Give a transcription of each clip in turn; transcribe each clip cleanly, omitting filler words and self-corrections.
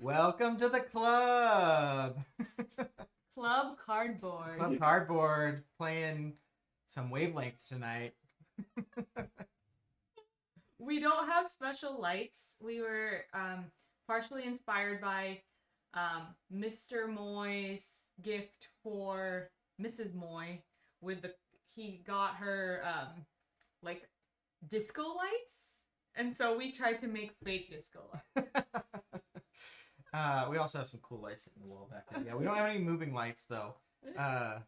Welcome to the club. Club Cardboard. Club Cardboard playing some Wavelength tonight. We don't have special lights. We were partially inspired by Mr. Moy's gift for Mrs. Moy. He got her like disco lights, and so we tried to make fake disco lights. We also have some cool lights in the wall back there. Yeah, we don't have any moving lights though. But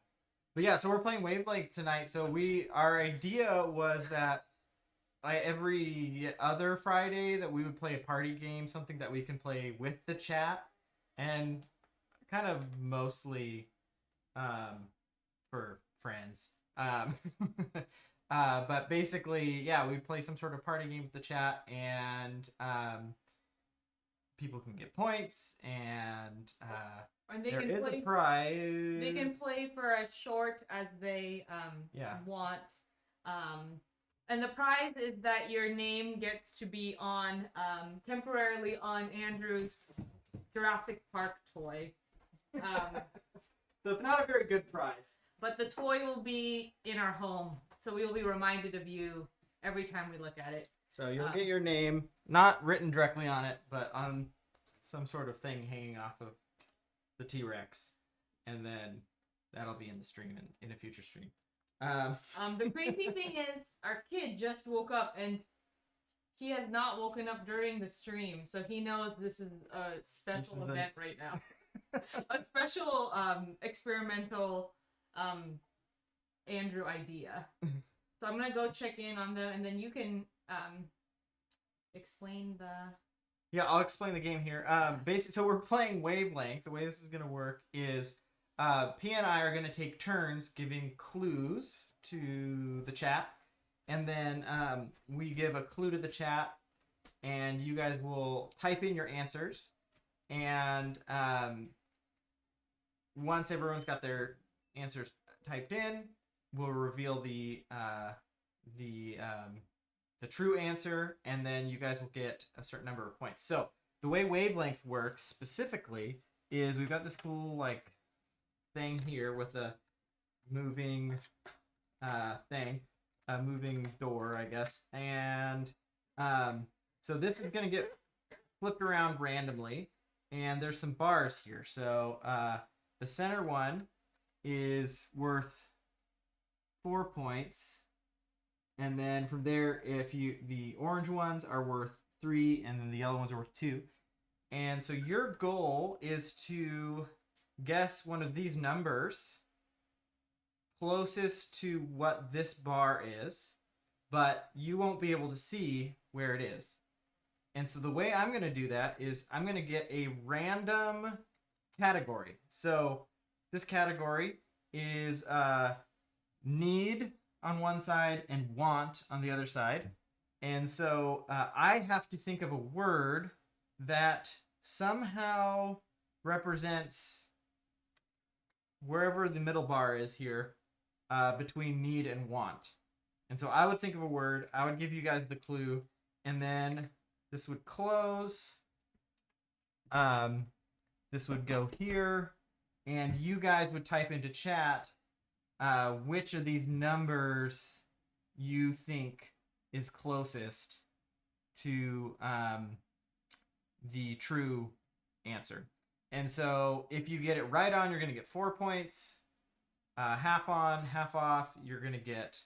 yeah, so we're playing Wavelength tonight. So our idea was that every other Friday that we would play a party game, something that we can play with the chat, and kind of mostly for friends. But basically, yeah, we play some sort of party game with the chat, and people can get points, and they there can is play, a prize. They can play for as short as they want. And the prize is that your name gets to be on temporarily on Andrew's Jurassic Park toy. So it's not a very good prize. But the toy will be in our home, so we will be reminded of you every time we look at it. So you'll get your name, not written directly on it, but on some sort of thing hanging off of the T-Rex. And then that'll be in the stream, in a future stream. The crazy thing is, our kid just woke up, and he has not woken up during the stream, so he knows this is a special event right now. A special experimental Andrew idea. So I'm gonna go check in on them, and then you can explain the... Yeah, I'll explain the game here. Basically, so we're playing Wavelength. The way this is gonna work is P and I are gonna take turns giving clues to the chat, and then we give a clue to the chat, and you guys will type in your answers, and once everyone's got their answers typed in, we'll reveal the true answer, and then you guys will get a certain number of points. So the way Wavelength works specifically is we've got this cool like thing here with a moving thing, a moving door, I guess, and so this is gonna get flipped around randomly, and there's some bars here. So the center one is worth 4 points, and then from there, the orange ones are worth 3, and then the yellow ones are worth 2. And so your goal is to guess one of these numbers closest to what this bar is, but you won't be able to see where it is. And so the way I'm going to do that is I'm going to get a random category. So this category is need on one side and want on the other side. And so I have to think of a word that somehow represents wherever the middle bar is here between need and want. And so I would think of a word, I would give you guys the clue, and then this would close. This would go here, and you guys would type into chat which of these numbers you think is closest to the true answer. And so if you get it right on, you're going to get 4 points. Half on, half off, you're going to get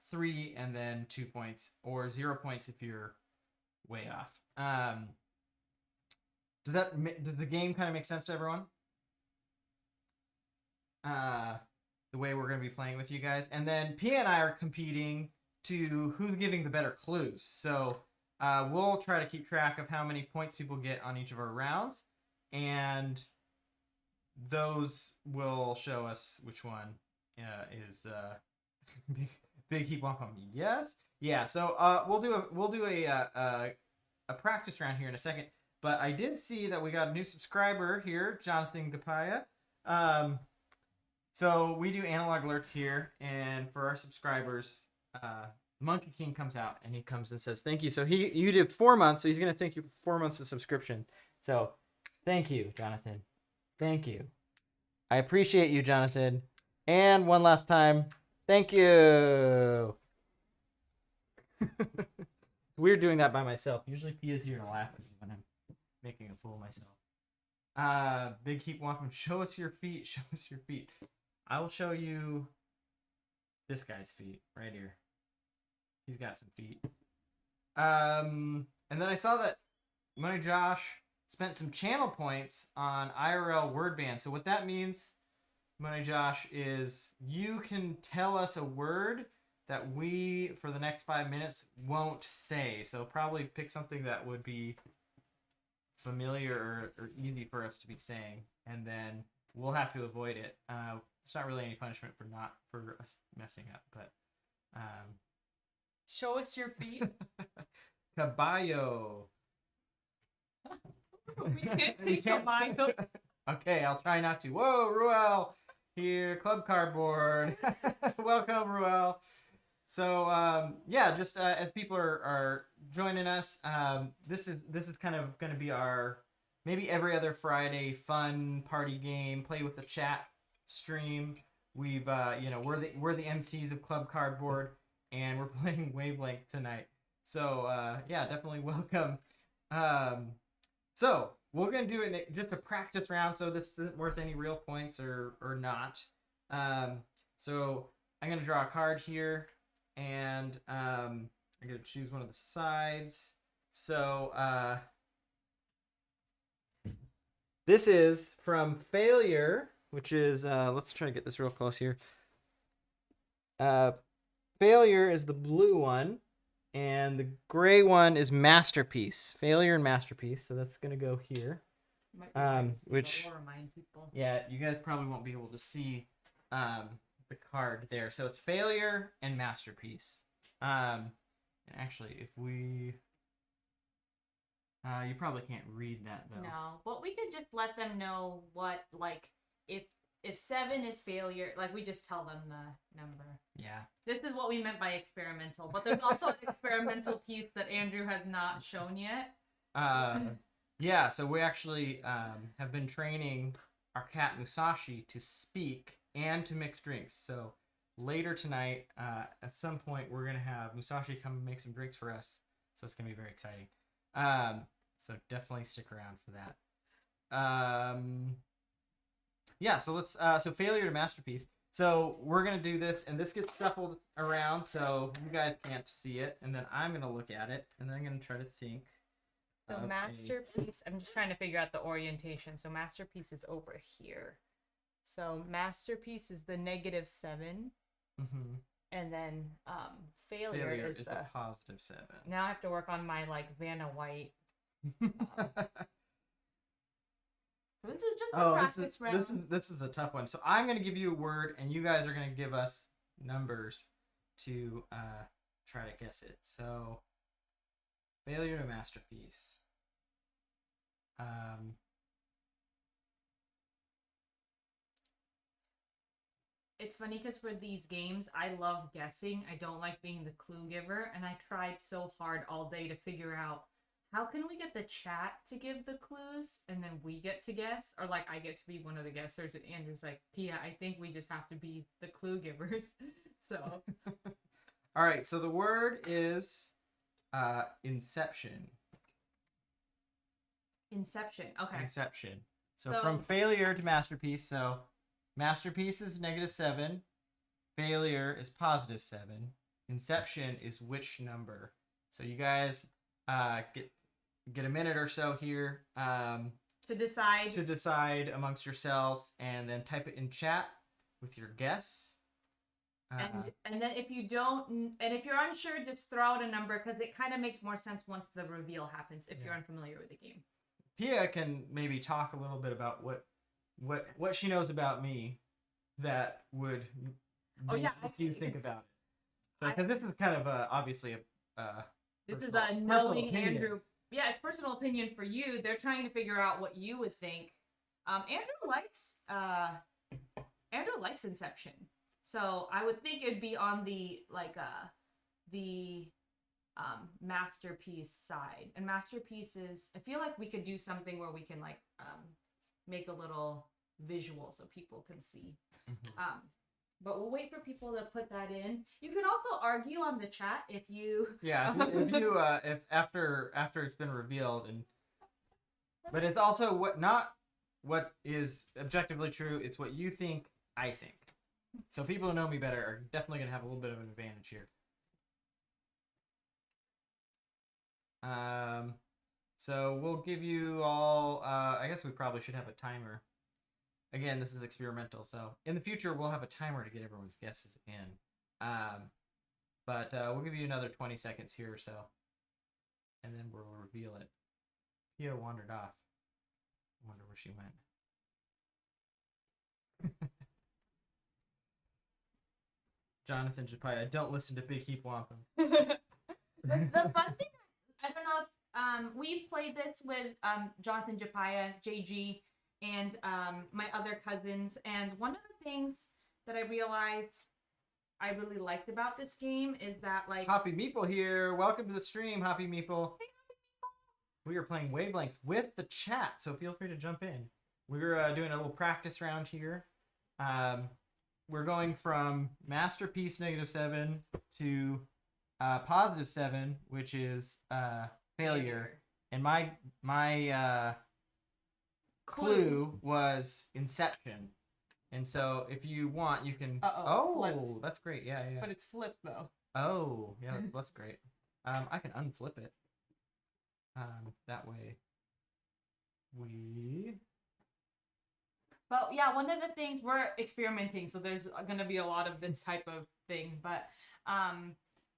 3, and then 2 points, or 0 points if you're way off. Does the game kind of make sense to everyone? The way we're going to be playing with you guys. And then P and I are competing to who's giving the better clues. So we'll try to keep track of how many points people get on each of our rounds, and those will show us which one is big heap womp womp. Yes, yeah. So we'll do a practice round here in a second. But I did see that we got a new subscriber here, Jonathan Gapaya. So we do analog alerts here, and for our subscribers, the Monkey King comes out and he comes and says, thank you. So you did 4 months, so he's going to thank you for 4 months of subscription. So thank you, Jonathan. Thank you. I appreciate you, Jonathan. And one last time, thank you. It's weird doing that by myself. Usually Pia's here to laugh at me when I'm making a fool of myself. Big Heap Wampum, show us your feet. Show us your feet. I will show you this guy's feet right here. He's got some feet. And then I saw that Money Josh spent some channel points on IRL word band. So what that means, Money Josh, is you can tell us a word that we, for the next 5 minutes, won't say. So probably pick something that would be familiar or easy for us to be saying, and then we'll have to avoid it. It's not really any punishment for us messing up, but Show us your feet. Caballo. We can't say You can't say- caballo. Okay, I'll try not to. Whoa, Ruel here, Club Cardboard. Welcome, Ruel. So yeah, just as people are joining us, this is kind of going to be our maybe every other Friday fun party game, play with the chat stream. We've we're the MCs of Club Cardboard, and we're playing Wavelength tonight. So yeah, definitely welcome. So we're gonna do it just a practice round, so this isn't worth any real points or not. So I'm gonna draw a card here, and I'm gonna choose one of the sides. So this is from Failure, which is let's try to get this real close here. Failure is the blue one, and the gray one is Masterpiece. Failure and Masterpiece. So that's gonna go here. Which will remind people. Yeah, you guys probably won't be able to see the card there. So it's Failure and Masterpiece. And actually, if we you probably can't read that though. No, but we could just let them know what, like, if 7 is failure, like, we just tell them the number. Yeah. This is what we meant by experimental, but there's also an experimental piece that Andrew has not shown yet. Yeah, so we actually have been training our cat Musashi to speak and to mix drinks. So later tonight, at some point, we're going to have Musashi come and make some drinks for us. So it's going to be very exciting. So definitely stick around for that. Yeah, so let's so Failure to Masterpiece. So we're gonna do this, and this gets shuffled around so you guys can't see it, and then I'm gonna look at it, and then I'm gonna try to think. So Masterpiece, I'm just trying to figure out the orientation. So Masterpiece is over here. So Masterpiece is the -7, and then Failure is the +7. Now I have to work on my, like, Vanna White. So this is just a practice round. This is a tough one. So I'm going to give you a word, and you guys are going to give us numbers to try to guess it. So, Failure to Masterpiece. It's funny because for these games, I love guessing. I don't like being the clue giver, and I tried so hard all day to figure out how can we get the chat to give the clues, and then we get to guess, or, like, I get to be one of the guessers, and Andrew's like, Pia, I think we just have to be the clue givers. So. All right, so the word is Inception. Inception, okay. Inception. So from Failure to Masterpiece. So Masterpiece is -7. Failure is +7. Inception is which number? So you guys get a minute or so here to decide amongst yourselves, and then type it in chat with your guess. And then if you're unsure, just throw out a number, because it kind of makes more sense once the reveal happens if you're unfamiliar with the game. Pia can maybe talk a little bit about what she knows about me that would make you think about it. So because this is kind of obviously this is a knowing Andrew. Yeah, it's personal opinion for you. They're trying to figure out what you would think. Andrew likes Inception, so I would think it'd be on the the masterpiece side. And masterpiece is, I feel like we could do something where we can like make a little visual so people can see. But we'll wait for people to put that in. You can also argue on the chat if you if after it's been revealed, and but it's also what is objectively true. It's what you think, I think. So people who know me better are definitely gonna have a little bit of an advantage here. So we'll give you all. I guess we probably should have a timer. Again, this is experimental, so in the future we'll have a timer to get everyone's guesses in. But we'll give you another 20 seconds here or so, and then we'll reveal it. Pia wandered off. I wonder where she went. Jonathan Japaya, don't listen to Big Heap Wampum. The fun thing, I don't know if we've played this with Jonathan Japaya, JG, and my other cousins, and one of the things that I realized I really liked about this game is that, like... Hoppy Meeple here. Welcome to the stream, Hoppy Meeple. Hey, Hoppy Meeple. We are playing Wavelength with the chat, so feel free to jump in. We're doing a little practice round here. We're going from Masterpiece -7 to +7, which is failure. And my clue was Inception. And so if you want, you can... flipped. That's great. Yeah. But it's flipped, though. Oh, yeah, that's great. I can unflip it. That way we... But yeah, one of the things, we're experimenting, so there's going to be a lot of this type of thing. But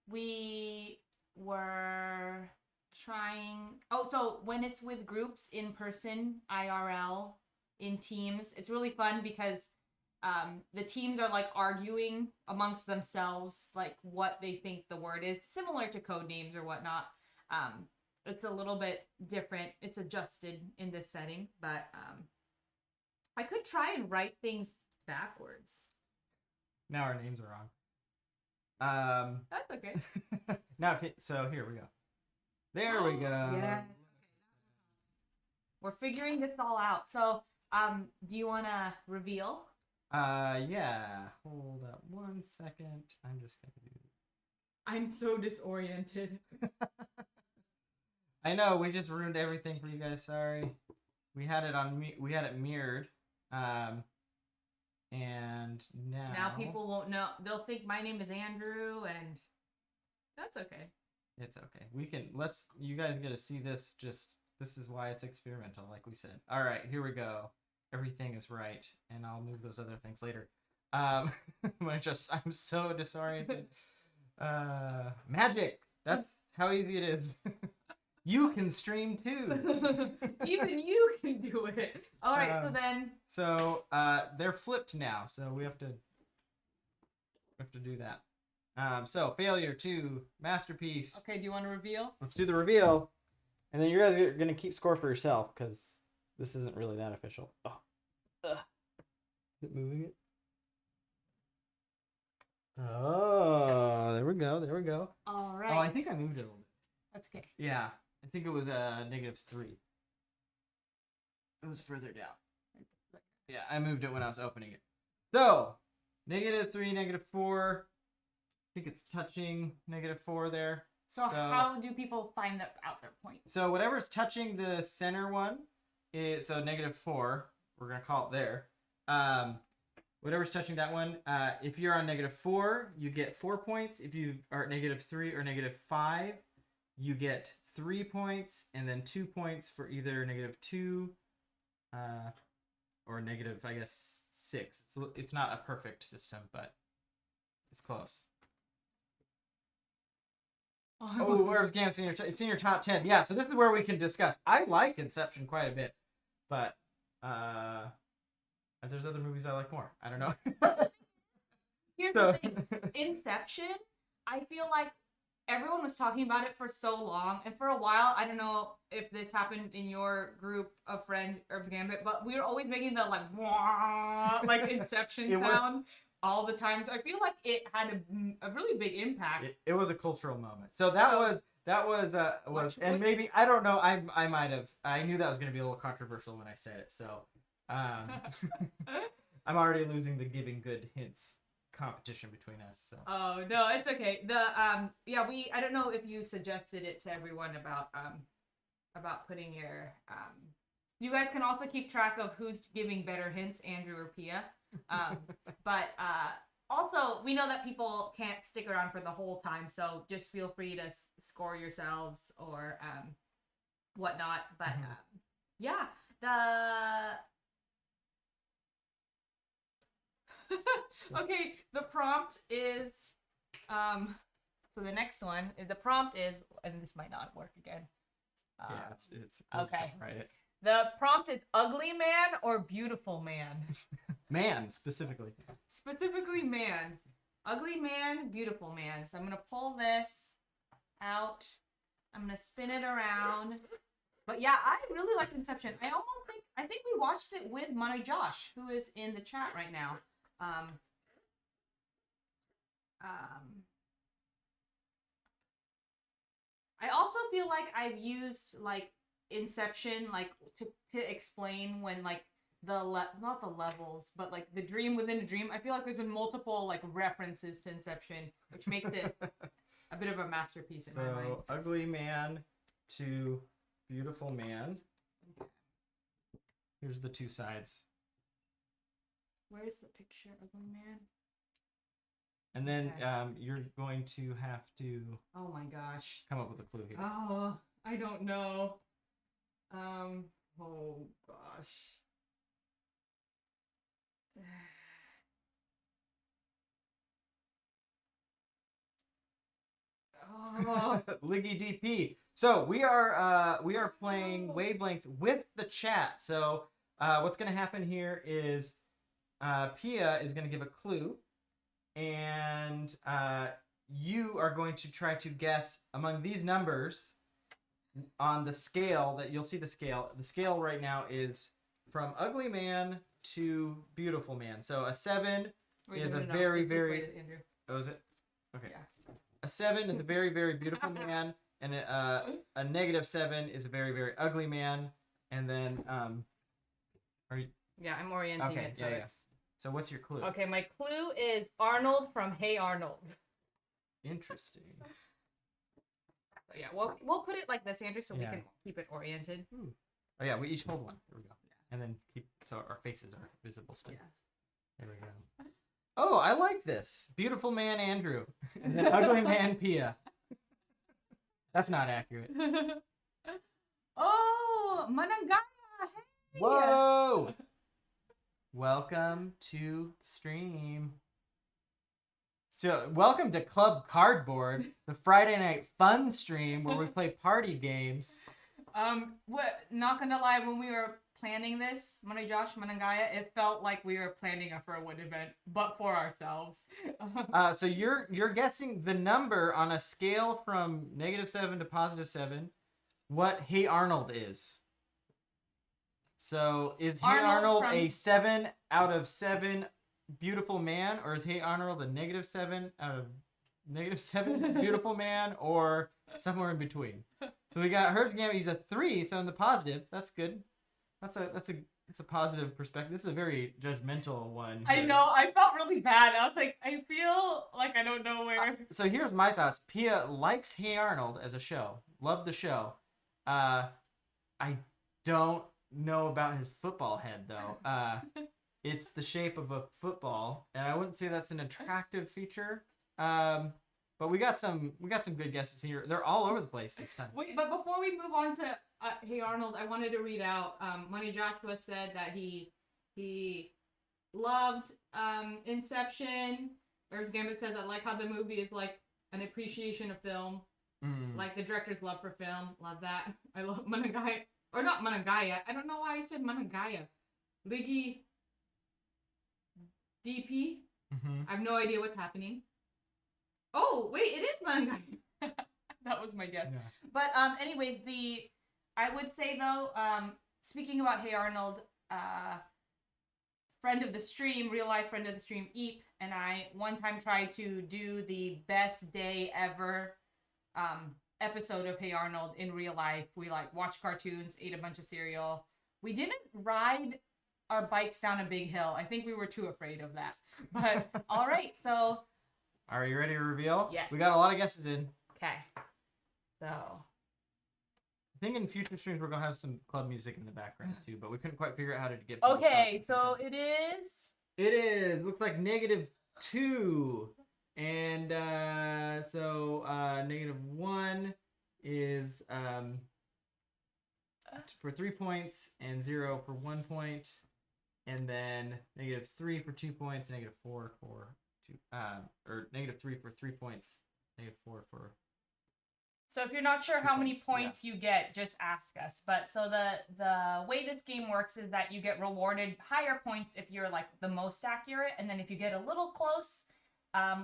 we were trying... Oh, so when it's with groups in person, IRL, in teams, it's really fun because the teams are like arguing amongst themselves, like what they think the word is, similar to code names or whatnot. It's a little bit different. It's adjusted in this setting, but I could try and write things backwards. Now our names are wrong. That's okay. Now, okay, so here we go. There we go. Yes. We're figuring this all out. So, do you want to reveal? Yeah. Hold up 1 second. I'm just gonna do... I'm so disoriented. I know, we just ruined everything for you guys. Sorry. We had it we had it mirrored. And now people won't know. They'll think my name is Andrew, and that's okay. It's okay. We can you guys get to see this. This is why it's experimental, like we said. All right, here we go. Everything is right, and I'll move those other things later. I'm so disoriented. Magic. That's how easy it is. You can stream too. Even you can do it. All right, So they're flipped now, so we have to do that. So failure to masterpiece. Okay, do you want to reveal? Let's do the reveal, and then you guys are gonna keep score for yourself because this isn't really that official. Oh, is it moving it? Oh, there we go. There we go. All right. Oh, I think I moved it a little bit. That's okay. Yeah, I think it was -3. It was further down. Yeah, I moved it when I was opening it. So, -3, -4. I think it's touching -4 there. So how do people find out their points? So whatever's touching the center one is, so -4, we're going to call it there. Whatever's touching that one, if you're on -4, you get 4 points. If you are at -3 or -5, you get 3 points, and then 2 points for either -2 or -6. It's not a perfect system, but it's close. Oh, where's Gam? It's in your top 10. Yeah, so this is where we can discuss. I like Inception quite a bit, but there's other movies I like more. I don't know. Here's the thing. Inception, I feel like everyone was talking about it for so long, and for a while, I don't know if this happened in your group of friends, Herbs Gambit, but we were always making the like Inception sound. all the time. So I feel like it had a really big impact. It was a cultural moment. So that was and maybe I don't know. I might have. I knew that was going to be a little controversial when I said it. So I'm already losing the giving good hints competition between us. So. Oh no, it's okay. I don't know if you suggested it to everyone about putting your you guys can also keep track of who's giving better hints, Andrew or Pia. But also we know that people can't stick around for the whole time, so just feel free to score yourselves or whatnot. But yeah, okay, the prompt is so the next one, the prompt is, and this might not work again. Yeah, it's okay. Right. The prompt is ugly man or beautiful man? Man, specifically. Specifically man. Ugly man, beautiful man. So I'm going to pull this out. I'm going to spin it around. But yeah, I really liked Inception. I think we watched it with Money Josh, who is in the chat right now. I also feel like I've used like Inception like to explain when like not the levels, but like the dream within a dream. I feel like there's been multiple like references to Inception, which makes it a bit of a masterpiece in my mind. So ugly man to beautiful man. Here's the two sides. Where's the picture, ugly man? And then you're going to have to. Oh my gosh. Come up with a clue here. Oh, I don't know. Oh gosh. Oh. Liggy DP. So we are playing Wavelength with the chat. So what's going to happen here is Pia is going to give a clue, and you are going to try to guess among these numbers on the scale that you'll see the scale. The scale right now is from ugly man to beautiful man. So a 7 is a very, very... Oh, is it? Okay. Yeah. A 7 is a very, very beautiful man, and a -7 is a very, very ugly man. And then, are you... Yeah, I'm orienting it. So it's... So what's your clue? Okay, my clue is Arnold from Hey Arnold. Interesting. So yeah, we'll put it like this, Andrew, so we can keep it oriented. Oh yeah, we each hold one. There we go. Yeah. And then keep so our faces are visible still. Yeah. There we go. Oh, I like this. Beautiful man Andrew. And then ugly man Pia. That's not accurate. Oh, Manangaya. Hey. Whoa. Welcome to the stream. So, welcome to Club Cardboard, the Friday night fun stream where we play party games. Not gonna lie, when we were planning this, Money Josh, Manangaya, it felt like we were planning a Furwood event, but for ourselves. So you're guessing the number on a scale from -7 to +7, what Hey Arnold is. So is Hey Arnold a 7 out of 7 beautiful man, or is Hey Arnold a -7 out of -7 beautiful man, or somewhere in between? So we got Herb's Gambit. He's a 3, so in the positive. That's good. That's a positive perspective. This is a very judgmental one. I know. I felt really bad. I was like, I feel like I don't know where. So here's my thoughts. Pia likes Hey Arnold as a show. Loved the show. I don't know about his football head though. It's the shape of a football, and I wouldn't say that's an attractive feature. But we got some good guesses here. They're all over the place this time. Wait, but before we move on to Hey Arnold, I wanted to read out. Money Joshua said that he loved Inception. Herb's Gambit says, I like how the movie is like an appreciation of film, like the director's love for film. Love that. I love Manangaya, or not Manangaya. I don't know why I said Manangaya. Liggy DP. I have no idea what's happening. Oh, wait, it is Manangaya. That was my guess. Yeah. But anyways, I would say though, speaking about Hey Arnold, friend of the stream, real life friend of the stream, Eep, and I one time tried to do the best day ever episode of Hey Arnold in real life. We like watched cartoons, ate a bunch of cereal. We didn't ride our bikes down a big hill. I think we were too afraid of that. But all right, so. Are you ready to reveal? Yes. We got a lot of guesses in. Okay. So. I think in future streams we're gonna have some club music in the background too, but we couldn't quite figure out how to get. Okay, so it is. It is. Looks like -2, and so -1 is for 3 points and 0 for 1 point, and then -3 for 2 points, -4 for 2, or -3 for 3 points, -4 for. So if you're not sure 2 how many points, points you get, just ask us. But so the way this game works is that you get rewarded higher points if you're like the most accurate, and then if you get a little close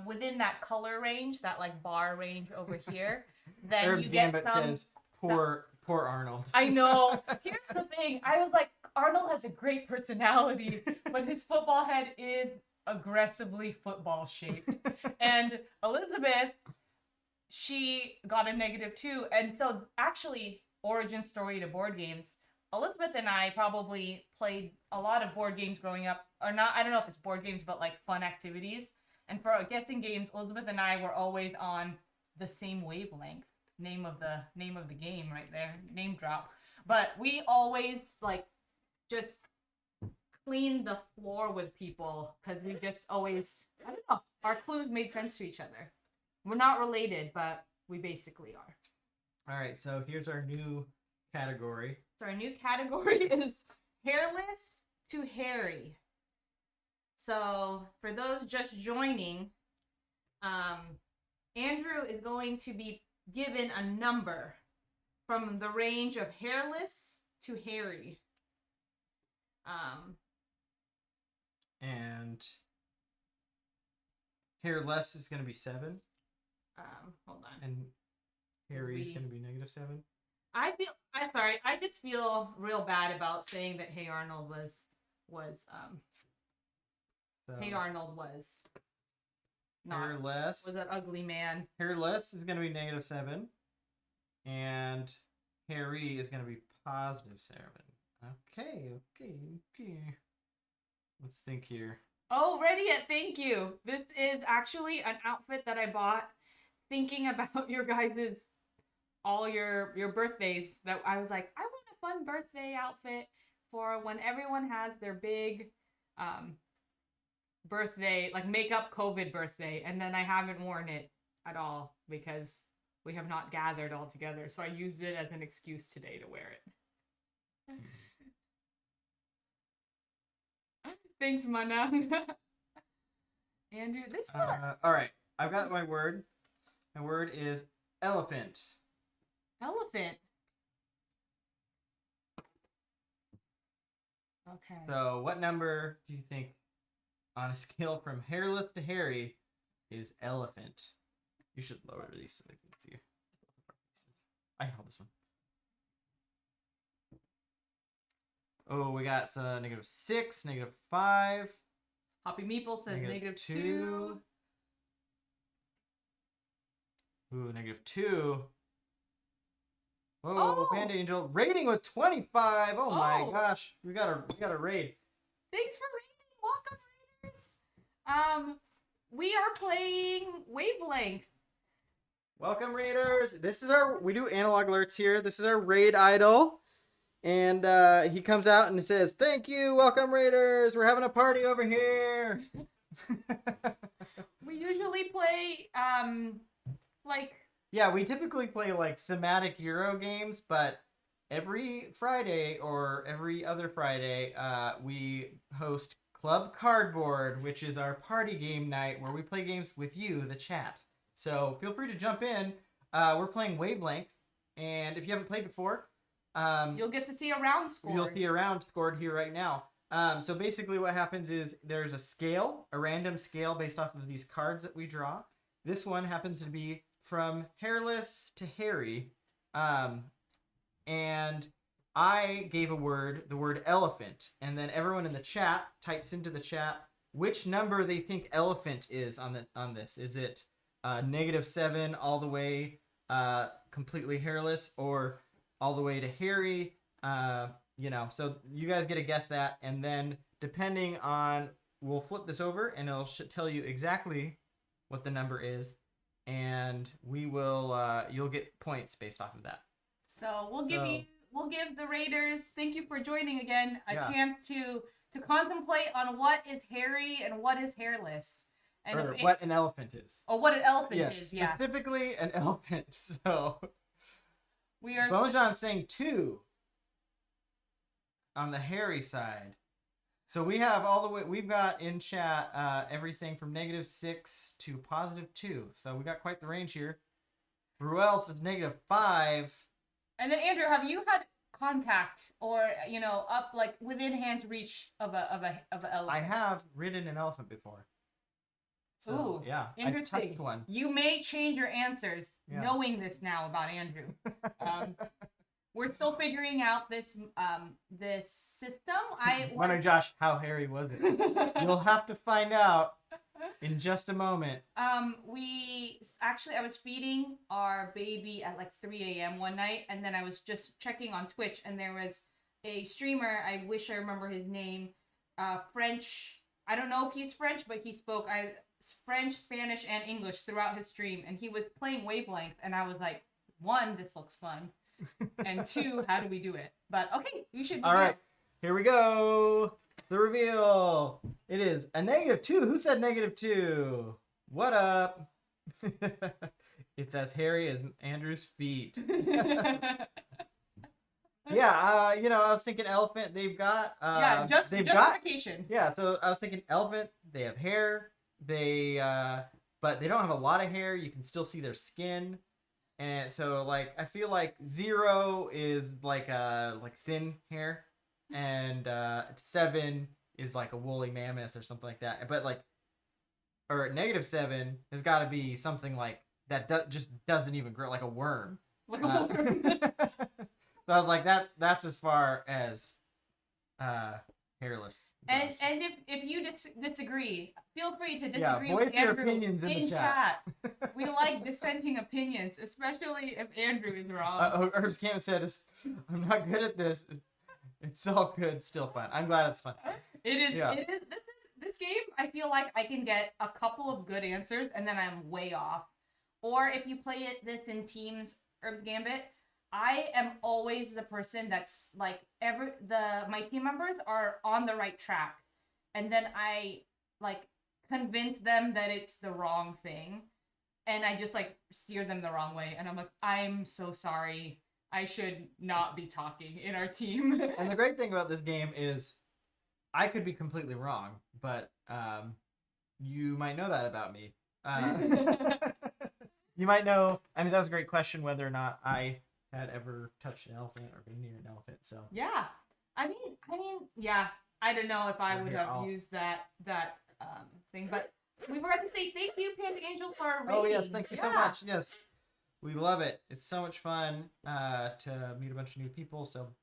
within that color range, that like bar range over here, then Herb's you get Gambit some. says, poor Arnold. I know. Here's the thing. I was like, Arnold has a great personality, but his football head is aggressively football shaped. And Elizabeth, she got a -2. And so actually, origin story to board games, Elizabeth and I probably played a lot of board games growing up, or not, I don't know if it's board games, but like fun activities. And for our guessing games, Elizabeth and I were always on the same wavelength. Name of the game right there, name drop. But we always like just cleaned the floor with people because we just always, I don't know, our clues made sense to each other. We're not related, but we basically are. All right, so here's our new category. So our new category is hairless to hairy. So for those just joining, Andrew is going to be given a number from the range of hairless to hairy. And hairless is going to be 7. Hold on. And hairy is going to be -7. I just feel real bad about saying that Hey Arnold was Hey Arnold was not hairless. was an ugly man. Hairless is going to be -7. And hairy is going to be +7. Okay. Let's think here. Oh, ready yet? Thank you. This is actually an outfit that I bought thinking about your guys's all your birthdays, that I was like, I want a fun birthday outfit for when everyone has their big birthday, like makeup COVID birthday, and then I haven't worn it at all because we have not gathered all together. So I used it as an excuse today to wear it. Thanks, Mana. Andrew, this one. All right, I've got my word. My word is elephant. Elephant. Okay. So what number do you think on a scale from hairless to hairy is elephant? You should lower these so they can see. I can hold this one. Oh, we got some -6, -5. Hoppy Meeple says -2. Ooh, -2. Whoa, Oh! Panda Angel rating with 25. Oh my Oh! gosh, we got a raid. Thanks for raiding. Welcome, raiders. We are playing Wavelength. Welcome, raiders. This is we do analog alerts here. This is our raid idol. And he comes out and says, "Thank you, welcome, raiders. We're having a party over here." We usually play, like... Yeah, we typically play, like, thematic Euro games, but every Friday or every other Friday, we host Club Cardboard, which is our party game night where we play games with you, the chat. So feel free to jump in. We're playing Wavelength, and if you haven't played before... you'll get to see a round score. You'll see a round scored here right now. So basically what happens is there's a scale, a random scale based off of these cards that we draw. This one happens to be from hairless to hairy. And I gave a word, the word elephant, and then everyone in the chat types into the chat which number they think elephant is on this. Is it -7 all the way completely hairless, or all the way to hairy? So you guys get to guess that, and then depending on, we'll flip this over and it'll tell you exactly what the number is, and we will you'll get points based off of that. So we'll give the Raiders, thank you for joining again, a chance to contemplate on what is hairy and what is hairless. And what an elephant is. Oh, what an elephant is, yeah. Specifically an elephant. So we are Bojan's saying 2 on the hairy side. So we have all the way, we've got in chat everything from -6 to +2. So we got quite the range here. Ruel says -5. And then Andrew, have you had contact or up like within hand's reach of an elephant? I have ridden an elephant before. So, ooh, yeah, interesting. I touched one. You may change your answers knowing this now about Andrew. We're still figuring out this system. Wonder, Josh, how hairy was it? You'll have to find out in just a moment. I was feeding our baby at like 3 a.m. one night, and then I was just checking on Twitch, and there was a streamer, I wish I remember his name, French. I don't know if he's French, but he spoke French, Spanish, and English throughout his stream, and he was playing Wavelength, and I was like, 1, this looks fun, and 2, how do we do it? But okay, you should. All right, here we go. The reveal. It is a -2. Who said -2? What up? It's as hairy as Andrew's feet. Yeah, I was thinking elephant. They've got justification. So I was thinking elephant. They have hair. But they don't have a lot of hair. You can still see their skin, and so like I feel like 0 is like thin hair, and 7 is like a woolly mammoth or something like that. But or -7 has got to be something like that just doesn't even grow, like a worm. Like a worm. So I was like, that's as far as hairless goes. And if you disagree, feel free to disagree voice with your Andrew opinions in the chat. We like dissenting opinions, especially if Andrew is wrong. Herbs Camp said, I'm not good at this. It's all good, still fun. I'm glad it's fun. It is. Yeah. It is. This game, I feel like I can get a couple of good answers and then I'm way off. Or if you play this in teams, Herbs Gambit, I am always the person that's like my team members are on the right track, and then I like convince them that it's the wrong thing, and I just like steer them the wrong way, and I'm like, I'm so sorry, I should not be talking in our team. And the great thing about this game is I could be completely wrong, but you might know that about me. You might know, I mean, that was a great question, whether or not I had ever touched an elephant or been near an elephant. So yeah, I mean, yeah, I don't know if I would have used that thing, but we forgot to say thank you, Panda Angel, for rating. Oh yes, thank you so much. Yes, we love it. It's so much fun to meet a bunch of new people. So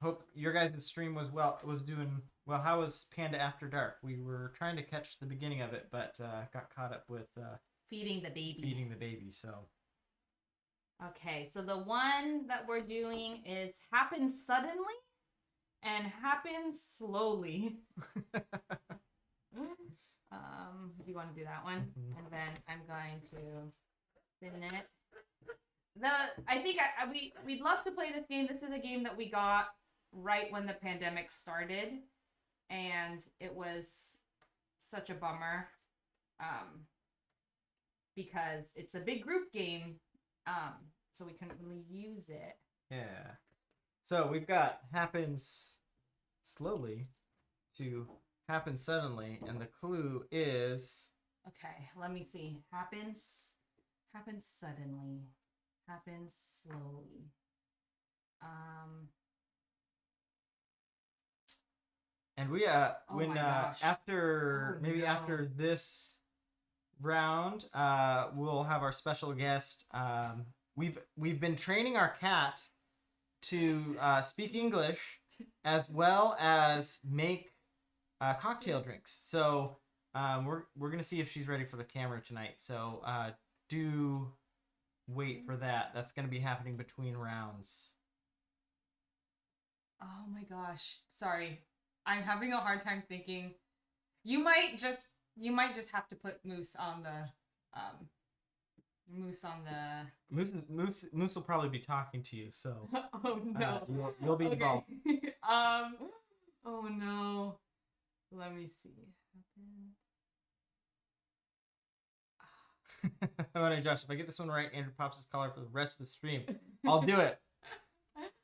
hope your guys' stream was doing well. How was Panda After Dark? We were trying to catch the beginning of it, but got caught up with feeding the baby. So. Okay, so the one that we're doing is happens suddenly and happens slowly. Do you want to do that one? Mm-hmm. And then I'm going to spin it. I think we'd love to play this game. This is a game that we got right when the pandemic started, and it was such a bummer because it's a big group game. So we couldn't really use it. Yeah. So we've got happens slowly to happen suddenly, and the clue is. Okay, let me see. Happens suddenly, happens slowly. And we after after this round, we'll have our special guest. We've been training our cat to speak English as well as make cocktail drinks. So we're gonna see if she's ready for the camera tonight. So do wait for that. That's gonna be happening between rounds. Oh my gosh. Sorry. I'm having a hard time thinking. You might just have to put Moose on the Moose will probably be talking to you, so oh no. you'll be involved. Oh no. Let me see. All right, Josh, if I get this one right, Andrew pops his collar for the rest of the stream. I'll do it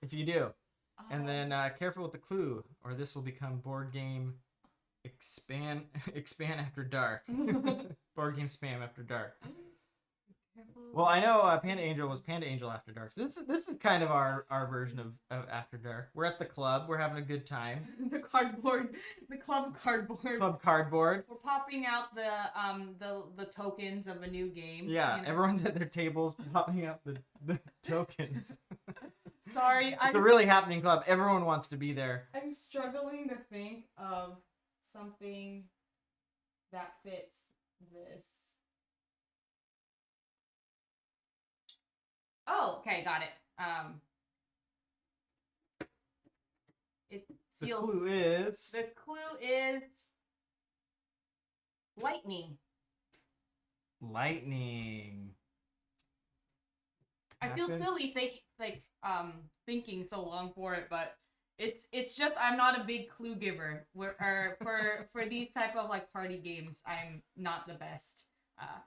if you do. And then careful with the clue, or this will become board game expand after dark. Board game spam after dark. Well, I know Panda Angel was Panda Angel After Dark. So this is kind of our version of After Dark. We're at the club. We're having a good time. The club cardboard. Club cardboard. We're popping out the tokens of a new game. Yeah, you know? Everyone's at their tables popping out the tokens. Sorry, it's a really happening club. Everyone wants to be there. I'm struggling to think of something that fits this. Oh, okay, got it. The clue is lightning. Lightning. I feel silly thinking so long for it, but it's just I'm not a big clue giver. For these type of like party games, I'm not the best.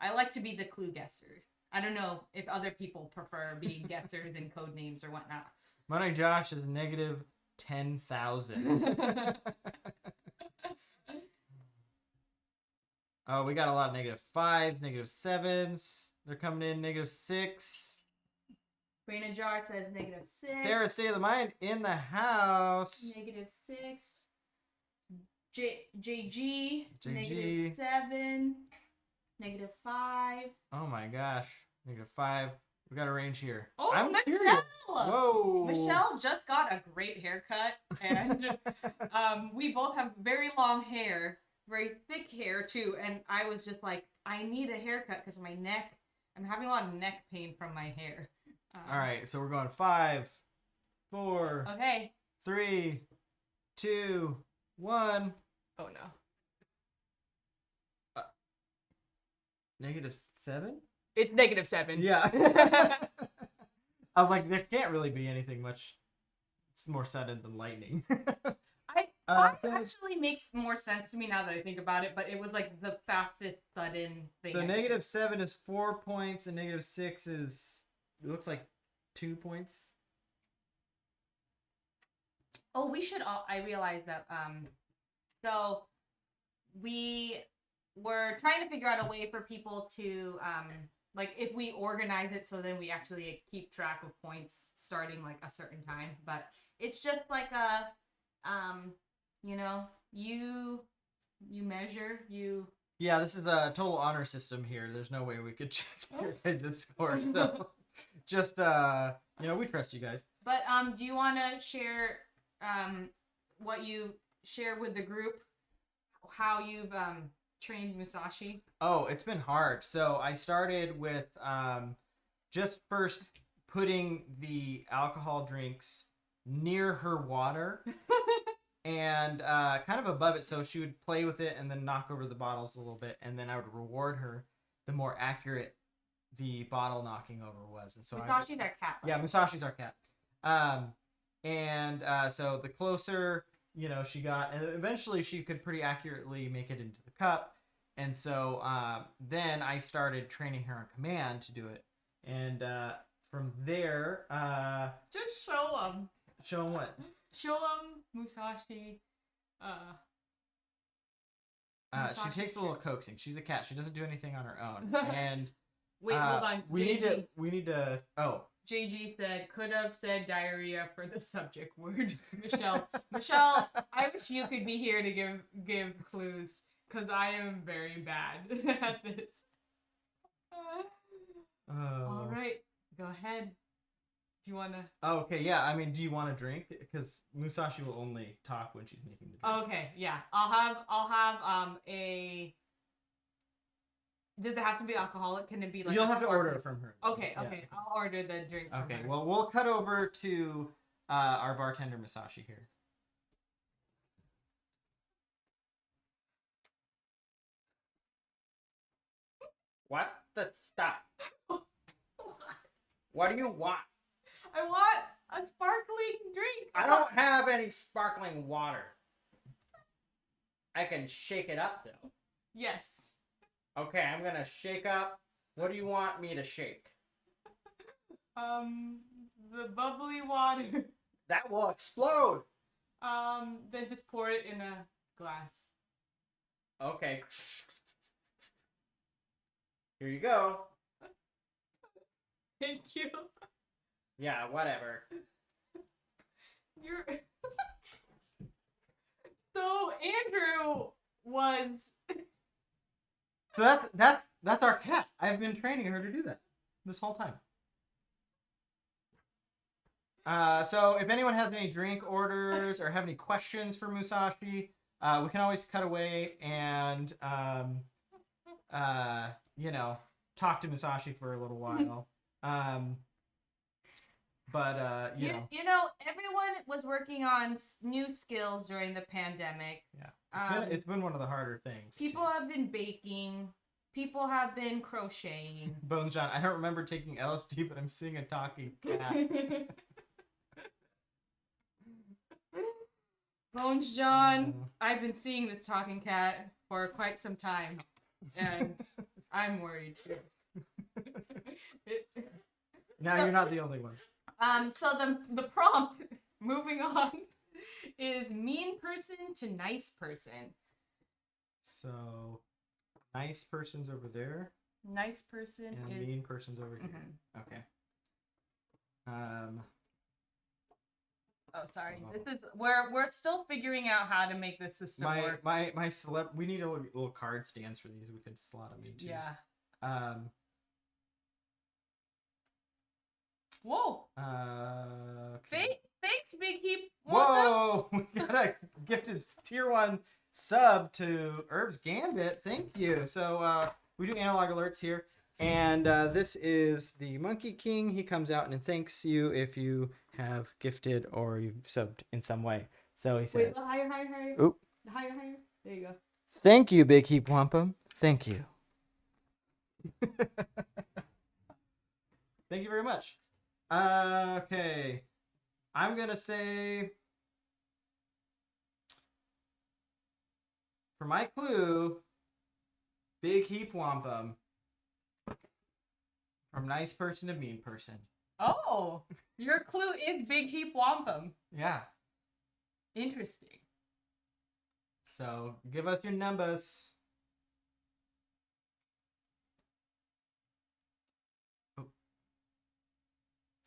I like to be the clue guesser. I don't know if other people prefer being guessers and code names or whatnot. Money Josh is negative 10,000. Oh, we got a lot of -5s, -7s. They're coming in -6. Brain and Jar says -6. Sarah, State of the Mind in the house. -6. JG. JG. -7. -5. Oh my gosh. -5. We got a range here. Oh, I'm Michelle! curious. Whoa. Michelle just got a great haircut, and we both have very long hair, very thick hair too. And I was just like, I need a haircut because my neck. I'm having a lot of neck pain from my hair. All right, so we're going 5, 4. Okay. 3, 2, 1. Oh no. -7? It's -7. Yeah. I was like, there can't really be anything much. It's more sudden than lightning. Actually makes more sense to me now that I think about it, but it was like the fastest sudden thing. So -7 is 4 points, and -6 is, it looks like 2 points. Oh, we should all, I realized that, so we were trying to figure out a way for people to, like, if we organize it so then we actually keep track of points starting like a certain time, but it's just like a, you know, you measure, Yeah, this is a total honor system here. There's no way we could check your guys' scores. So just, you know, we trust you guys. But do you want to share what you share with the group, how you've trained Musashi? Oh, it's been hard. So I started with just first putting the alcohol drinks near her water and kind of above it, so she would play with it and then knock over the bottles a little bit, and then I would reward her the more accurate the bottle knocking over was. And so Musashi's our cat. Yeah, Musashi's our cat. So the closer, you know, she got, and eventually she could pretty accurately make it into the cup. And so then I started training her on command to do it. And from there, just show them. Show them what? Show them Musashi. She takes a little coaxing. She's a cat. She doesn't do anything on her own. And wait, hold on. We need to. Oh. JG said, could have said diarrhea for the subject word. Michelle, I wish you could be here to give clues, because I am very bad at this. All right, go ahead. Do you wanna? Oh, okay, yeah. I mean, do you want a drink? Because Musashi will only talk when she's making the drink. Okay, yeah. I'll have a. Does it have to be alcoholic? Can it be like? You'll a have to order sparkling? it from her. Okay, Yeah. okay. I'll order the drink. From Okay. her. Well, we'll cut over to our bartender Musashi here. What the stuff? What do you want? I want a sparkling drink. I don't have any sparkling water. I can shake it up though. Yes. Okay, I'm gonna shake up. What do you want me to shake? The bubbly water. That will explode. Then just pour it in a glass. Okay. Here you go. Thank you. Yeah, whatever. You're. So Andrew was. So that's our cat. I've been training her to do that this whole time. So if anyone has any drink orders or have any questions for Musashi, we can always cut away and you know, talk to Musashi for a little while. You know. You know, everyone was working on new skills during the pandemic. Yeah. It's been one of the harder things. People have been baking. People have been crocheting. Bones John, I don't remember taking LSD, but I'm seeing a talking cat. Bones John, I've been seeing this talking cat for quite some time, and I'm worried too. Now you're not the only one. So the prompt, moving on, is mean person to nice person. So, nice person's over there, Nice person and is mean person's over here. Mhm. Okay. Oh, sorry. This is we're still figuring out how to make this system work. We need a little card stands for these. We could slot them into. Yeah. Whoa. Okay. Thanks, Big Heap. Whoa! We got a gifted tier 1 sub to Herb's Gambit. Thank you. So we do analog alerts here, and this is the Monkey King. He comes out and thanks you if you have gifted or you've subbed in some way. So he says, Wait, higher. Oop. Higher. There you go. "Thank you, Big Heap Wampum. Thank you." Thank you very much. Okay. I'm gonna say, for my clue, Big Heap Wampum. From nice person to mean person. Oh, your clue is Big Heap Wampum. Yeah. Interesting. So give us your numbers.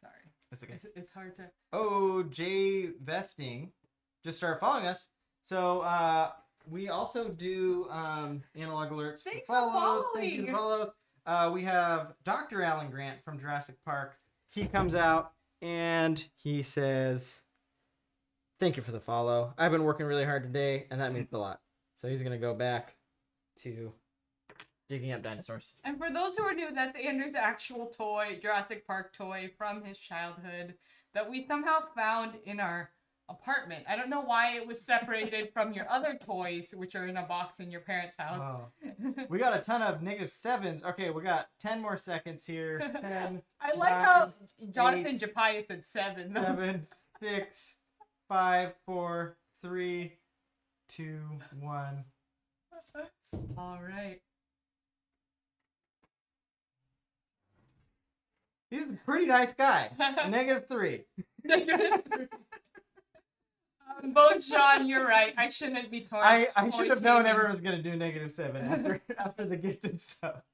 Sorry. That's okay. It's hard to. Oh, Jay Vesting just started following us. So we also do analog alerts Thanks for for follows. Thank you for following. follows. We have Dr. Alan Grant from Jurassic Park. He comes out and he says, "Thank you for the follow. I've been working really hard today, and that means a lot." So he's gonna go back to digging up dinosaurs. And for those who are new, that's Andrew's actual toy, Jurassic Park toy from his childhood that we somehow found in our apartment. I don't know why it was separated from your other toys, which are in a box in your parents' house. Oh. We got a ton of -7s. Okay, we got 10 more seconds here. 10, I like 9, how Jonathan 8, Japaya said 7. 7, 6, 5, 4, 3, 2, 1. All right. He's a pretty nice guy. -3. Both John, you're right. I shouldn't be toy. I should have known everyone was gonna do -7 after the gifted sub.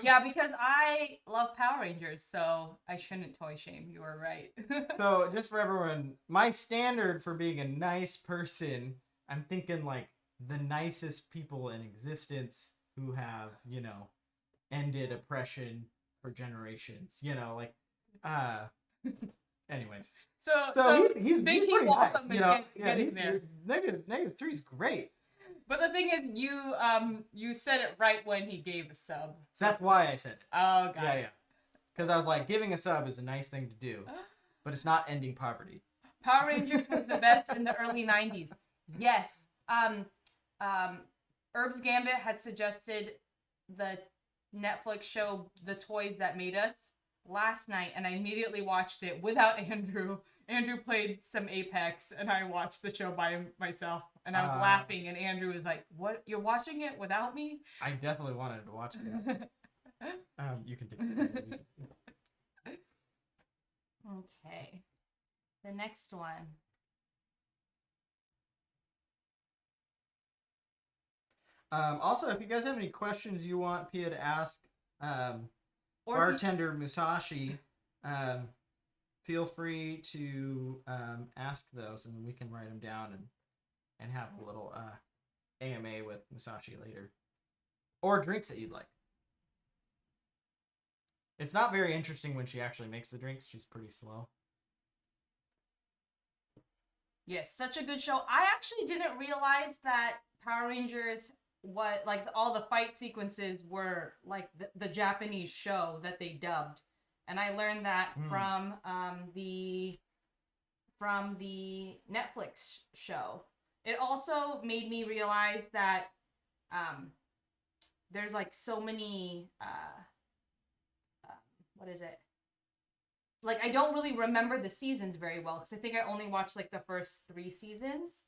Yeah, because I love Power Rangers, so I shouldn't toy shame. You are right. So just for everyone, my standard for being a nice person, I'm thinking like the nicest people in existence who have, you know, ended oppression for generations. Anyways. So He's Big pretty Wall nice. is getting there. Negative 3 is great. But the thing is, you said it right when he gave a sub. That's why I said it. Oh, got it. Yeah. Because I was like, giving a sub is a nice thing to do, but it's not ending poverty. Power Rangers was the best in the early 90s. Yes. Herb's Gambit had suggested the Netflix show The Toys That Made Us last night, and I immediately watched it without Andrew. Andrew played some Apex, and I watched the show by myself, and I was laughing, and Andrew was like, "What? You're watching it without me?" I definitely wanted to watch it. You can do it. Okay. The next one. Also, if you guys have any questions you want Pia to ask Bartender Musashi, feel free to ask those, and we can write them down and have a little AMA with Musashi later. Or drinks that you'd like. It's not very interesting when she actually makes the drinks. She's pretty slow. Yes, such a good show. I actually didn't realize that Power Rangers, all the fight sequences were like the Japanese show that they dubbed, and I learned that from the Netflix show. It also made me realize that there's like so many what is it? Like, I don't really remember the seasons very well because I think I only watched like the first 3 seasons.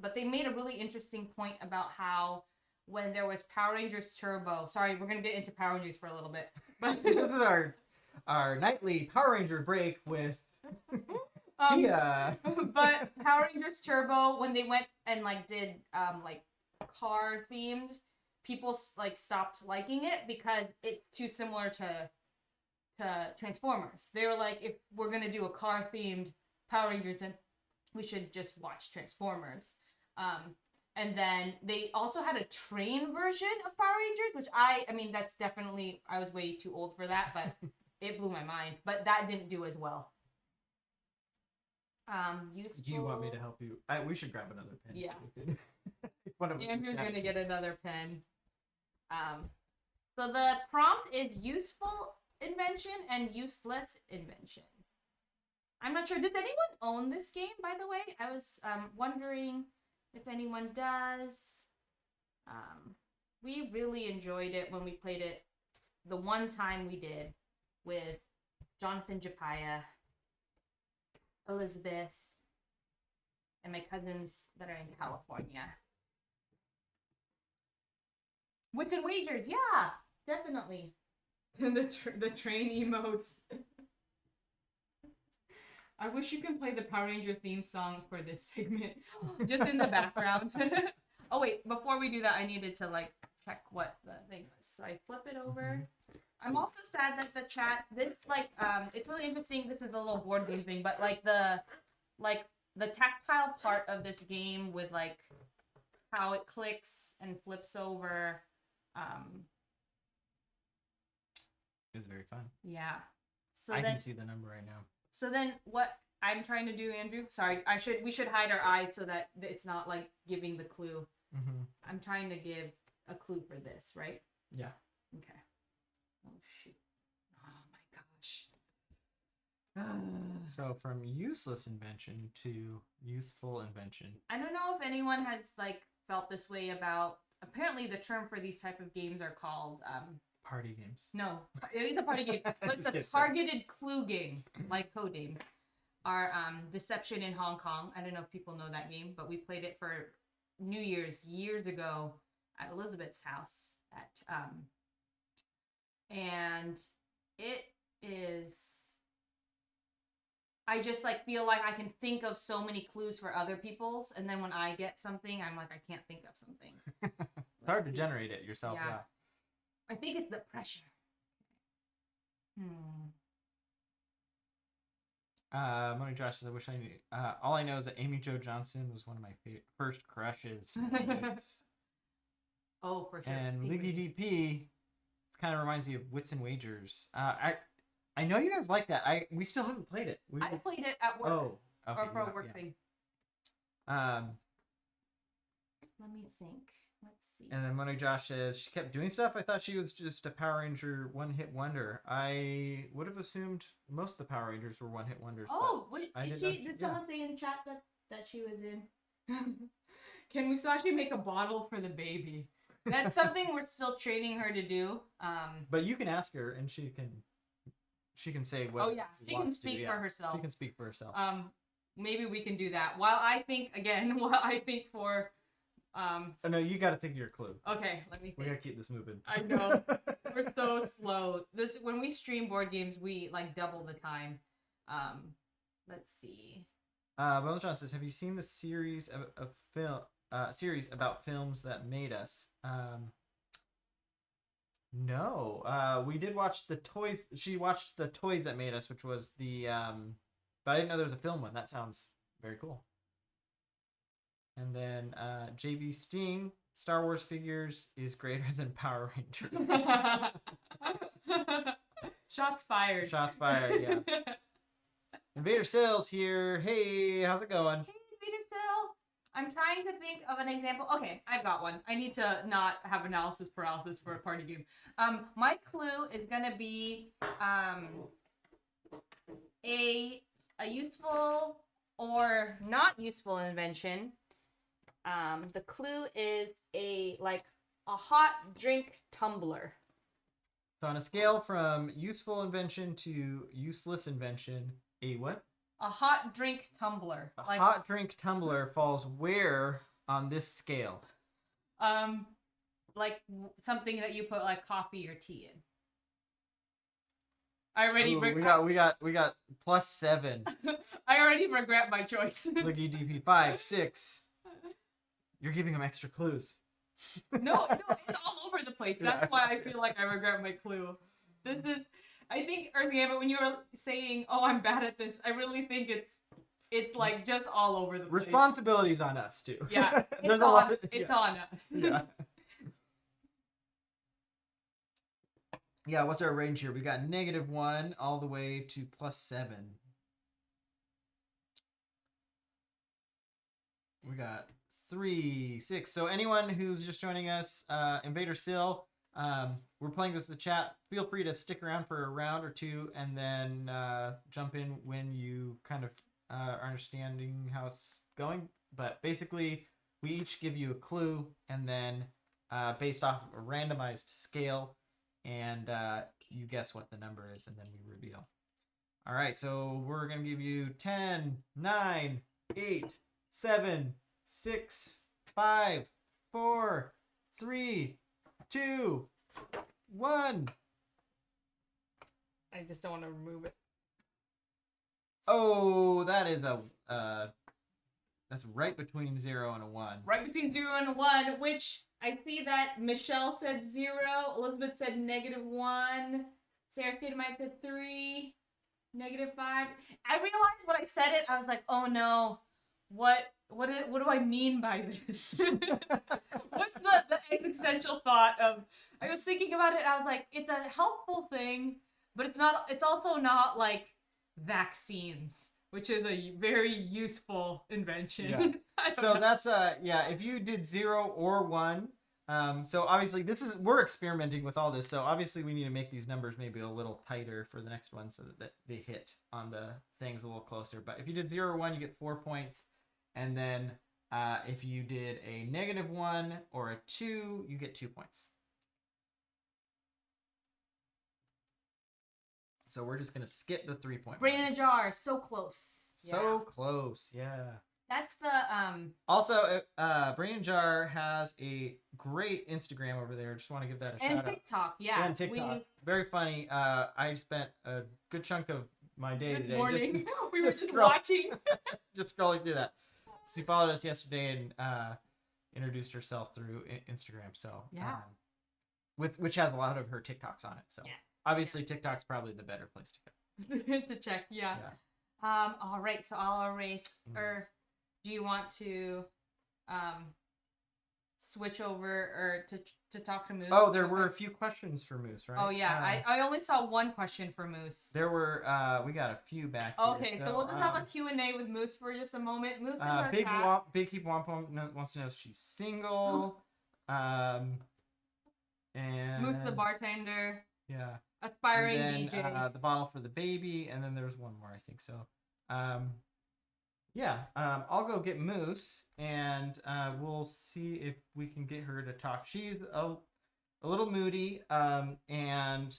But they made a really interesting point about how when there was Power Rangers Turbo. Sorry, we're gonna get into Power Rangers for a little bit. But this is our nightly Power Ranger break with Pia. But Power Rangers Turbo, when they went and like did like car themed, people like stopped liking it because it's too similar to Transformers. They were like, if we're gonna do a car themed Power Rangers, then we should just watch Transformers. And then they also had a train version of Power Rangers, which I mean, that's definitely, I was way too old for that, but it blew my mind. But that didn't do as well. Useful. Do you want me to help you? We should grab another pen. Yeah. One of us Andrew's gonna get another pen. So the prompt is useful invention and useless invention. I'm not sure. Does anyone own this game, by the way? I was wondering if anyone does. We really enjoyed it when we played it the one time we did with Jonathan Japaya, Elizabeth, and my cousins that are in California. Wits and Wagers, yeah, definitely. the train emotes. I wish you can play the Power Ranger theme song for this segment, just in the background. Oh wait, before we do that, I needed to like check what the thing was. So I flip it over. I'm also sad that the chat, this like, it's really interesting. This is a little board game thing, but like the tactile part of this game with like how it clicks and flips over, It's very fun. yeah. So I can see the number right now. So then what I'm trying to do, Andrew, sorry, we should hide our eyes so that it's not like giving the clue. Mm-hmm. I'm trying to give a clue for this, right? Yeah. Okay. Oh, shoot. Oh, my gosh. So from useless invention to useful invention. I don't know if anyone has like felt this way about, apparently the term for these type of games are called party games. No, it is a party game, but it's a targeted clue game, like code names. Our Deception in Hong Kong. I don't know if people know that game, but we played it for New Year's years ago at Elizabeth's house. And it is. I just like feel like I can think of so many clues for other people's, and then when I get something, I'm like, I can't think of something. It's hard to generate it yourself. Yeah. I think it's the pressure. Money Josh says, I wish I knew. All I know is that Amy Jo Johnson was one of my first crushes. Oh, for sure. And Liggy DP, kind of reminds me of Wits and Wagers. I know you guys like that. We still haven't played it. I played it at work. Oh, okay, or for a work thing. Let me think. Let's see. And then Mono Josh says she kept doing stuff. I thought she was just a Power Ranger one-hit wonder. I would have assumed most of the Power Rangers were one-hit wonders. Oh, did someone say in chat that she was in? Can Musashi make a bottle for the baby? That's something we're still training her to do. But you can ask her, and she can say what. Oh yeah, she can speak for herself. She can speak for herself. Maybe we can do that. While I think for. Oh, no, you got to think of your clue. Okay, let me think. We got to keep this moving. I know. We're so slow. When we stream board games, we like double the time. Let's see. Bones John says, "Have you seen the series of film series about films that made us?" No. We did watch the toys. She watched the Toys That Made Us, which was the but I didn't know there was a film one. That sounds very cool. And then JV Sting, Star Wars figures is greater than Power Ranger. Shots fired. Shots fired, yeah. Invader Sales here. Hey, how's it going? Hey, Invader Sale. I'm trying to think of an example. Okay, I've got one. I need to not have analysis paralysis for a party game. My clue is gonna be a useful or not useful invention. The clue is a hot drink tumbler. So on a scale from useful invention to useless invention, a what? A hot drink tumbler. A hot drink tumbler falls where on this scale? Like something that you put like coffee or tea in. I already we got +7. I already regret my choice. Liggy DP 5, 6. You're giving him extra clues. No, it's all over the place. That's why I feel like I regret my clue. I think, but when you were saying, "Oh, I'm bad at this," I really think it's like just all over the place. Responsibility's on us too. Yeah, There's it's on us. Yeah. Yeah, what's our range here? We got -1 all the way to +7. We got 3, 6. So anyone who's just joining us, Invader Sill, we're playing this in the chat. Feel free to stick around for a round or two and then jump in when you kind of are understanding how it's going. But basically, we each give you a clue, and then based off of a randomized scale, and you guess what the number is, and then we reveal. All right, so we're going to give you 10, 9, 8, 7, 6, 5, 4, 3, 2, 1. I just don't want to remove it. Oh, that is that's right between 0 and a 1. Right between 0 and a 1, which I see that Michelle said 0, Elizabeth said -1, Sarah Studemite said 3, -5. I realized when I said it, I was like, oh no, what do I mean by this? What's the existential thought of? I was thinking about it, and I was like, it's a helpful thing, but it's also not like vaccines, which is a very useful invention. Yeah. So that's if you did 0 or 1, so obviously we're experimenting with all this, so obviously we need to make these numbers maybe a little tighter for the next one so that they hit on the things a little closer. But if you did 0 or 1, you get 4 points, and then if you did a -1 or a 2, you get 2 points. So we're just gonna skip the 3-point. Brain in a jar, so close. So close, yeah. That's the Also, Brain Jar has a great Instagram over there. Just want to give that a shout out. And TikTok, yeah. And TikTok, very funny. I spent a good chunk of my day this today. morning. We were just scroll, watching. just scrolling through that. She followed us yesterday and introduced herself through Instagram. So yeah, which has a lot of her TikToks on it. So yes. Obviously TikTok's probably the better place to go. To check, yeah. All right, so I'll erase. Or do you want to switch over or to to talk to Moose? Oh, there were a few questions for Moose, right? Oh yeah, I only saw one question for Moose. There were we got a few back here. Okay, so we'll just have a Q&A with Moose for just a moment. Moose is our Big cat. Big Heap Wampum wants to know if she's single. And Moose the bartender. Yeah. Aspiring and then, DJ. The bottle for the baby, and then there's one more, I think so. Yeah. I'll go get Moose, and we'll see if we can get her to talk. She's a little moody, and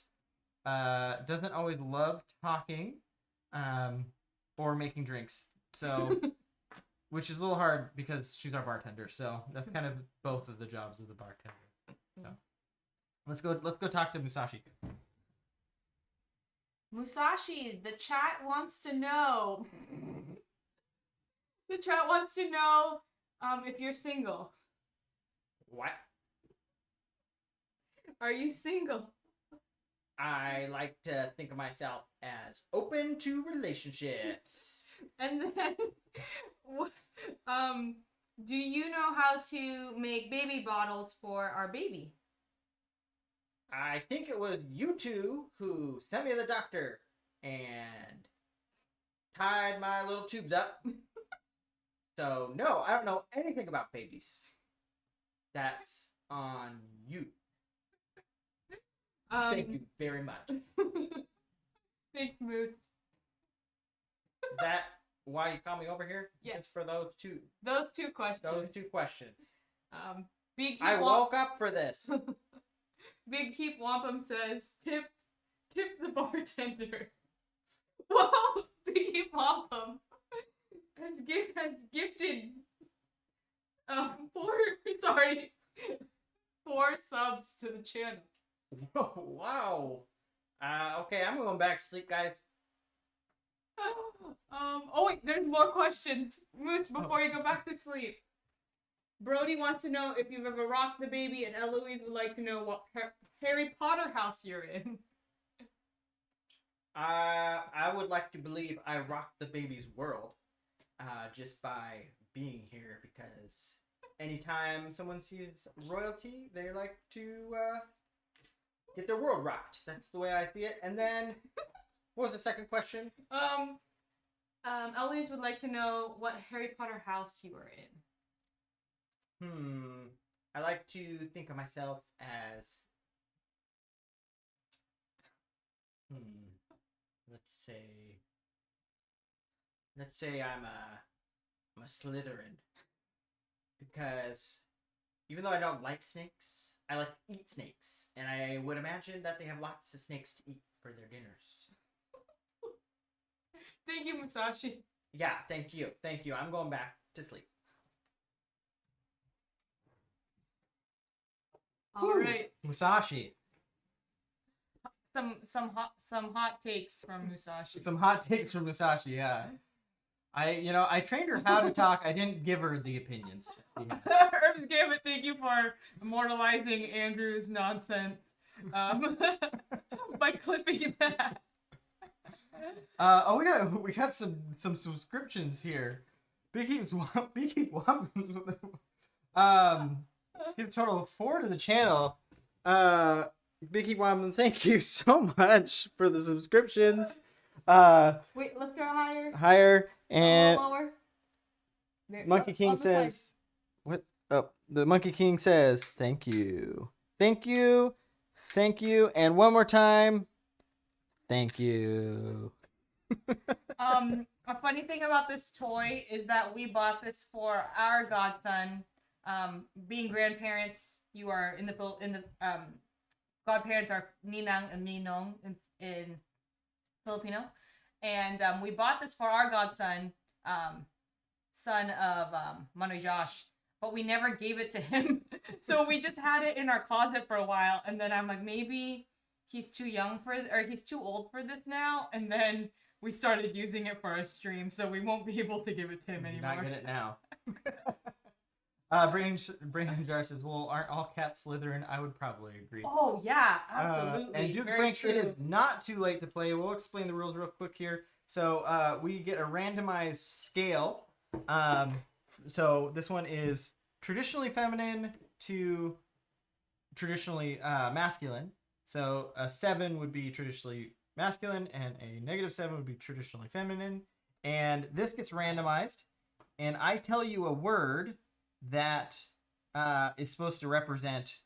doesn't always love talking, or making drinks. So, which is a little hard because she's our bartender. So that's kind of both of the jobs of the bartender. So let's go talk to Musashi. Musashi, the chat wants to know. The chat wants to know if you're single. What? Are you single? I like to think of myself as open to relationships. And then, do you know how to make baby bottles for our baby? I think it was you two who sent me to the doctor and tied my little tubes up. So, no, I don't know anything about babies. That's on you. Thank you very much. Thanks, Moose. Is that why you called me over here? Yes. It's for those two. Those two questions. Those two questions. Big I woke up for this. Big Heap Wampum says, tip the bartender. Whoa, Big Heap Wampum has gifted 4 subs to the channel. Whoa, wow. Okay, I'm going back to sleep, guys. Oh wait, there's more questions. Moose, before you go back to sleep. Brody wants to know if you've ever rocked the baby, and Eloise would like to know what Harry Potter house you're in. I would like to believe I rocked the baby's world, just by being here, because anytime someone sees royalty, they like to get their world rocked. That's the way I see it. And then, what was the second question? Eloise would like to know what Harry Potter house you were in. I like to think of myself as let's say I'm a Slytherin, because even though I don't like snakes, I like to eat snakes, and I would imagine that they have lots of snakes to eat for their dinners. Thank you, Musashi. Yeah, thank you. I'm going back to sleep. All right. Musashi. Some hot takes from Musashi. Some hot takes from Musashi, yeah. I trained her how to talk. I didn't give her the opinions. Herbs Gambit, thank you for immortalizing Andrew's nonsense by clipping that. We got some subscriptions here. Biggie give a total of 4 to the channel. Biggie Woman, thank you so much for the subscriptions. Wait, lift her higher. Higher, and lower. There, Monkey King says, "What? Oh, the Monkey King says, thank you, and one more time, thank you." A funny thing about this toy is that we bought this for our godson. Being grandparents, you are in the godparents are ninang and ninong in Filipino, and we bought this for our godson, son of Manoy Josh, but we never gave it to him. So we just had it in our closet for a while, and then I'm like, maybe he's too old for this now, and then we started using it for a stream, so we won't be able to give it to him anymore. Not get it now. Brandon Jar says, "Well, aren't all cats Slytherin?" I would probably agree. Oh yeah, absolutely. And Duke Very Frank, true. it is not too late to play. We'll explain the rules real quick here. So we get a randomized scale. So this one is traditionally feminine to traditionally masculine. So a 7 would be traditionally masculine, and a -7 would be traditionally feminine. And this gets randomized, and I tell you a word that is supposed to represent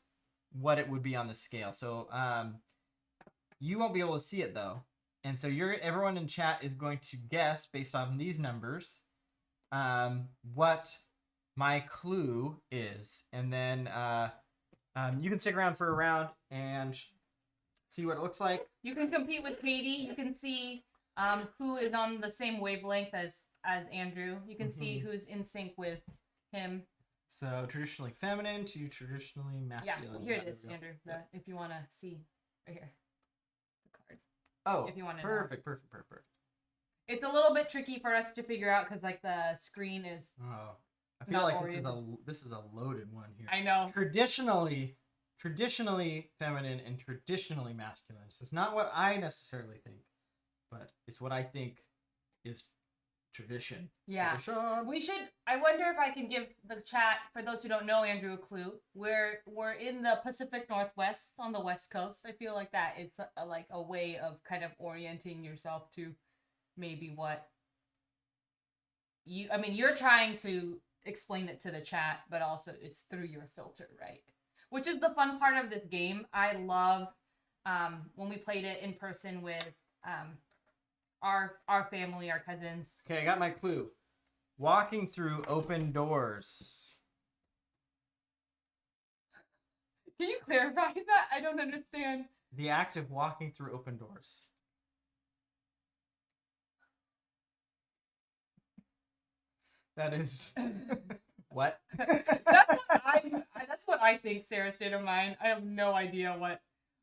what it would be on the scale. So you won't be able to see it though, and so everyone in chat is going to guess based on these numbers what my clue is, and then you can stick around for a round and see what it looks like. You can compete with Katie. You can see who is on the same wavelength as Andrew. You can see who's in sync with him. So traditionally feminine to traditionally masculine. Yeah, here it is, Andrew. If you want to see right here, the card. Oh, if you want to perfect. It's a little bit tricky for us to figure out because like the screen is. Oh, I feel like this is a loaded one here. I know. Traditionally feminine and traditionally masculine. So it's not what I necessarily think, but it's what I think is tradition. Yeah. Tradition. We should. I wonder if I can give the chat, for those who don't know, Andrew, a clue. We're in the Pacific Northwest on the West Coast. I feel like that it's like a way of kind of orienting yourself to maybe what you. I mean, you're trying to explain it to the chat, but also it's through your filter, right? Which is the fun part of this game. I love when we played it in person with our family, our cousins. Okay, I got my clue. Walking through open doors. Can you clarify that? I don't understand. The act of walking through open doors. That is what? That's what I think, Sarah State of Mind. I have no idea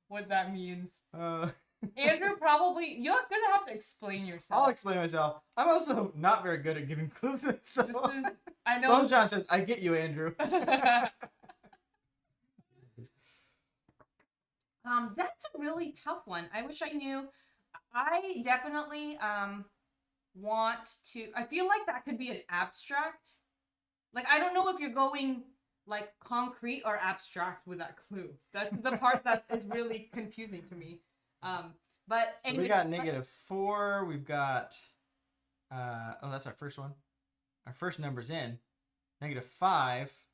what that means. Andrew, probably you're gonna have to explain yourself. I'll explain myself. I'm also not very good at giving clues. So I know. Lone John says, "I get you, Andrew." That's a really tough one. I wish I knew. I definitely want to. I feel like that could be an abstract. Like I don't know if you're going like concrete or abstract with that clue. That's the part that is really confusing to me. But so we got -4. We've got that's our first one. Our first number's in. -5.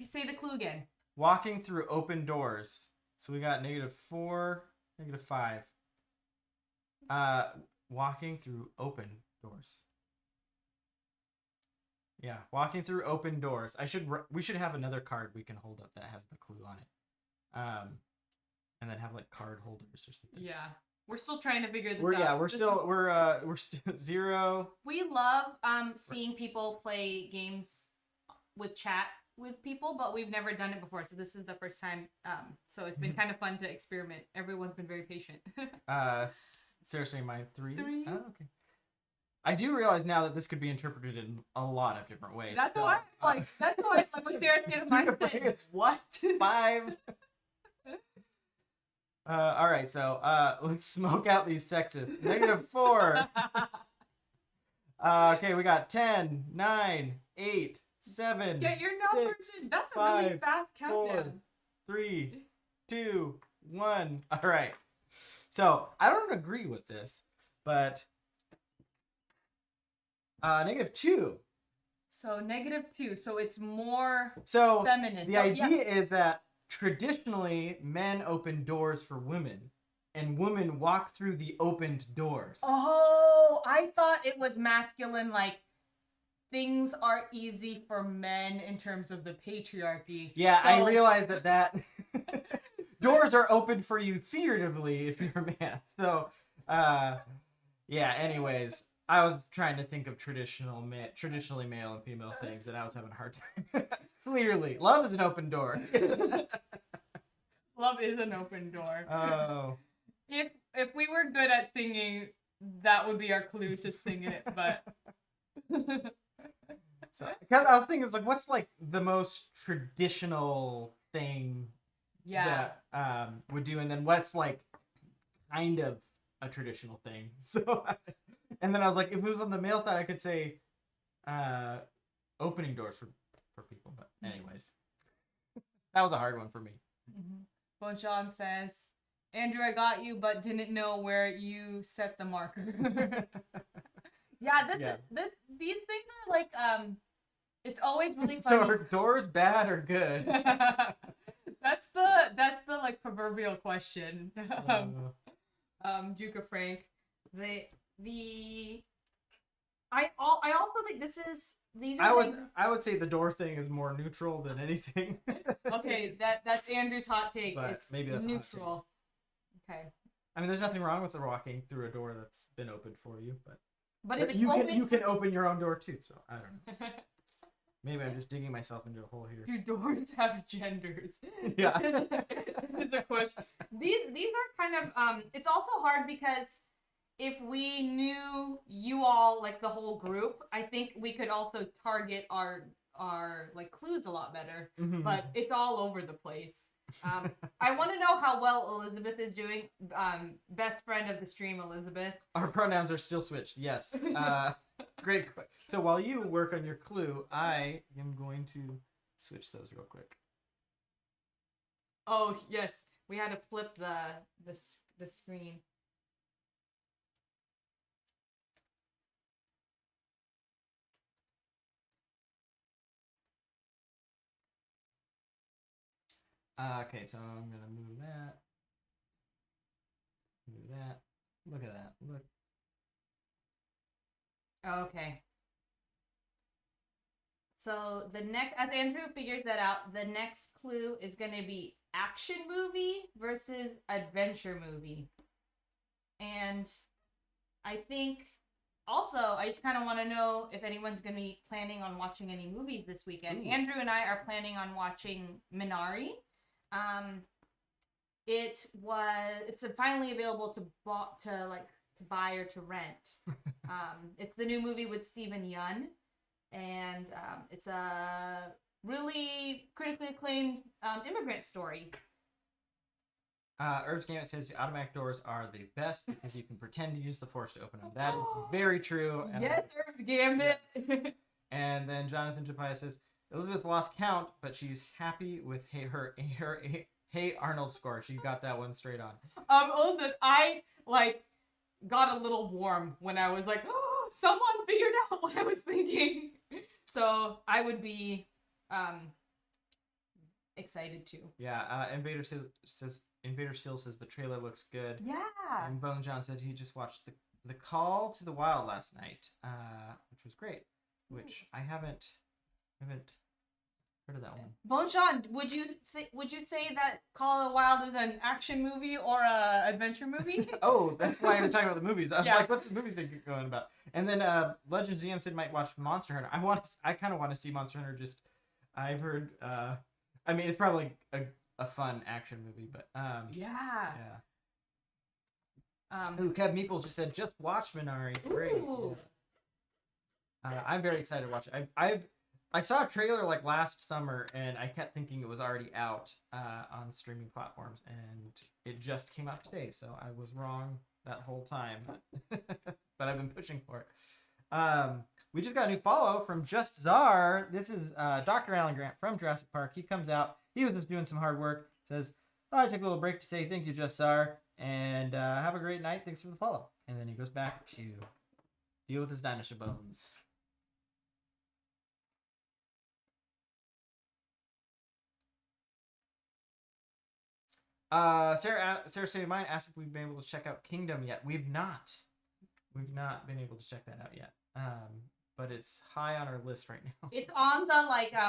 Say the clue again. Walking through open doors. So we got -4, -5. Walking through open doors. Yeah, walking through open doors. We should have another card we can hold up that has the clue on it. And then have like card holders or something. Yeah, we're still trying to figure this out. Yeah, we're still 0. We love seeing people play games with chat with people, but we've never done it before, so this is the first time. So it's been kind of fun to experiment. Everyone's been very patient. Seriously, my 3. 3. Oh, okay. I do realize now that this could be interpreted in a lot of different ways. That's why That's why when Sarah State of Mind said, "What?" 5. All right, so let's smoke out these sexes. -4. Okay, we got 10, 9, 8, 7. Get your numbers 6, in. That's a 5, really fast 4, countdown. 3, 2, 1. All right. So I don't agree with this, but -2. So -2. So it's more So feminine. the idea is that traditionally men open doors for women, and women walk through the opened doors. Oh, I thought it was masculine, like things are easy for men in terms of the patriarchy. Yeah, so... I realized that doors are open for you figuratively if you're a man. So, yeah, anyways, I was trying to think of traditionally male and female things, and I was having a hard time. Clearly, love is an open door. Love is an open door. Oh. If we were good at singing, that would be our clue to sing it, but so because I was thinking, it's like, what's like the most traditional thing that would do, and then what's like kind of a traditional thing. So, and then I was like, if it was on the male side, I could say opening doors for people. But anyways, that was a hard one for me. Mm-hmm. Bonchan says, Andrew, I got you, but didn't know where you set the marker. Yeah, these things are like, it's always really funny. So are doors bad or good? That's the like proverbial question. Duke of Frank. I also think these are things. I would say the door thing is more neutral than anything. Okay, that's Andrew's hot take. But it's maybe that's neutral. Okay. I mean, there's nothing wrong with walking through a door that's been opened for you, but if it's you open, you can open your own door too. So I don't know. Maybe I'm just digging myself into a hole here. Do doors have genders? Yeah. It's a question. These are kind of it's also hard because if we knew you all, like the whole group, I think we could also target our like clues a lot better. Mm-hmm. But it's all over the place. I want to know how well Elizabeth is doing. Best friend of the stream, Elizabeth. Our pronouns are still switched. Yes. Great. So while you work on your clue, I am going to switch those real quick. Oh yes, we had to flip the screen. Okay, so I'm gonna move that. Move that. Look at that. Look. Okay. So the next, as Andrew figures that out, the next clue is going to be action movie versus adventure movie. And I think also, I just kind of want to know if anyone's going to be planning on watching any movies this weekend. Ooh. Andrew and I are planning on watching Minari. It's finally available to buy or to rent. It's the new movie with Steven Yeun, and it's a really critically acclaimed immigrant story. Herbs Gambit says automatic doors are the best because you can pretend to use the force to open them. That is very true. And yes, Herbs Gambit. Yes. And then Jonathan Japaya says Elizabeth lost count, but she's happy with her Hey Arnold score. She got that one straight on. Listen, I got a little warm when I was like, oh, someone figured out what I was thinking. So I would be excited too. Yeah, Invader Seal says the trailer looks good. Yeah. And Bone John said he just watched the Call to the Wild last night, which was great. Which I haven't heard of that one. Bone John, would you say that Call of the Wild is an action movie or a adventure movie? Oh, that's why we're talking about the movies. I was like, what's the movie thing going about? And then Legend ZM said might watch Monster Hunter. I kind of want to see Monster Hunter. Just I've heard. I mean, it's probably a fun action movie, but yeah. Ooh, Kev Meeple just said just watch Minari. Great. I'm very excited to watch it. I saw a trailer like last summer, and I kept thinking it was already out on streaming platforms, and it just came out today, so I was wrong that whole time. But I've been pushing for it. We just got a new follow from Just Czar. This is Dr. Alan Grant from Jurassic Park. He comes out. He was just doing some hard work. Says, I took a little break to say thank you, Just Czar, and have a great night. Thanks for the follow. And then he goes back to deal with his dinosaur bones. Sarah State of Mind asked if we've been able to check out Kingdom yet. We've not been able to check that out yet. But it's high on our list right now. It's on the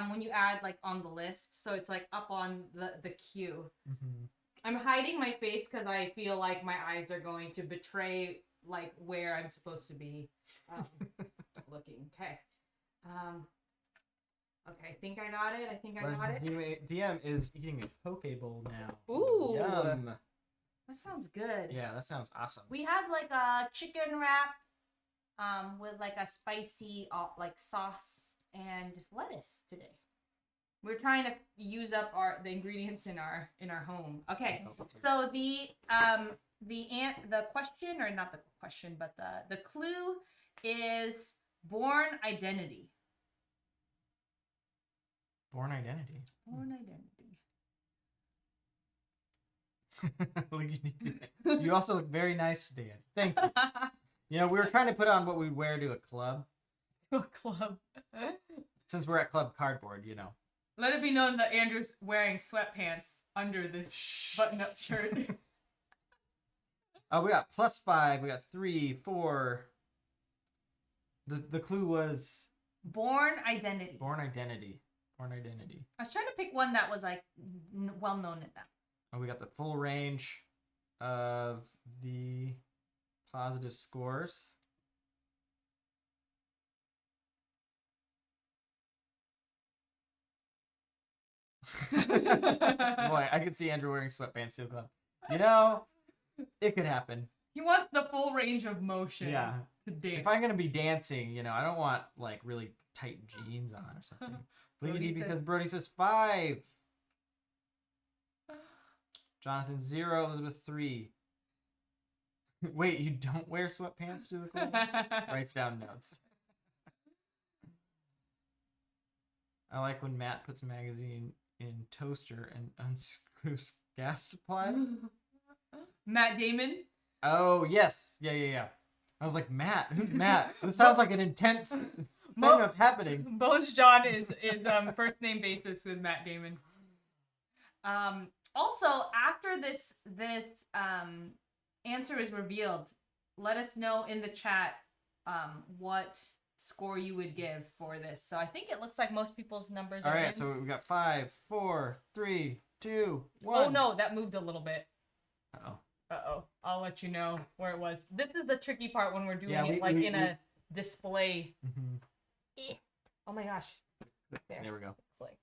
when you add on the list, so it's up on the queue. Mm-hmm. I'm hiding my face because I feel like my eyes are going to betray where I'm supposed to be looking. Okay. Okay, I think I got it. DM is eating a poke bowl now. Ooh. Yum. That sounds good. Yeah, that sounds awesome. We had a chicken wrap with a spicy sauce and lettuce today. We're trying to use up the ingredients in our home. Okay. So the question, or not the question, but the clue is Born Identity. Born Identity. Born Identity. You also look very nice today. Thank you. You know, we were trying to put on what we'd wear to a club. To a club. Since we're at Club Cardboard, you know. Let it be known that Andrew's wearing sweatpants under this button-up shirt. We got +5. We got 3, 4. The clue was Born identity. Born identity. Born identity. I was trying to pick one that was like well known enough. Oh, we got the full range of the positive scores. Boy, I could see Andrew wearing sweatpants to the club. You know, it could happen. He wants the full range of motion. Yeah. To dance. If I'm gonna be dancing, you know, I don't want like really tight jeans on or something. Bleedy says Brody says 5. Jonathan 0. Elizabeth 3. Wait, you don't wear sweatpants to the club? Writes down notes. I like when Matt puts a magazine in toaster and unscrews gas supply. Matt Damon. Oh yes, yeah. I was like, Matt, who's Matt? This sounds like an intense thing that's happening. Bones John is first name basis with Matt Damon. Also, after this answer is revealed, let us know in the chat what score you would give for this. So I think it looks like most people's numbers are all right, in. so we got 5, 4, 3, 2, 1. Oh no, that moved a little bit. Uh-oh. Uh-oh. I'll let you know where it was. This is the tricky part when we're doing Yeah, it a display. Mm-hmm. Oh my gosh. There we go. Click.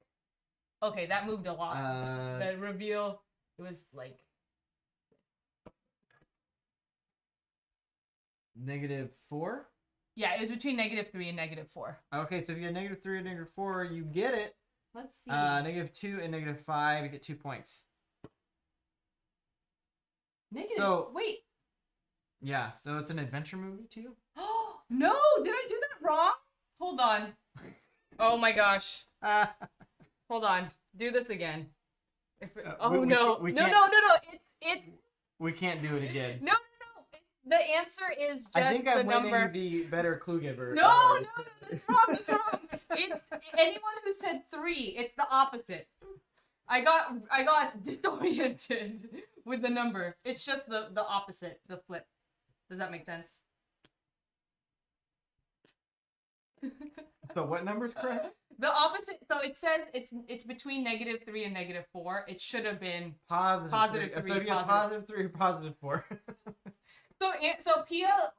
Okay, that moved a lot. The reveal, it was like -4. yeah, it was between -3 and -4. Okay, so if you had -3 and -4, you get it. Let's see. -2 and -5, you get 2 points. Wait. Yeah, so it's an adventure movie too? Oh, no! Did I do that wrong? Hold on. Oh my gosh. Hold on. Do this again. No. It's we can't do it again. No. The answer is just I think I'm the number. winning the better clue giver. No, that's wrong. It's anyone who said 3. It's the opposite. I got disoriented with the number. It's just the opposite, the flip. Does that make sense? So what number's correct? The opposite. So it says it's between -3 and -4. It should have been Positive 3. So if you have +3 or +4. So Pia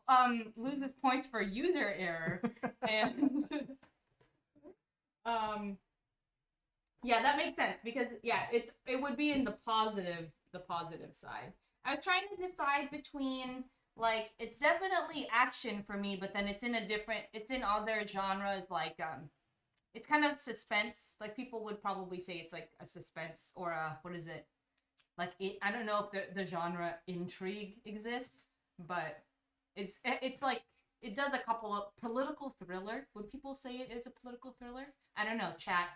loses points for user error, and yeah, that makes sense because it would be in the positive side. I was trying to decide between like it's definitely action for me, but then it's in other genres like it's kind of suspense. Like people would probably say it's like a suspense or a what is it? Like I don't know if the genre intrigue exists. But it's like it does a couple of political thriller. Would people say it is a political thriller? I don't know. Chat.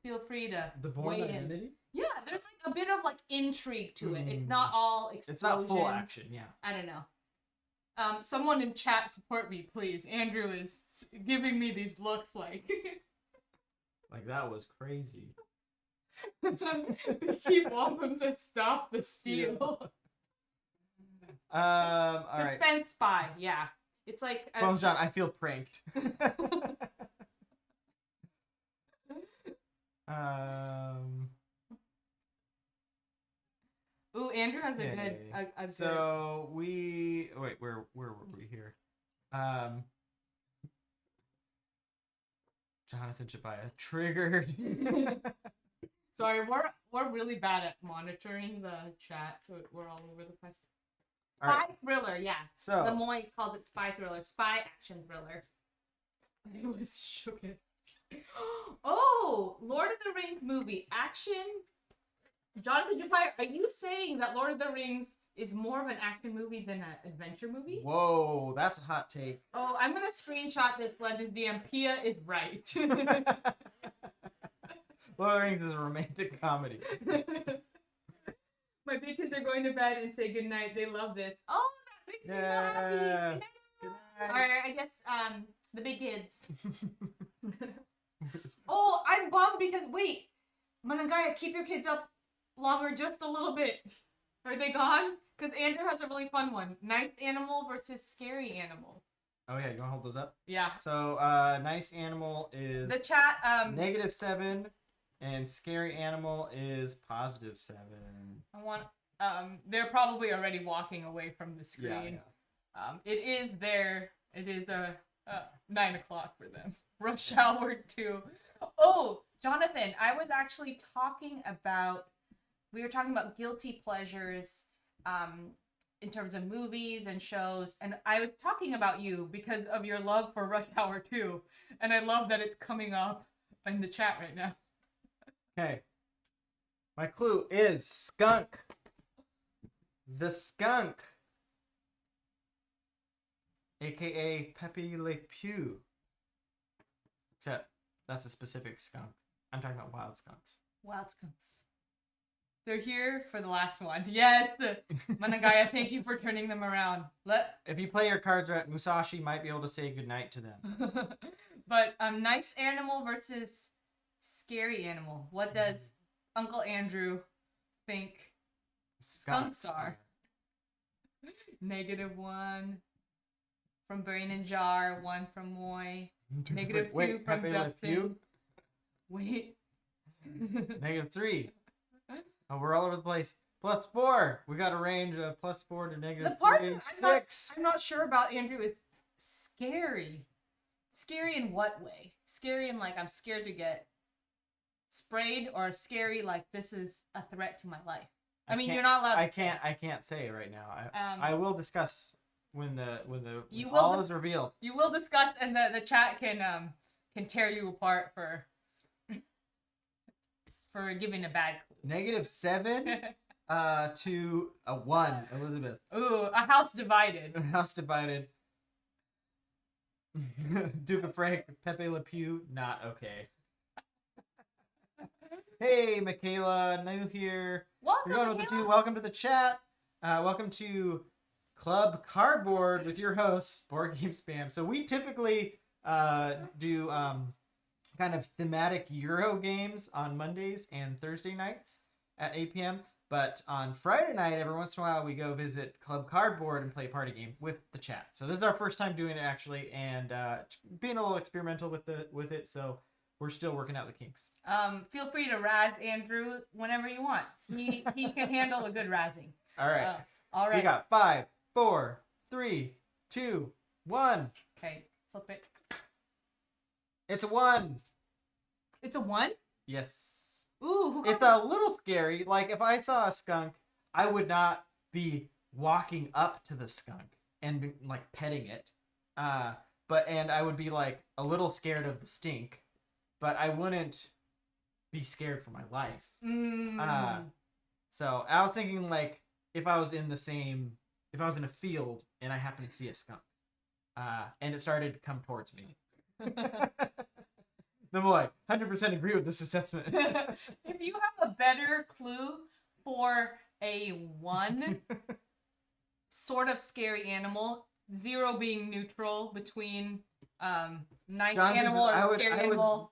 Feel free to The Born weigh Identity? in. Yeah, there's like a bit of like intrigue to it. It's not all explosions. It's not full action. Yeah. I don't know. Someone in chat support me, please. Andrew is giving me these looks like. Like that was crazy. Keep Wampum says stop the steal. All right. Suspense spy, yeah. It's like Bones John, I feel pranked. Ooh, Andrew has a good. So wait, where were we here? Jonathan Chabaya triggered. Sorry, we're really bad at monitoring the chat, so we're all over the place. Spy thriller, yeah. So the Moy calls it spy thriller, spy action thriller. I was shook. Oh, Lord of the Rings movie action. Jonathan Japire, are you saying that Lord of the Rings is more of an action movie than an adventure movie? Whoa, that's a hot take. Oh, I'm gonna screenshot this. Legends DM Pia is right. Lord of the Rings is a romantic comedy. My big kids are going to bed and say goodnight. They love this. Oh, that makes me so happy. Yeah. Good night, Good everyone. night. All right, I guess the big kids. Oh, I'm bummed because wait, Manangaya, keep your kids up longer just a little bit. Are they gone? Because Andrew has a really fun one. Nice animal versus scary animal. Oh yeah, you want to hold those up? Yeah. So, nice animal is The chat. -7, and scary animal is +7. I want. They're probably already walking away from the screen. Yeah. It is there. It is 9 o'clock for them. Rush hour 2. Oh, Jonathan, I was actually talking about. We were talking about guilty pleasures, in terms of movies and shows, and I was talking about you because of your love for Rush Hour 2, and I love that it's coming up in the chat right now. Okay. My clue is skunk. The skunk. AKA Pepe Le Pew. Except that's a specific skunk. I'm talking about wild skunks. Wild skunks. They're here for the last one. Yes! Manangaya, thank you for turning them around. If you play your cards right, Musashi might be able to say goodnight to them. But nice animal versus scary animal. What does Uncle Andrew think skunks are? -1 from Brain and Jar, 1 from Moy. -2 Wait, from Pepe Le Justin. Pew? Wait. -3. Oh, we're all over the place. +4. We got a range of +4 to The part -3. that 6. I'm not sure about Andrew is scary. Scary in what way? Scary in like I'm scared to get sprayed, or scary like this is a threat to my life. I mean, you're not allowed to I can't say right now. Um, I will discuss when You all will is revealed. You will discuss, and the chat can tear you apart for giving a bad clue. -7 to a 1, Elizabeth. Ooh, a house divided. House divided. Duke of Frank, Pepe Le Pew, not okay. Hey, Michaela, new here. Welcome, You're going with the 2. Welcome to the chat. Welcome to Club Cardboard with your hosts, BoardgameSPAM. So we typically do kind of thematic Euro games on Mondays and Thursday nights at 8 p.m. But on Friday night, every once in a while, we go visit Club Cardboard and play a party game with the chat. So this is our first time doing it, actually, and being a little experimental with it. So we're still working out the kinks. Feel free to razz Andrew whenever you want. He can handle a good razzing. All right. All right. We got 5, 4, 3, 2, 1. Okay, flip it. It's a 1. It's a 1? Yes. Ooh, It's a little scary. Like, if I saw a skunk, I would not be walking up to the skunk and be, like, petting it. And I would be, like, a little scared of the stink. But I wouldn't be scared for my life. So I was thinking, like, if I was in a field and I happened to see a skunk, and it started to come towards me. The boy, 100% agree with this assessment. If you have a better clue for a 1 sort of scary animal, 0 being neutral between nice Jonathan, animal or scary I would- animal,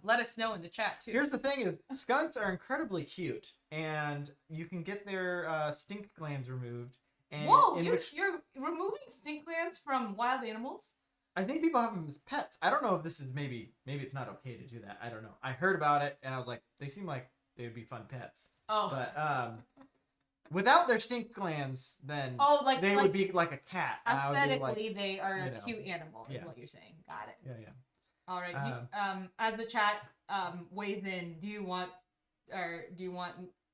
let us know in the chat too. Here's the thing is, skunks are incredibly cute, and you can get their stink glands removed. And Whoa, you're removing stink glands from wild animals? I think people have them as pets. I don't know if this is maybe it's not okay to do that. I don't know. I heard about it, and I was like, they seem like they would be fun pets. Oh. But without their stink glands, then they would be like a cat. Aesthetically, they are a cute animal, is what you're saying. Got it. Yeah. All right. As the chat weighs in,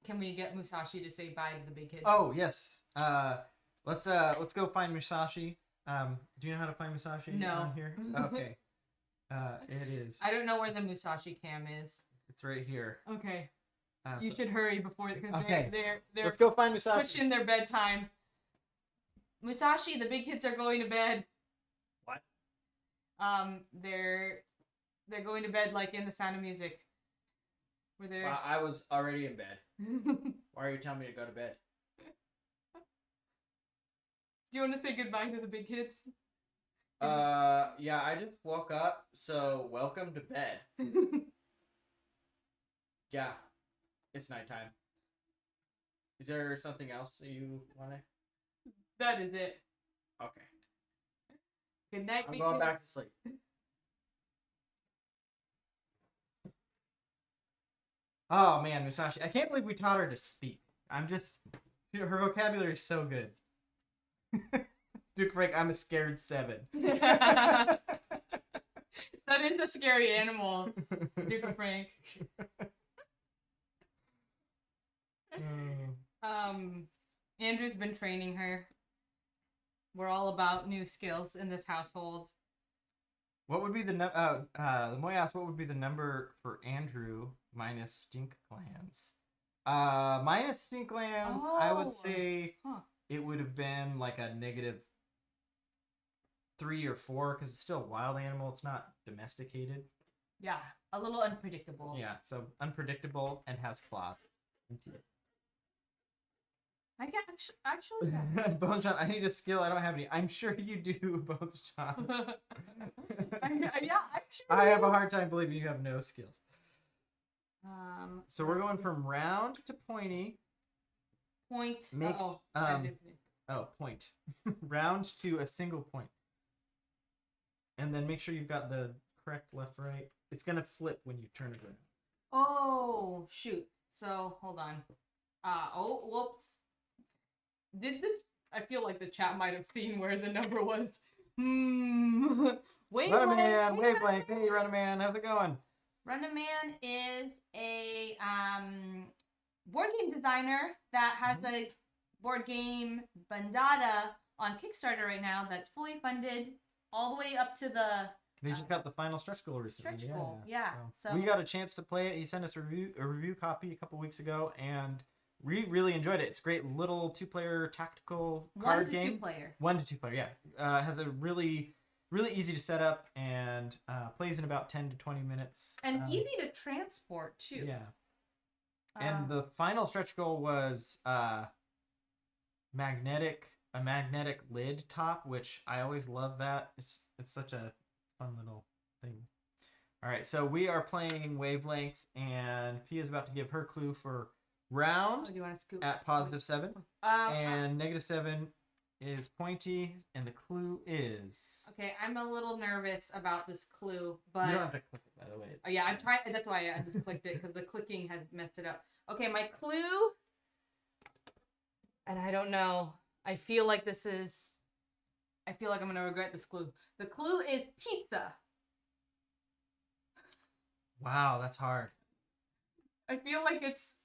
can we get Musashi to say bye to the big kids? Oh yes. Let's go find Musashi. Do you know how to find Musashi? No. On here? Okay. It is. I don't know where the Musashi cam is. It's right here. Okay. You should hurry before because they're Let's go find Musashi. pushing their bedtime. Musashi, the big kids are going to bed. What? They're going to bed like in The Sound of Music. Where they're I was already in bed. Why are you telling me to go to bed? Do you want to say goodbye to the big kids? Yeah, I just woke up, so welcome to bed. Yeah, it's nighttime. Is there something else that you want to? That is it. Okay. Good night, I'm big going kids. back to sleep. Oh man, Musashi, I can't believe we taught her to speak. Her vocabulary is so good. Duke Frank, I'm a scared 7. That is a scary animal, Duke Frank. Andrew's been training her. We're all about new skills in this household. What would be the Moy asked, what would be the number for Andrew minus stink glands? Minus stink glands, I would say it would have been like a -3 or 4 because it's still a wild animal. It's not domesticated. Yeah, a little unpredictable. Yeah, so unpredictable and has claws. I can actually. Bones John, I need a skill. I don't have any. I'm sure you do, Bones John. I'm sure. I have a hard time believing you have no skills. So we're going see. from round to pointy. Point. Make, point. Round to a single point. And then make sure you've got the correct left, right. It's going to flip when you turn it around. Oh, shoot. So, hold on. Whoops. I feel like the chat might have seen where the number was. Wavelength. Wavelength. Hey, Runaman, how's it going? Runaman is a board game designer that has a board game Bandada on Kickstarter right now that's fully funded all the way up to the... They just got the final stretch goal recently. Stretch goal, yeah. So we got a chance to play it. He sent us a review copy a couple weeks ago, and we really enjoyed it. It's a great little 2-player tactical card game. 1 to 2 player. 1 to 2 player, yeah. Has a really easy to set up and plays in about 10 to 20 minutes. And easy to transport, too. Yeah. And the final stretch goal was a magnetic lid top, which I always love that. It's such a fun little thing. All right, so we are playing Wavelength, and Pia's about to give her clue for round do you want to scoop? at +7, and -7 is pointy, and the clue is... Okay, I'm a little nervous about this clue, but... You don't have to click it, by the way. Oh, yeah, I'm trying... That's why I clicked it, because the clicking has messed it up. Okay, my clue... And I don't know. I feel like I'm going to regret this clue. The clue is pizza. Wow, that's hard. I feel like it's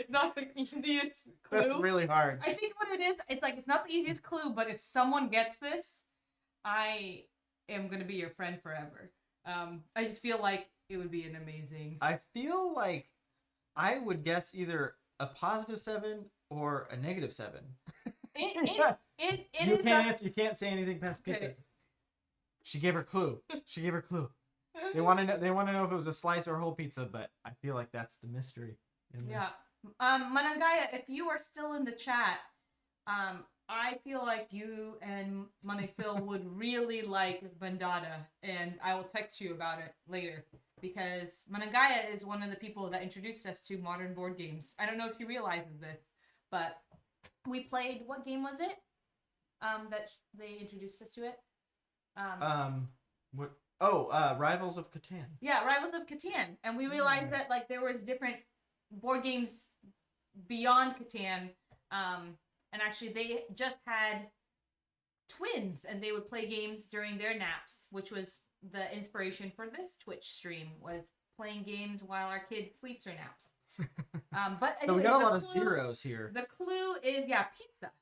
not the easiest clue. That's really hard. I think what it is, it's not the easiest clue, but if someone gets this, I am going to be your friend forever. I just feel like it would be an amazing... I feel like I would guess either a +7 or a -7. You can't say anything past pizza. Okay. She gave her clue. They want to know if it was a slice or a whole pizza, but I feel like that's the mystery. Yeah. Manangaya, if you are still in the chat, I feel like you and Manifil would really like Bandada, and I will text you about it later, because Manangaya is one of the people that introduced us to modern board games. I don't know if she realizes this, but we played, what game was it? That they introduced us to it? What? Rivals of Catan. Yeah, Rivals of Catan. And we realized that, like, there was different board games beyond Catan. And actually, they just had twins, and they would play games during their naps, which was the inspiration for this Twitch stream, was playing games while our kid sleeps or naps. But anyway, so we got a lot of zeros here. The clue is, pizza.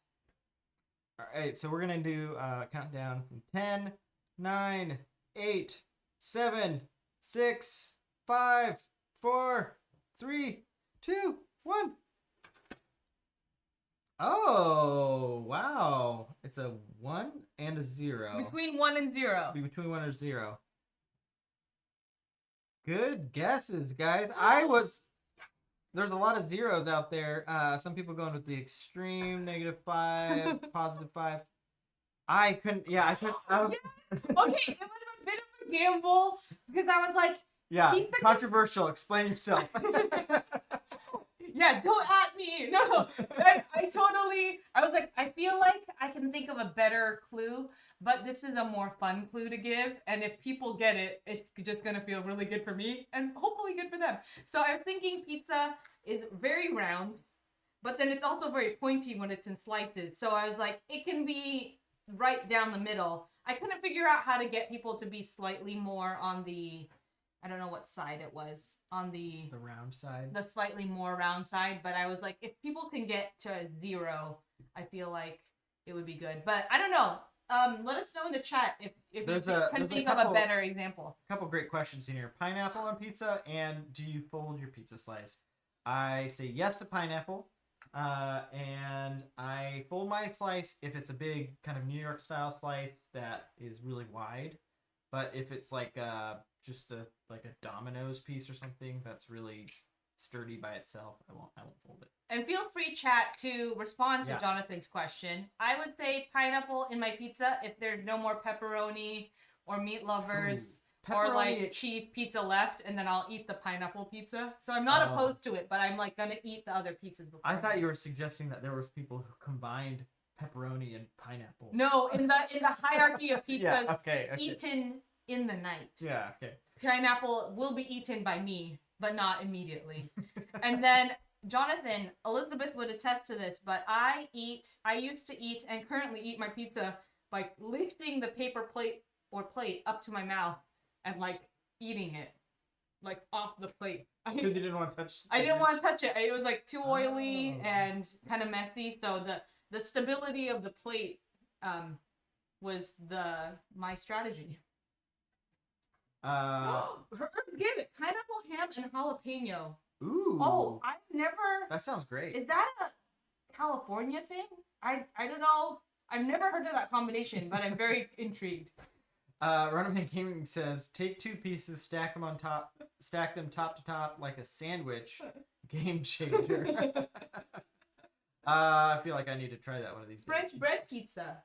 All right, so we're going to do countdown from 10, 9, 8, 7, 6, 5, 4, 3, 2, 1. Oh, wow. It's a 1 and a 0. Between 1 and 0. Between 1 and 0. Good guesses, guys. I was there's a lot of zeros out there. Some people going with the extreme -5, +5. I couldn't. Yeah, I couldn't. Okay, it was a bit of a gamble because I was like, Yeah, pizza controversial. Explain yourself. yeah, don't at me. No, I was like, I feel like I can think of a better clue, but this is a more fun clue to give. And if people get it, it's just going to feel really good for me and hopefully good for them. So I was thinking pizza is very round, but then it's also very pointy when it's in slices. So I was like, it can be right down the middle. I couldn't figure out how to get people to be slightly more on the, I don't know what side it was, on the round side. the slightly more round side, but I was like, if people can get to 0, I feel like it would be good. But I don't know. Let us know in the chat if you can think of a better example. A couple great questions in here. Pineapple on pizza, and do you fold your pizza slice? I say yes to pineapple, and I fold my slice if it's a big kind of New York style slice that is really wide. But if it's like just a Domino's piece or something that's really sturdy by itself, I won't fold it. And feel free, chat, to respond to Jonathan's question. I would say pineapple in my pizza if there's no more pepperoni or meat lovers or like cheese pizza left, and then I'll eat the pineapple pizza. So I'm not opposed to it, but I'm like gonna eat the other pizzas before. I thought you were suggesting that there was people who combined pepperoni and pineapple. No, in the hierarchy of pizzas yeah, okay. eaten in the night. Yeah, okay. Pineapple will be eaten by me, but not immediately. And then Jonathan, Elizabeth would attest to this, but I used to eat and currently eat my pizza by lifting the paper plate up to my mouth and like eating it like off the plate. Because you didn't want to touch I didn't want to touch it. It was like too oily and kind of messy, so the stability of the plate was my strategy. Her herbs gave it pineapple, ham, and jalapeno. Ooh. Oh, I've never. That sounds great. Is that a California thing? I don't know. I've never heard of that combination, but I'm very intrigued. Runnerman Gaming says, take 2 pieces, stack them top to top like a sandwich. Game changer. I feel like I need to try that one of these days. French bread pizza.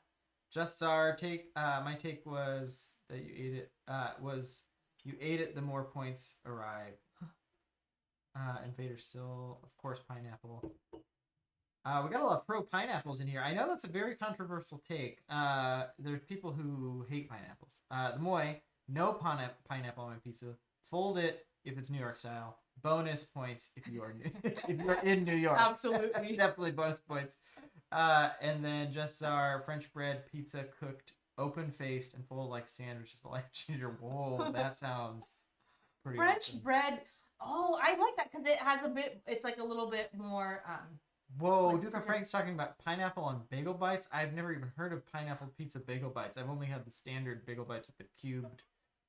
Just our take. My take was that you ate it. You ate it, the more points arrive. Invader still, of course, pineapple. We got a lot of pro pineapples in here. I know that's a very controversial take. There's people who hate pineapples. The Moy, no pineapple on my pizza. Fold it if it's New York style. Bonus points if you are in New York. Absolutely. Definitely bonus points. And then just our French bread pizza cooked open faced and folded like sandwiches. The life changer. Whoa, that sounds pretty French awesome. bread. Oh, I like that because it has a bit. It's like a little bit more. Whoa, Duke of Frank's talking about pineapple on bagel bites. I've never even heard of pineapple pizza bagel bites. I've only had the standard bagel bites with the cubed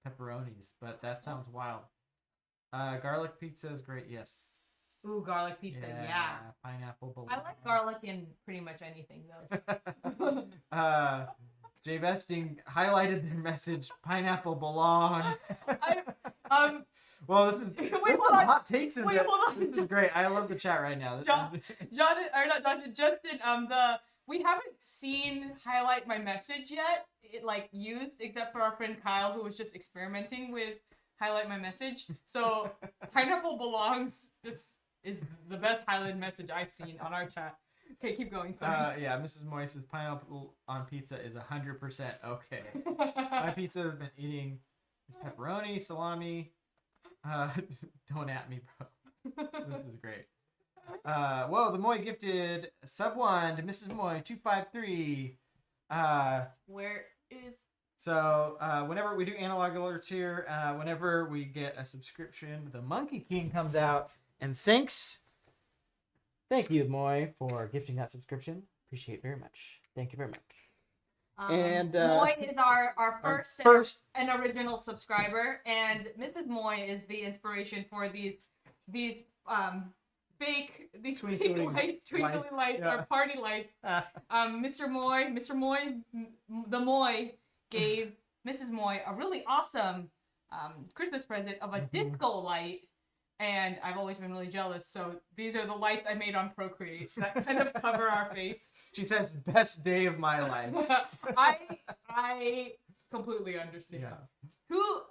pepperonis, but that sounds wild. Garlic pizza is great. Yes. Ooh, garlic pizza. Yeah. Pineapple belongs. I like garlic in pretty much anything, though. Jay Vesting highlighted their message. Pineapple belongs. Well, this is hot takes in there. This is great. I love the chat right now. Justin. We haven't seen highlight my message yet. It like used except for our friend Kyle, who was just experimenting with highlight my message. So pineapple belongs just is the best highlighted message I've seen on our chat. Okay, keep going. Sorry. Yeah, Mrs. Moy says pineapple on pizza is 100% okay. My pizza has been eating is pepperoni, salami. Don't at me, bro. This is great. Whoa, the Moy gifted sub 1 to Mrs. Moy 253. Where is? So whenever we do analog alerts here, whenever we get a subscription, the Monkey King comes out. And thank you, Moy, for gifting that subscription. Appreciate it very much. Thank you very much. And Moy is our first and original subscriber, and Mrs. Moy is the inspiration for these fake twinkling lights yeah. or party lights. Mr. Moy, the Moy gave Mrs. Moy a really awesome Christmas present of a disco light and I've always been really jealous. So these are the lights I made on Procreate that kind of cover our face. She says, "Best day of my life." I completely understand. Yeah.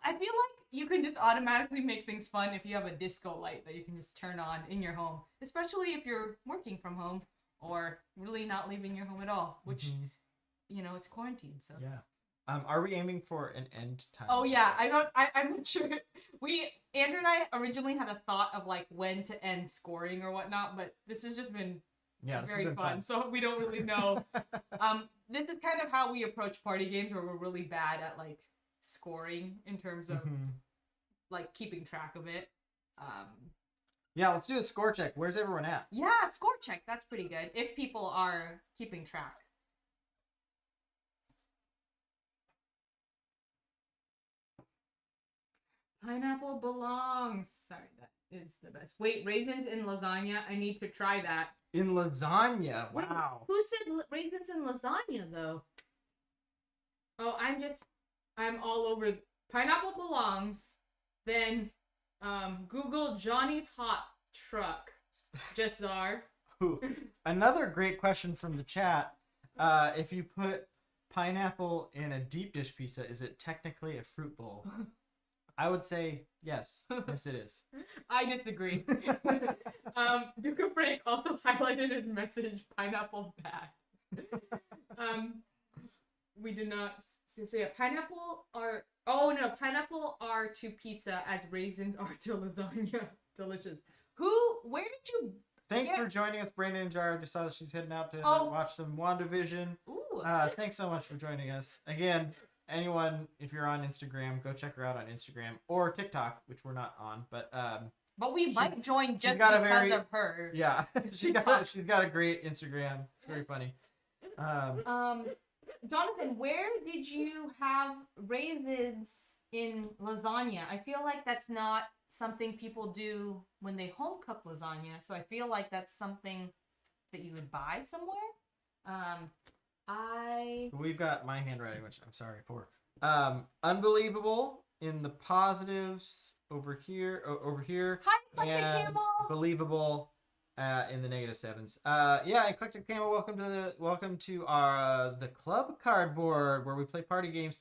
I feel like you can just automatically make things fun if you have a disco light that you can just turn on in your home, especially if you're working from home or really not leaving your home at all, which it's quarantine, so. Yeah. Are we aiming for an end time? Oh yeah, I'm not sure. Andrew and I originally had a thought of like when to end scoring or whatnot, but this has just been very fun, so we don't really know. This is kind of how we approach party games, where we're really bad at like scoring in terms of like keeping track of it. Yeah, let's do a score check. Where's everyone at? Yeah, score check. That's pretty good if people are keeping track. Pineapple belongs. Sorry, that is the best. Wait, raisins in lasagna? I need to try that. In lasagna? Wow. Wait, who said raisins in lasagna, though? Oh, I'm all over. Pineapple belongs. Then, Google Johnny's Hot Truck. Jazzar. Another great question from the chat. If you put pineapple in a deep dish pizza, is it technically a fruit bowl? I would say yes. Yes, it is. I disagree. Duke of Frank also highlighted his message, pineapple bad. We did not. So yeah, pineapple are to pizza as raisins are to lasagna. Delicious. Where did you... Thanks for joining us, Brandon and Jar. Just saw that she's heading out to watch some WandaVision. Ooh. Thanks so much for joining us. Again, anyone, if you're on Instagram, go check her out on Instagram or TikTok, which we're not on, but we might join just because of her. Yeah, she's got a great Instagram. It's very funny. Jonathan, where did you have raisins in lasagna? I feel like that's not something people do when they home cook lasagna, so I feel like that's something that you would buy somewhere. So we've got my handwriting, which I'm sorry for. Unbelievable in the positives over here. Hi, Eclectic Camel. Believable in the negative sevens. Yeah, Eclectic Camel, welcome to our the club cardboard where we play party games.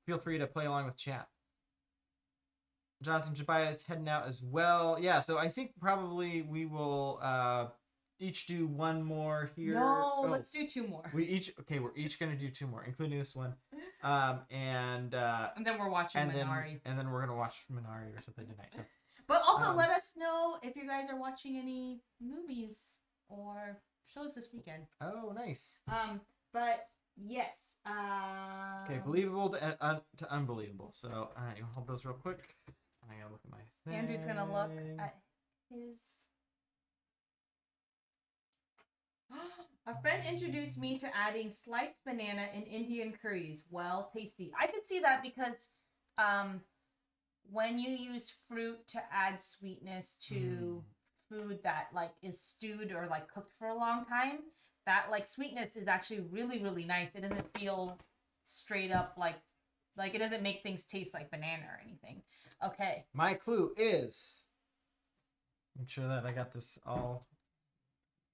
Feel free to play along with chat. Jonathan Jabaya is heading out as well. Yeah, so I think probably we will each do one more here. No, let's do two more. We're each gonna do two more, including this one. And then we're watching Minari. And then we're gonna watch Minari or something tonight. So, but also let us know if you guys are watching any movies or shows this weekend. Oh, nice. But yes. Okay, believable to unbelievable. So you hold those real quick. I gotta look at my thing. Andrew's gonna look at his. A friend introduced me to adding sliced banana in Indian curries. Well, tasty. I could see that because when you use fruit to add sweetness to food that like is stewed or like cooked for a long time, that like sweetness is actually really, really nice. It doesn't feel straight up like it doesn't make things taste like banana or anything. Okay. My clue is make sure that I got this all.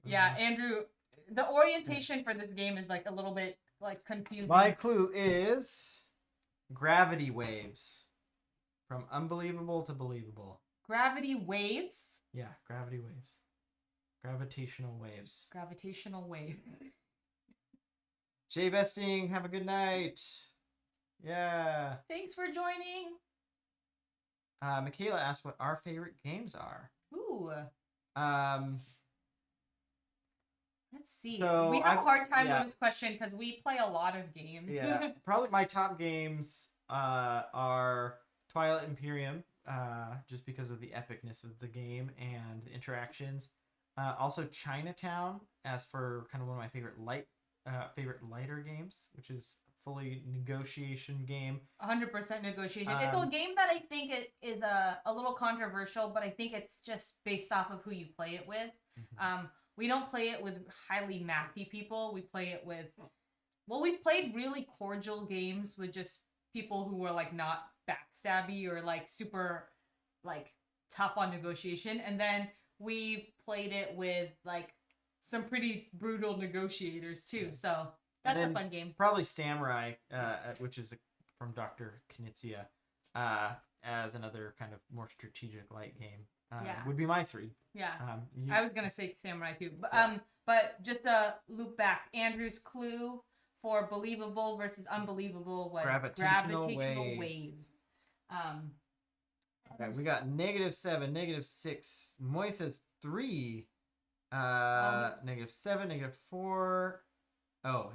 Yeah, Andrew, the orientation for this game is like a little bit like confusing. My clue is gravity waves. From unbelievable to believable. Gravity waves? Yeah, gravity waves. Gravitational waves. Gravitational wave. Jay Vesting, have a good night. Yeah. Thanks for joining. Michaela asked what our favorite games are. Ooh. Let's see. So we have a hard time with this question because we play a lot of games. Yeah. Probably my top games are Twilight Imperium, just because of the epicness of the game and the interactions. Also Chinatown, as for kind of one of my favorite lighter games, which is fully negotiation game. 100% negotiation. It's a game that I think it is a little controversial, but I think it's just based off of who you play it with. Mm-hmm. We don't play it with highly mathy people. We play it with, we've played really cordial games with just people who were like not backstabby or like super like tough on negotiation, and then we've played it with like some pretty brutal negotiators too. So that's a fun game. Probably Samurai, which is from Dr. Knizia, as another kind of more strategic light game. Would be my 3. Yeah. I was gonna say Samurai too, but but just to loop back, Andrew's clue for believable versus unbelievable was gravitational waves. Okay, we got -7, -6. Moy says 3. -7, -4. Oh,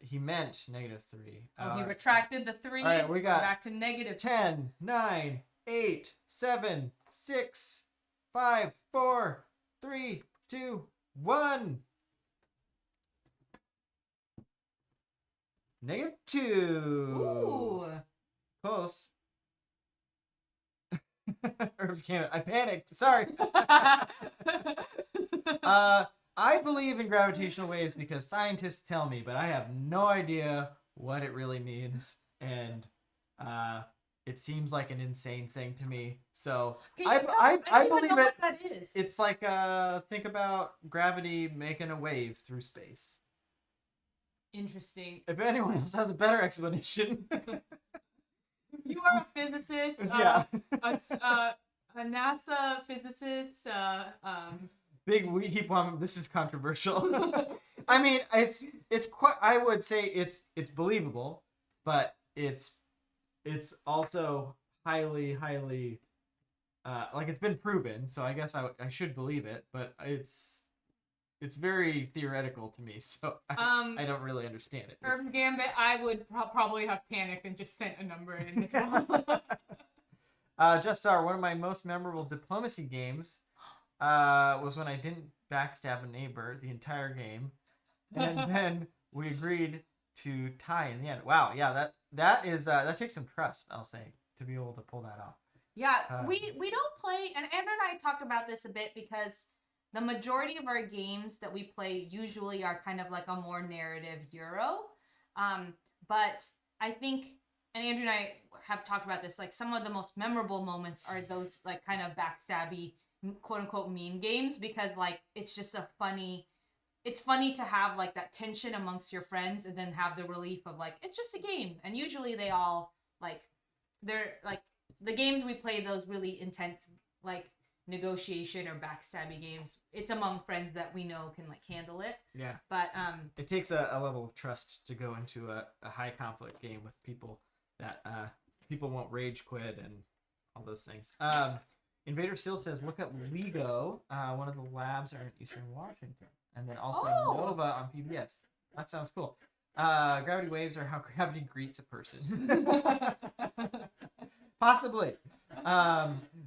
he meant -3. Oh, he retracted the 3. All right, we got back to negative 10, 9, 8, 7, 6, 5, 4, 3, 2, 1. -2. Ooh. Close. Herbs came. I panicked. Sorry. I believe in gravitational waves because scientists tell me, but I have no idea what it really means, and it seems like an insane thing to me. So I believe it. That is. It's like think about gravity making a wave through space. Interesting. If anyone else has a better explanation. You are a physicist. Yeah. A NASA physicist. Big heap bomb. This is controversial. I mean, it's quite. I would say it's believable, but it's also highly like it's been proven. So I guess I should believe it, but it's very theoretical to me, so I don't really understand it. Herb's Gambit, I would probably have panicked and just sent a number in as well. Just Star, one of my most memorable diplomacy games was when I didn't backstab a neighbor the entire game, and then we agreed to tie in the end. Wow, yeah, that takes some trust, I'll say, to be able to pull that off. Yeah, we don't play, and Andrew and I talked about this a bit because the majority of our games that we play usually are kind of like a more narrative Euro. But I think, and Andrew and I have talked about this, like some of the most memorable moments are those like kind of backstabby, quote unquote, mean games, because like it's just it's funny to have like that tension amongst your friends and then have the relief of like, it's just a game. And usually they all like, they're like the games we play, those really intense like negotiation or backstabby games, it's among friends that we know can like handle it. Yeah. But it takes a level of trust to go into a high conflict game with people that people won't rage quit and all those things. Invader Seal says, look up Lego. One of the labs are in Eastern Washington. And then also Nova on PBS. That sounds cool. Gravity waves are how gravity greets a person. Possibly.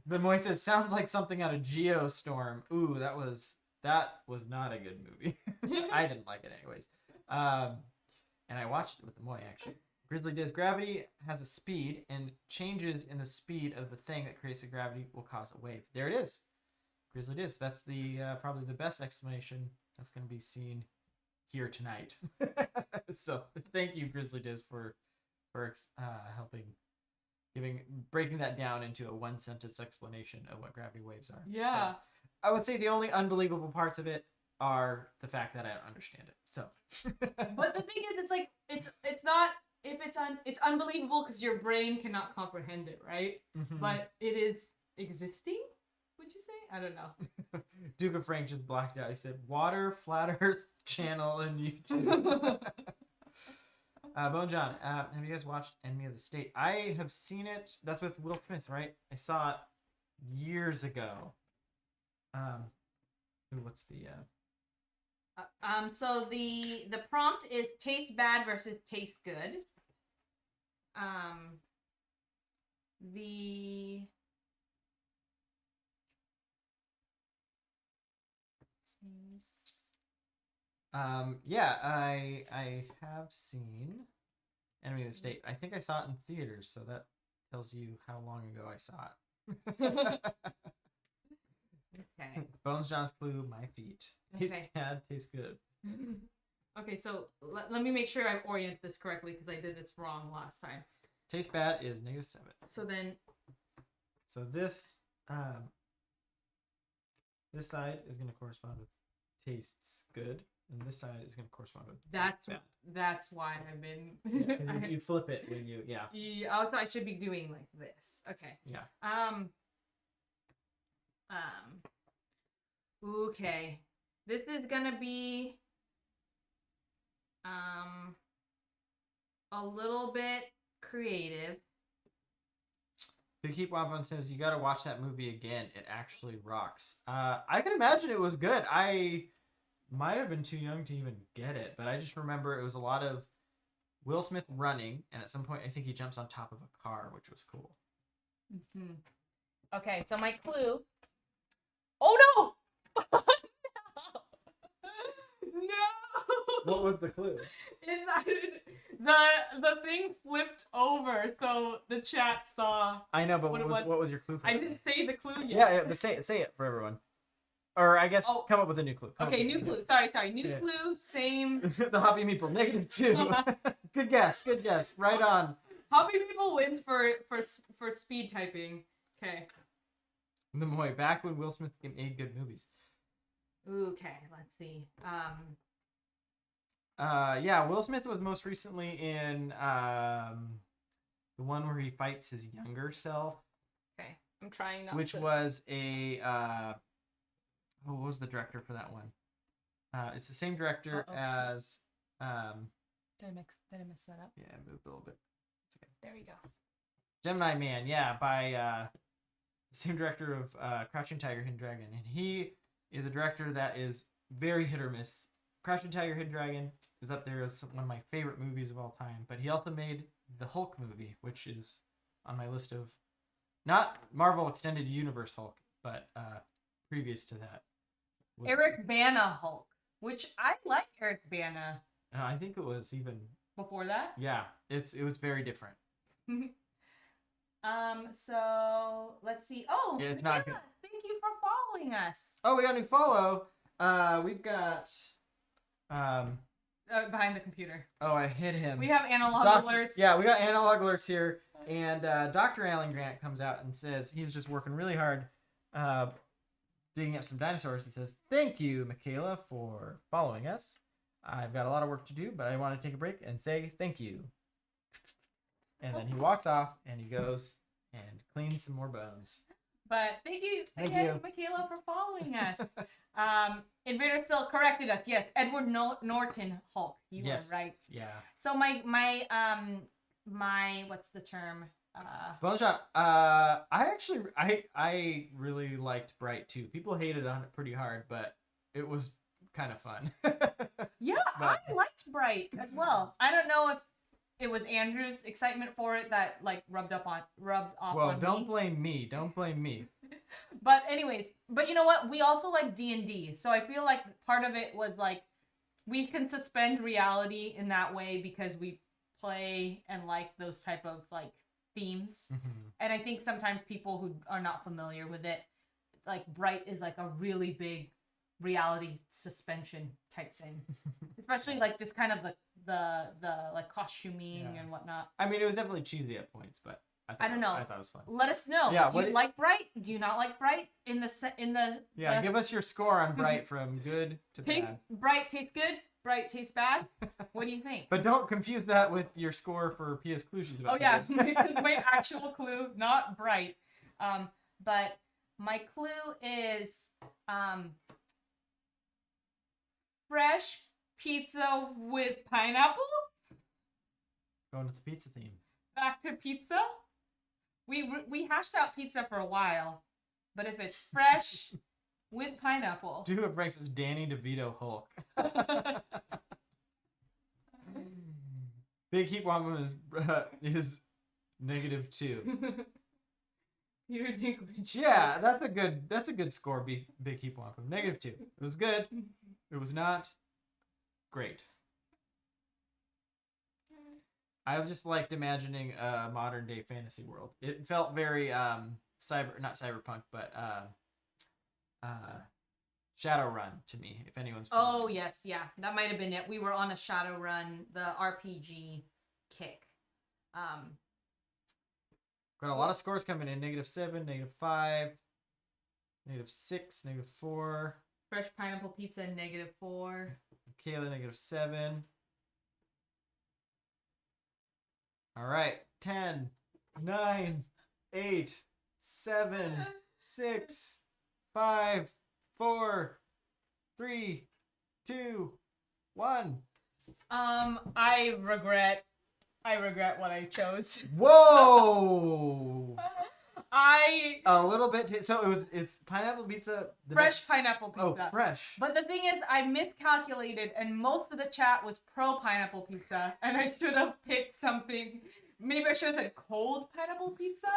The Moy says, sounds like something out of Geostorm. Ooh, that was not a good movie. I didn't like it anyways. And I watched it with the Moy, actually. Grizzly Diz, gravity has a speed, and changes in the speed of the thing that creates the gravity will cause a wave. There it is. Grizzly Diz. That's the probably the best explanation that's going to be seen here tonight. So thank you, Grizzly Diz, for helping breaking that down into a one-sentence explanation of what gravity waves are. Yeah. So, I would say the only unbelievable parts of it are the fact that I don't understand it. So. But the thing is, it's like it's not if it's unbelievable because your brain cannot comprehend it, right? Mm-hmm. But it is existing. Would you say? I don't know. Duke of Frank just blacked out. He said, "Water Flat Earth channel and YouTube." Bone John, have you guys watched Enemy of the State? I have seen it. That's with Will Smith, right? I saw it years ago. What's the so the prompt is taste bad versus taste good. Yeah, I have seen Enemy of the State. I think I saw it in theaters, so that tells you how long ago I saw it. Okay. Bones John's clue, my feet. Taste bad, taste good. Okay, so let me make sure I orient this correctly because I did this wrong last time. Taste bad is -7. So then, So this this side is going to correspond with tastes good, and this side is going to correspond with tastes bad. that's why I've been. Because you flip it when you Yeah. Also, I should be doing like this. Okay. Yeah. Okay. This is gonna be a little bit creative. Big Keep Wampum says you got to watch that movie again. It actually rocks. I can imagine it was good. I might have been too young to even get it, but I just remember it was a lot of Will Smith running, and at some point I think he jumps on top of a car, which was cool. Mm-hmm. Okay, so my clue. Oh no! No! What was the clue? The thing flipped over, so the chat saw. I know, but what was your clue for I that? didn't say the clue yet. Yeah, but say it for everyone. Or I guess come up with a new clue. Okay, new clue. Sorry. New clue, same. The Hoppy Meeple, -2. Good guess. Right on. Hoppy Meeple wins for speed typing. Okay. The Moy, back when Will Smith made good movies. Okay, let's see. Yeah, Will Smith was most recently in the one where he fights his younger self. Okay, I'm trying not which to. was a what was the director for that one? It's the same director as Did I mess that up? yeah, I moved a little bit. It's okay. There we go. Gemini Man, yeah, by the same director of Crouching Tiger, Hidden Dragon, and he is a director that is very hit or miss. Crouching Tiger, Hidden Dragon is up there as one of my favorite movies of all time, but he also made the Hulk movie, which is on my list of not Marvel Extended Universe Hulk, but previous to that. Eric Bana Hulk, which I like Eric Bana. I think it was even before that. Yeah, it was very different. So let's see. Oh, yeah, it's not good. Thank you for following us. Oh, we got a new follow. We've got behind the computer. Oh, I hit him. We have analog alerts. Yeah, we got analog alerts here, and Dr. Alan Grant comes out and says he's just working really hard, digging up some dinosaurs. He says, "Thank you, Michaela, for following us. I've got a lot of work to do, but I want to take a break and say thank you." And then he walks off and he goes and cleans some more bones. But thank you again, Michaela, for following us. Invader still corrected us. Yes, Edward Norton Hulk. You were right. Yeah. So my what's the term? Bone Shot. I really liked Bright too. People hated on it pretty hard, but it was kind of fun. Yeah, I liked Bright as well. I don't know if it was Andrew's excitement for it that like rubbed off on me. Don't blame me. Don't blame me. But anyways, you know what? We also like D&D. So I feel like part of it was like we can suspend reality in that way because we play and like those type of like themes. Mm-hmm. And I think sometimes people who are not familiar with it, like Bright is like a really big reality suspension type thing. Especially like just kind of the like costuming and whatnot. I mean, it was definitely cheesy at points, but I don't know. I thought it was fun. Let us know. Yeah, do you like Bright? Do you not like Bright? Yeah, give us your score on Bright from good to bad. Bright tastes good. Bright tastes bad. What do you think? But don't confuse that with your score for PS Clue she's about to do. Because my actual clue, not Bright. But my clue is fresh pizza with pineapple. Going to the pizza theme. Back to pizza. We hashed out pizza for a while, but if it's fresh with pineapple. Two of Frank's is Danny DeVito Hulk. Big Heat Woman is -2. Peter Dinklage. Yeah, that's a good score. Big Heat Woman. -2. It was good. It was not great. I just liked imagining a modern day fantasy world. It felt very not cyberpunk, but Shadowrun to me, if anyone's familiar. Oh yes, yeah. That might have been it. We were on a Shadowrun, the RPG kick. Got a lot of scores coming in. -7, -5, -6, -4. Fresh pineapple pizza, -4. Kayla, -7. All right. 10, 9, 8, 7, 6, 5, 4, 3, 2, 1. I regret what I chose. Whoa! I A little bit. So it's pineapple pizza. fresh pineapple Oh, pizza. fresh. But the thing is, I miscalculated, and most of the chat was pro pineapple pizza, and I should have picked something. Maybe I should have said cold pineapple pizza.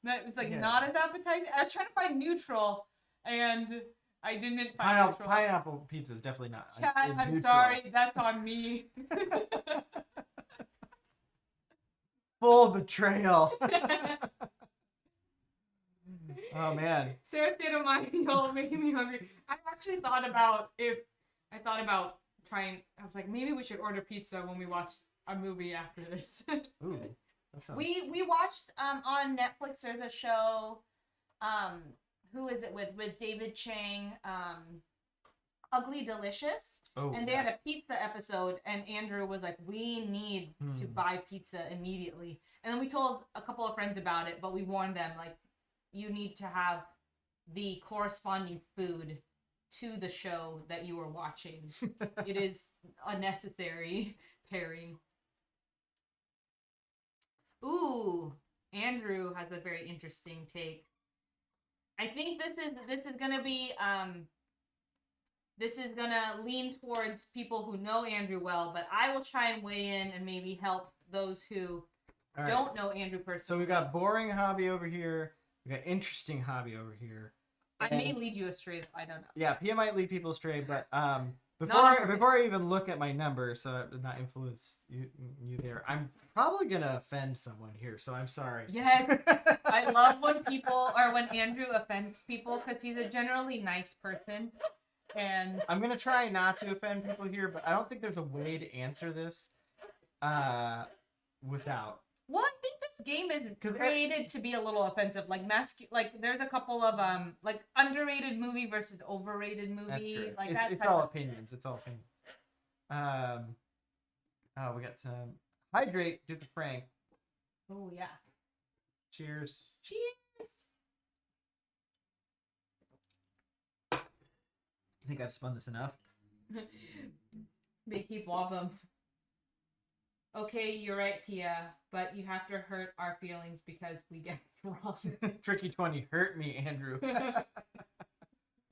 That was like not as appetizing. I was trying to find neutral, and I didn't find neutral. Pineapple pizza is definitely not. Chat, I'm neutral. sorry. That's on me. Full betrayal. Oh man. Sarah's state of mind, y'all, making me hungry. I actually thought about trying. I was like, maybe we should order pizza when we watch a movie after this. Ooh, that sounds... We watched on Netflix. There's a show. Who is it with David Chang? Ugly Delicious. Oh, and they had a pizza episode, and Andrew was like, we need to buy pizza immediately. And then we told a couple of friends about it, but we warned them, like, you need to have the corresponding food to the show that you are watching. It is a necessary pairing. Ooh, Andrew has a very interesting take. I think this is gonna be this is gonna lean towards people who know Andrew well, but I will try and weigh in and maybe help those who don't know Andrew personally. So we got boring hobby over here. We got interesting hobby over here. I may lead you astray. I don't know. Yeah, Pia might lead people astray, but before I even look at my number, so I did not influence you there, I'm probably gonna offend someone here, so I'm sorry. Yes, I love when Andrew offends people because he's a generally nice person, and I'm gonna try not to offend people here, but I don't think there's a way to answer this without. Well, I think this game is created to be a little offensive. Like there's a couple of like underrated movie versus overrated movie. Like it's all opinions. It's all opinions. Oh, we got some hydrate. Do the Frank. Oh yeah. Cheers. Cheers. I think I've spun this enough. They keep them. Okay, you're right, Pia, but you have to hurt our feelings because we guessed wrong. Tricky 20 hurt me, Andrew.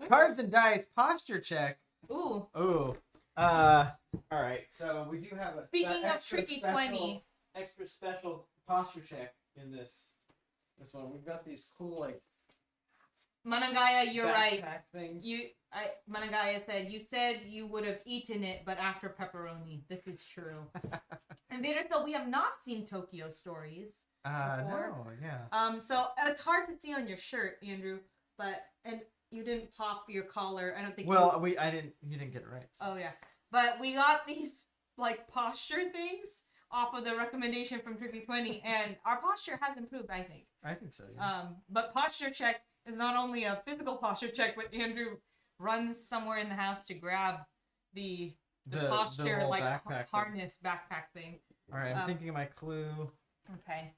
Cards and dice posture check. Ooh. Ooh. All right. So we do have a Speaking of tricky 20, extra special posture check in this one. We've got these cool like Managaya, you're right. Things. Managaya said you said you would have eaten it, but after pepperoni. This is true. And Vader, so we have not seen Tokyo Stories before. No, yeah. So it's hard to see on your shirt, Andrew, and you didn't pop your collar. I don't think. You didn't get it right. So. Oh yeah, but we got these like posture things off of the recommendation from Tricky 20, and our posture has improved. I think. I think so. Yeah. But posture check is not only a physical posture check, but Andrew runs somewhere in the house to grab the posture like harness backpack thing. All right, I'm thinking of my clue. Okay.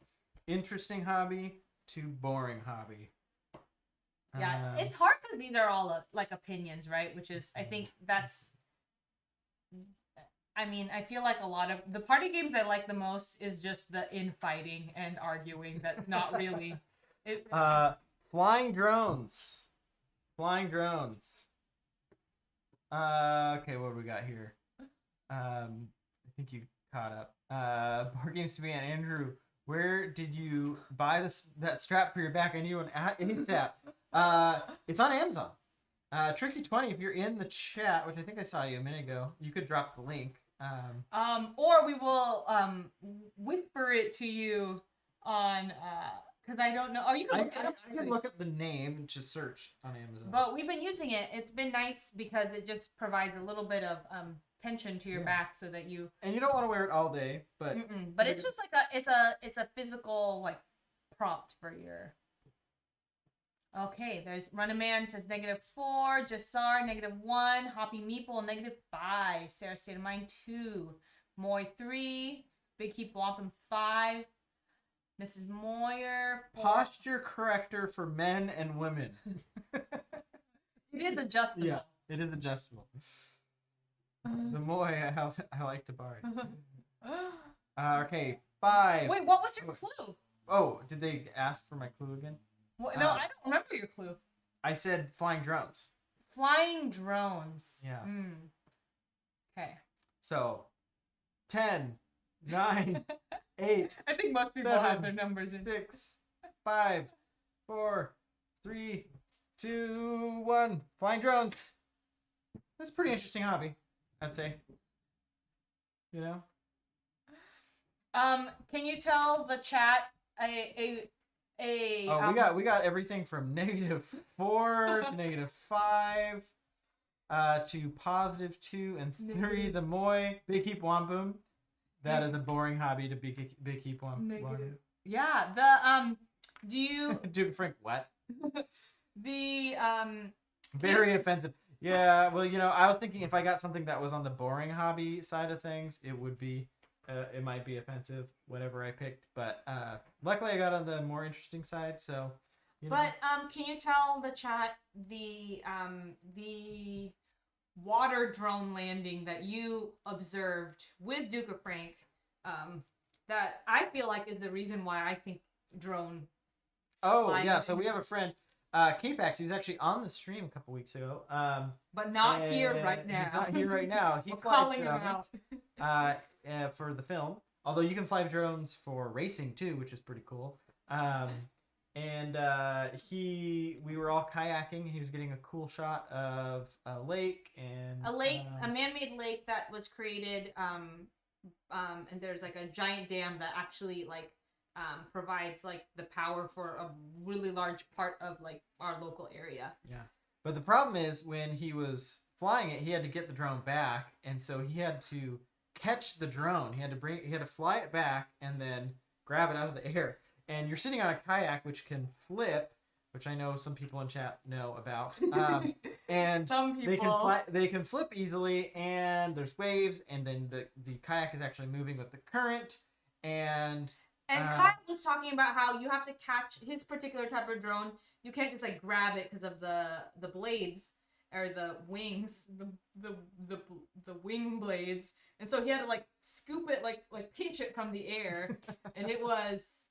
Interesting hobby to boring hobby. Yeah, it's hard because these are all like opinions, right? Which is, I think that's. I mean, I feel like a lot of the party games I like the most is just the infighting and arguing. That's not really. Flying drones. Okay, what do we got here? I think you caught up. BoardgameSPAM and Andrew, where did you buy that strap for your back? I need one ASAP. It's on Amazon. Tricky 20, if you're in the chat, which I think I saw you a minute ago, you could drop the link. Or we will whisper it to you on because I don't know. Oh, you can look it up. I can look up the name and just search on Amazon. But we've been using it. It's been nice because it just provides a little bit of tension to your back so that you. And you don't want to wear it all day, but. But it's just like it's a physical like prompt for your. Okay, there's Run a Man says -4, Jassar -1, Hoppy Meeple -5, Sarah State of Mind 2, Moy 3, Big Keep Wampum 5, Mrs. Moyer 4. Posture corrector for men and women. It is adjustable. Yeah, it is adjustable. The Moy I like to bark. Okay, 5. Wait, what was your clue? Oh, did they ask for my clue again? Well, no, I don't remember your clue. I said flying drones. Flying drones. Yeah. Okay. So, 10, 9, 8. I think most people 7, have their numbers in. 6, 5, 4, 3, 2, 1. Flying drones. That's a pretty interesting hobby, I'd say. You know? Can you tell the chat we got everything from -4 to -5 to +2 and 3. The Moy, Big Keep Wampum. That is a boring hobby to Big Keep Wampum. Yeah, the do you Duke Frank, what? the Very offensive. Yeah, well, you know, I was thinking if I got something that was on the boring hobby side of things, it would be it might be offensive, whatever I picked. But luckily I got on the more interesting side, so you know. But can you tell the chat the water drone landing that you observed with Duke of Frank, that I feel like is the reason why I think drone. Oh yeah, so we have a friend, K-Pax. He was actually on the stream a couple weeks ago. But not here right now. He's not here right now. He We're flies calling him drones, out. for the film. Although you can fly drones for racing too, which is pretty cool. And we were all kayaking. He was getting a cool shot of a lake and a man-made lake that was created. And there's like a giant dam that actually like provides like the power for a really large part of like our local area. Yeah, but the problem is when he was flying it, he had to get the drone back, and so he had to catch the drone. He had to fly it back and then grab it out of the air. And you're sitting on a kayak which can flip, which I know some people in chat know about. And some people they can flip easily, and there's waves, and then the kayak is actually moving with the current. And Kyle was talking about how you have to catch his particular type of drone. You can't just like grab it because of the blades or the wings, the wing blades. And so he had to like scoop it, like pinch it from the air, and it was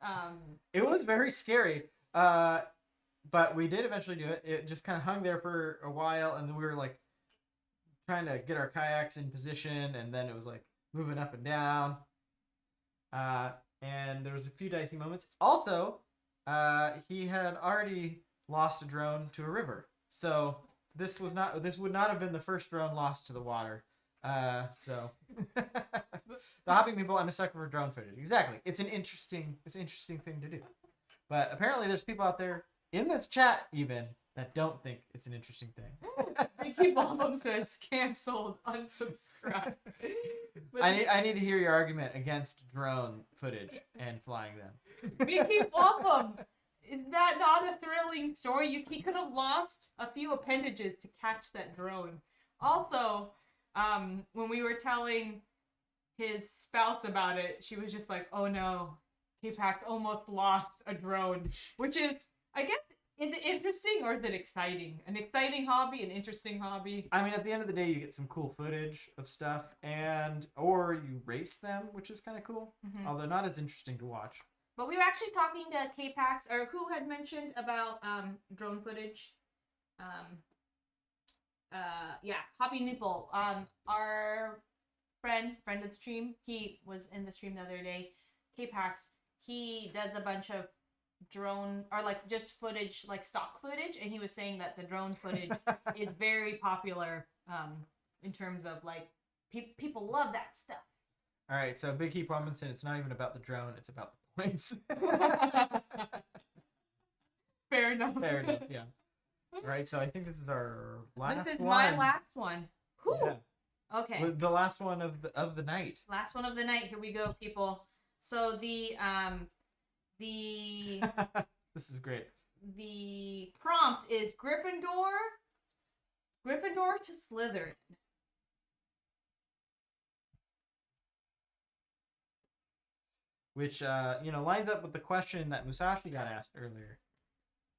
very scary. But we did eventually do it. It just kind of hung there for a while, and then we were like trying to get our kayaks in position, and then it was like moving up and down. And there was a few dicey moments. Also, he had already lost a drone to a river, so this would not have been the first drone lost to the water. So the hopping people, I'm a sucker for drone footage. Exactly, it's an interesting thing to do. But apparently, there's people out there in this chat even that don't think it's an interesting thing. Mickey Bombum says canceled, unsubscribe. I need to hear your argument against drone footage and flying them. Mickey Bombum, is that not a thrilling story? He could have lost a few appendages to catch that drone. Also, when we were telling his spouse about it, she was just like, "Oh no, K-Pax almost lost a drone," which is, I guess, is it interesting or is it exciting? An exciting hobby, an interesting hobby. I mean, at the end of the day, you get some cool footage of stuff, or you race them, which is kind of cool, although not as interesting to watch. But we were actually talking to K-Pax, or who had mentioned about drone footage. Hoppy Meeple, our friend of the stream, he was in the stream the other day. K-Pax, he does a bunch of drone or like just footage, like stock footage, and he was saying that the drone footage is very popular in terms of like people love that stuff. All right, so Big Heap Robinson, it's not even about the drone, it's about the points. Fair enough, yeah. All right, so I think this is our last one. This is my last one. Whew. Yeah. Okay. The last one of the night. Last one of the night. Here we go, people. So the The This is great. the prompt is Gryffindor to Slytherin. Which lines up with the question that Musashi got asked earlier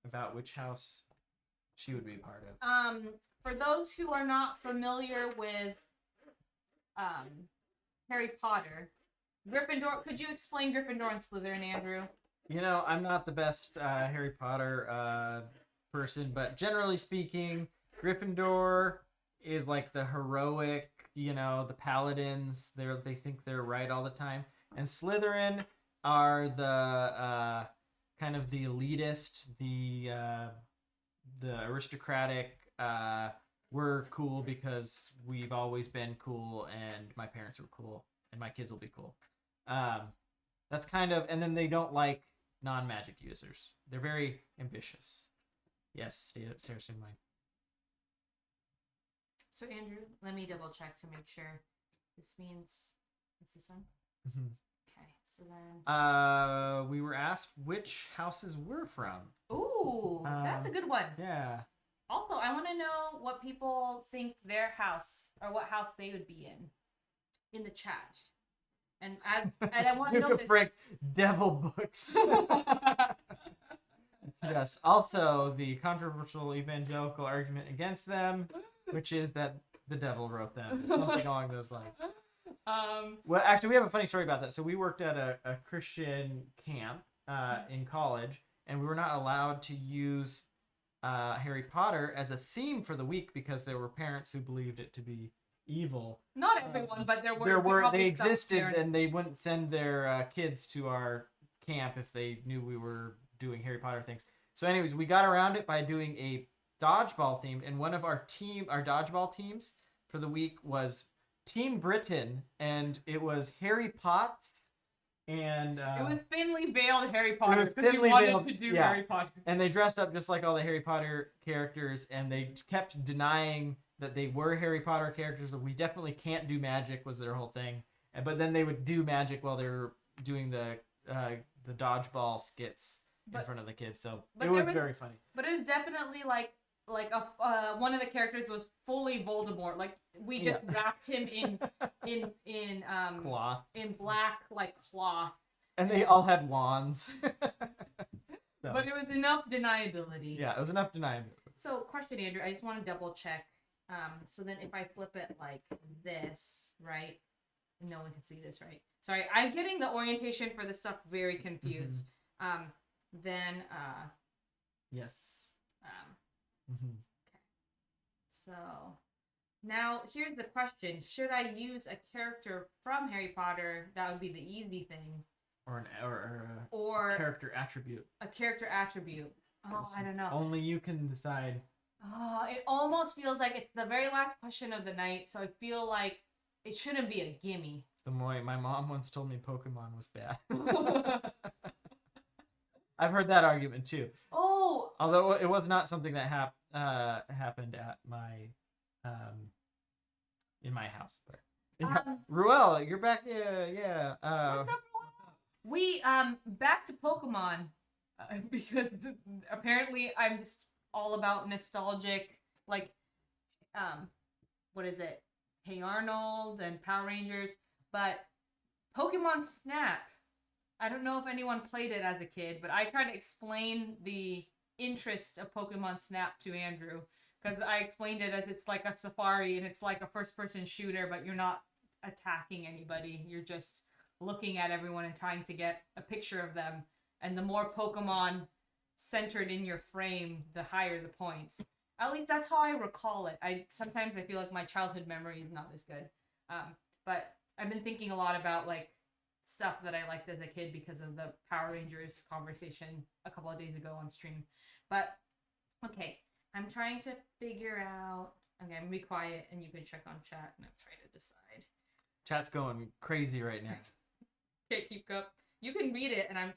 about which house she would be a part of. For those who are not familiar with Harry Potter, Gryffindor. Could you explain Gryffindor and Slytherin, Andrew? I'm not the best Harry Potter person, but generally speaking, Gryffindor is like the heroic, the paladins. They think they're right all the time, and Slytherin are the kind of the elitist, the aristocratic. We're cool because we've always been cool, and my parents were cool, and my kids will be cool. That's kind of, and then they don't like non-magic users. They're very ambitious. Yes, Sarah's in mind. So Andrew, let me double check to make sure. This means it's this one. Mm-hmm. Okay, so then. We were asked which houses we're from. Ooh, that's a good one. Yeah. Also, I want to know what people think their house or what house they would be in the chat. And I want to know this. Frick, devil books. Yes. Also, the controversial evangelical argument against them, which is that the devil wrote them. Something along those lines. Well, actually, we have a funny story about that. So we worked at a Christian camp in college, and we were not allowed to use Harry Potter as a theme for the week because there were parents who believed it to be evil. Not everyone, but there were they existed, and they wouldn't send their kids to our camp if they knew we were doing Harry Potter things. So anyways, we got around it by doing a dodgeball themed, and one of our dodgeball teams for the week was Team Britain, and it was Harry Potts, and it was thinly veiled Harry Potter because we wanted to do Harry Potter. And they dressed up just like all the Harry Potter characters, and they kept denying that they were Harry Potter characters. That we definitely can't do magic was their whole thing, but then they would do magic while they were doing the dodgeball skits in front of the kids. So it was very funny. But it was definitely like one of the characters was fully Voldemort. Like we just wrapped him in cloth, in black like cloth, and they all had wands. So. But it was enough deniability. Yeah, it was enough deniability. So, question, Andrew. I just want to double check. So then if I flip it like this, right? No one can see this, right? Sorry, I'm getting the orientation for this stuff very confused. Mm-hmm. Then yes. Okay. So now here's the question: should I use a character from Harry Potter? That would be the easy thing. Or a character attribute. A character attribute. Oh, I don't know. Only you can decide. Oh, it almost feels like it's the very last question of the night, so I feel like it shouldn't be a gimme. My mom once told me Pokemon was bad. I've heard that argument too. Oh. Although it was not something that happened at my in my house, but Ruel, you're back. Yeah. What's up, Ruel? We back to Pokemon because apparently I'm just all about nostalgic, like what is it? Hey Arnold and Power Rangers, but Pokemon Snap. I don't know if anyone played it as a kid, but I tried to explain the interest of Pokemon Snap to Andrew because I explained it as it's like a safari and it's like a first-person shooter, but you're not attacking anybody. You're just looking at everyone and trying to get a picture of them. And the more Pokemon centered in your frame, the higher the points. At least that's how I recall it. Sometimes I feel like my childhood memory is not as good. But I've been thinking a lot about like stuff that I liked as a kid because of the Power Rangers conversation a couple of days ago on stream. But okay, I'm trying to figure out. Okay, I'm gonna be quiet and you can check on chat and I'm trying to decide. Chat's going crazy right now. Okay, keep up. You can read it and I'm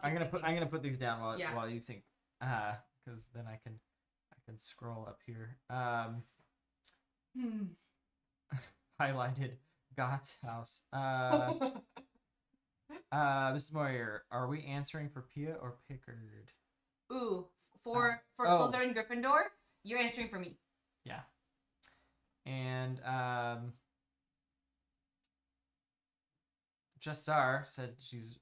gonna put these down while you think, because then I can scroll up here. Highlighted Gott's house. Mrs. Moyer, are we answering for Pia or Pickard? Ooh, for Oh. Slytherin Gryffindor, you're answering for me. Yeah. And Justar said she's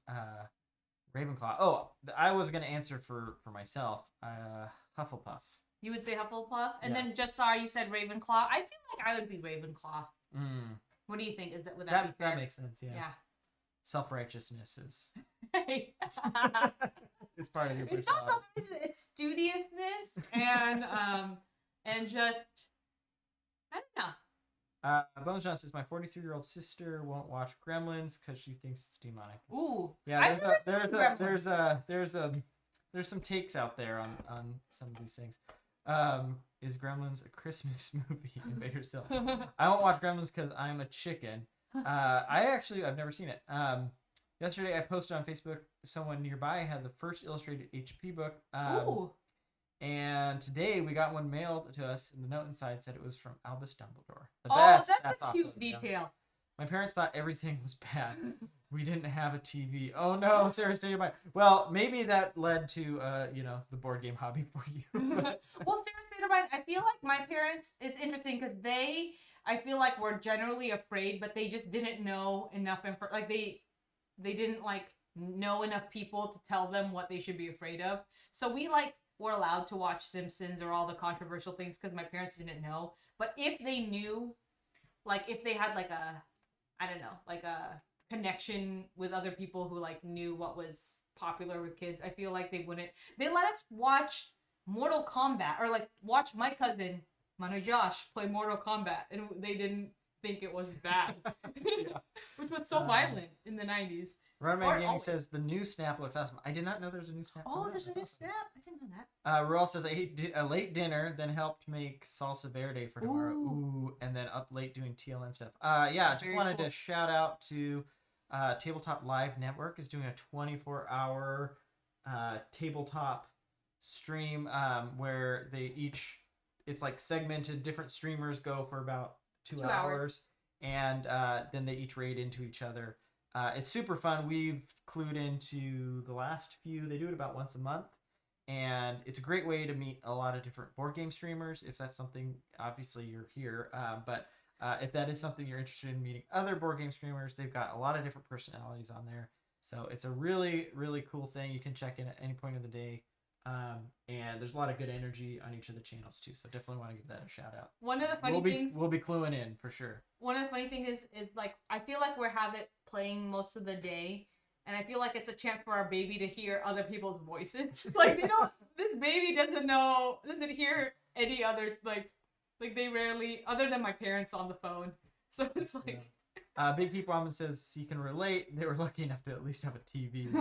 Ravenclaw. Oh, I was gonna answer for myself. Hufflepuff. You would say Hufflepuff, and Yeah. then just saw you said Ravenclaw. I feel like I would be Ravenclaw. Mm. What do you think? Is that would that be fair? That makes sense. Yeah. Yeah. Self-righteousness is It's it's part of your not personality. self-righteousness, it's studiousness and just I don't know. Bones John says my 43-year-old sister won't watch Gremlins because she thinks it's demonic. Ooh. Yeah, there's there's some takes out there on some of these things. Is Gremlins a Christmas movie? Invade yourself. I won't watch Gremlins because I'm a chicken. I've never seen it. Yesterday I posted on Facebook. Someone nearby had the first illustrated HP book. Ooh. And today we got one mailed to us, and the note inside said it was from Albus Dumbledore. The Oh, best. that's a cute awesome. detail. Yeah. My parents thought everything was bad. We didn't have a TV. Oh no, Sarah, state your mind. Well, maybe that led to the board game hobby for you. Well, Sarah, state of mind. I feel like my parents. It's interesting because I feel like were generally afraid, but they just didn't know enough info. Like they didn't know enough people to tell them what they should be afraid of. So we were allowed to watch Simpsons or all the controversial things because my parents didn't know. But if they knew, if they had a connection with other people who knew what was popular with kids, I feel like they wouldn't. They let us watch Mortal Kombat or watch my cousin Manu Josh play Mortal Kombat, and they didn't think it was bad, which was so violent in the 90s. Runman Gaming says the new Snap looks awesome. I did not know there was a new Snap. Oh, there's a new Snap. I didn't know that. Ruel says I ate a late dinner, then helped make salsa verde for tomorrow. Ooh, and then up late doing TLN stuff. Just wanted to shout out to Tabletop Live Network is doing a 24-hour tabletop stream where it's segmented. Different streamers go for about 2 hours, and then they each raid into each other. It's super fun. We've clued into the last few. They do it about once a month, and it's a great way to meet a lot of different board game streamers. If that's something, obviously you're here, but if that is something you're interested in meeting other board game streamers, they've got a lot of different personalities on there. So it's a really, really cool thing. You can check in at any point of the day. And there's a lot of good energy on each of the channels too, so definitely want to give that a shout out. One of the funny things we'll be cluing in for sure. One of the funny things is I feel like we have it playing most of the day, and I feel like it's a chance for our baby to hear other people's voices. This baby doesn't hear any other they rarely, other than my parents on the phone. So it's Big Heap Woman says he can relate. They were lucky enough to at least have a TV.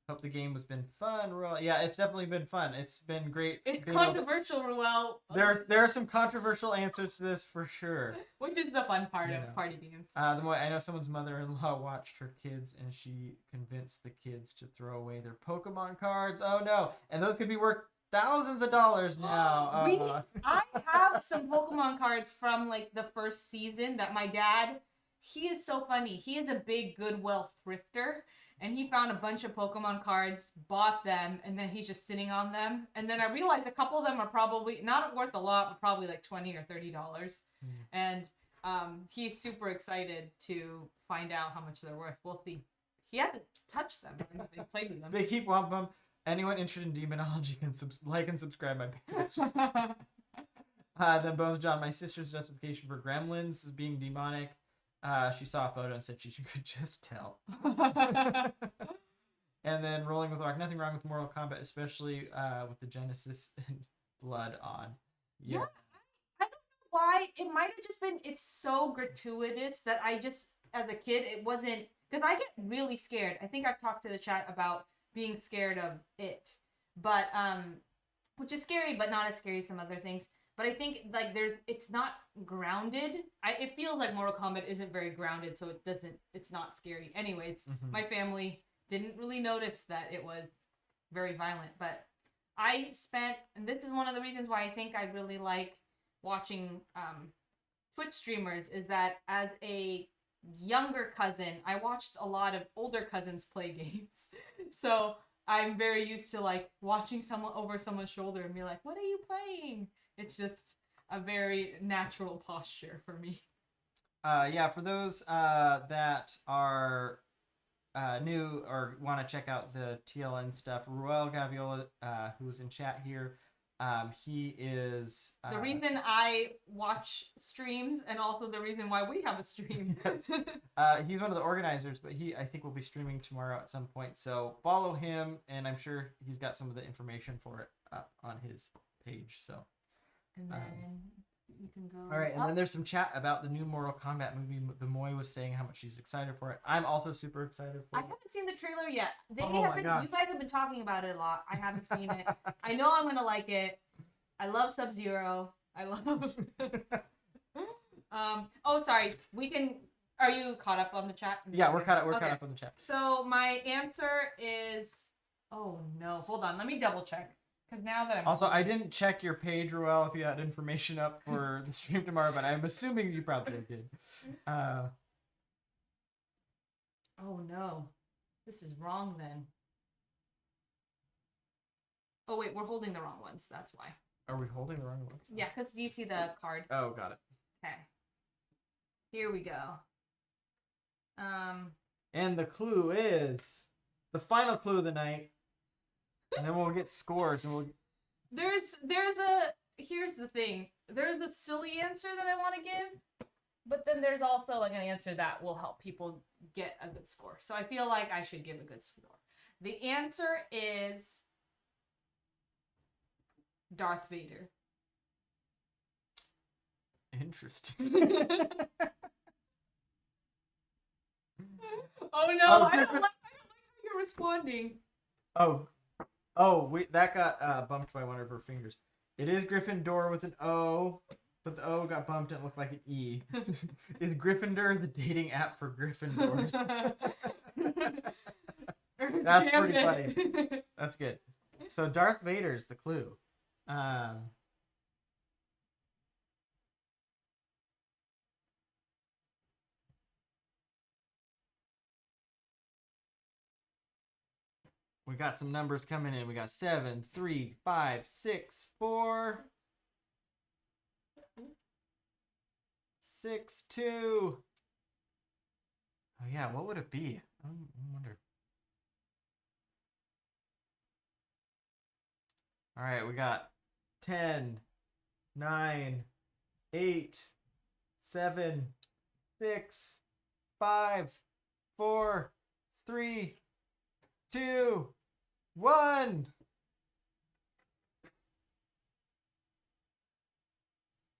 Hope the game has been fun, Ruel. Yeah, it's definitely been fun. It's been great. It's controversial, Ruel. There are some controversial answers to this for sure. Which is the fun part of party games. I know someone's mother-in-law watched her kids, and she convinced the kids to throw away their Pokemon cards. Oh no! And those could be worth thousands of dollars now. I have some Pokemon cards from the first season that my dad. He is so funny. He is a big Goodwill thrifter. And he found a bunch of Pokemon cards, bought them, and then he's just sitting on them. And then I realized a couple of them are probably not worth a lot, but probably $20 or $30. And he's super excited to find out how much they're worth. We'll see. He hasn't touched them or anything, played with them. They keep wampum. Anyone interested in demonology can like and subscribe my page. Then Bones John, my sister's justification for Gremlins is being demonic. She saw a photo and said she could just tell. And then Rolling with Rock, nothing wrong with Mortal Kombat, especially with the Genesis and blood on. Yeah, I don't know why. It might have just been, it's so gratuitous that I just, as a kid, it wasn't, because I get really scared. I think I've talked to the chat about being scared of it. But, which is scary, but not as scary as some other things. But I think it's not grounded. It feels like Mortal Kombat isn't very grounded, so it's not scary. Anyways, my family didn't really notice that it was very violent. But and this is one of the reasons why I think I really like watching Twitch streamers, is that as a younger cousin, I watched a lot of older cousins play games. So I'm very used to like watching someone over someone's shoulder and be like, what are you playing? It's just a very natural posture for me. Yeah, for those that are new or want to check out the TLN stuff, Ruel Gaviola, who's in chat here, he is The reason I watch streams and also the reason why we have a stream. Yes. He's one of the organizers, but I think will be streaming tomorrow at some point. So follow him, and I'm sure he's got some of the information for it up on his page. So. And then you can go. All right, and then there's some chat about the new Mortal Kombat movie. The Moy was saying how much she's excited for it. I'm also super excited for I it. haven't seen the trailer yet. My God. You guys have been talking about it a lot. I haven't seen it. I know I'm gonna like it. I love Sub-Zero. I love. Oh, sorry. Are you caught up on the chat? Yeah, we're caught up. We're caught up on the chat. So my answer is. Oh no! Hold on. Let me double check. Because now that I'm Also, I didn't check your page, Ruel, if you had information up for the stream tomorrow, but I'm assuming you probably did. Oh no. This is wrong then. Oh wait, we're holding the wrong ones. That's why. Are we holding the wrong ones? Yeah, because do you see the card? Oh, got it. Okay. Here we go. And the clue is the final clue of the night. And then we'll get scores and we'll. Here's the thing. There's a silly answer that I want to give, but then there's also like an answer that will help people get a good score. So I feel like I should give a good score. The answer is Darth Vader. Interesting. Oh no, I don't like how you're responding. That got bumped by one of her fingers. It is Gryffindor with an O, but the O got bumped and it looked like an E. Is Gryffindor the dating app for Gryffindors? That's pretty funny. That's good. So Darth Vader's the clue. We got some numbers coming in. We got 7, 3, 5, 6, 4, 6, 2. Oh yeah, what would it be? I wonder. All right, we got 10, 9, 8, 7, 6, 5, 4, 3, 2, 1.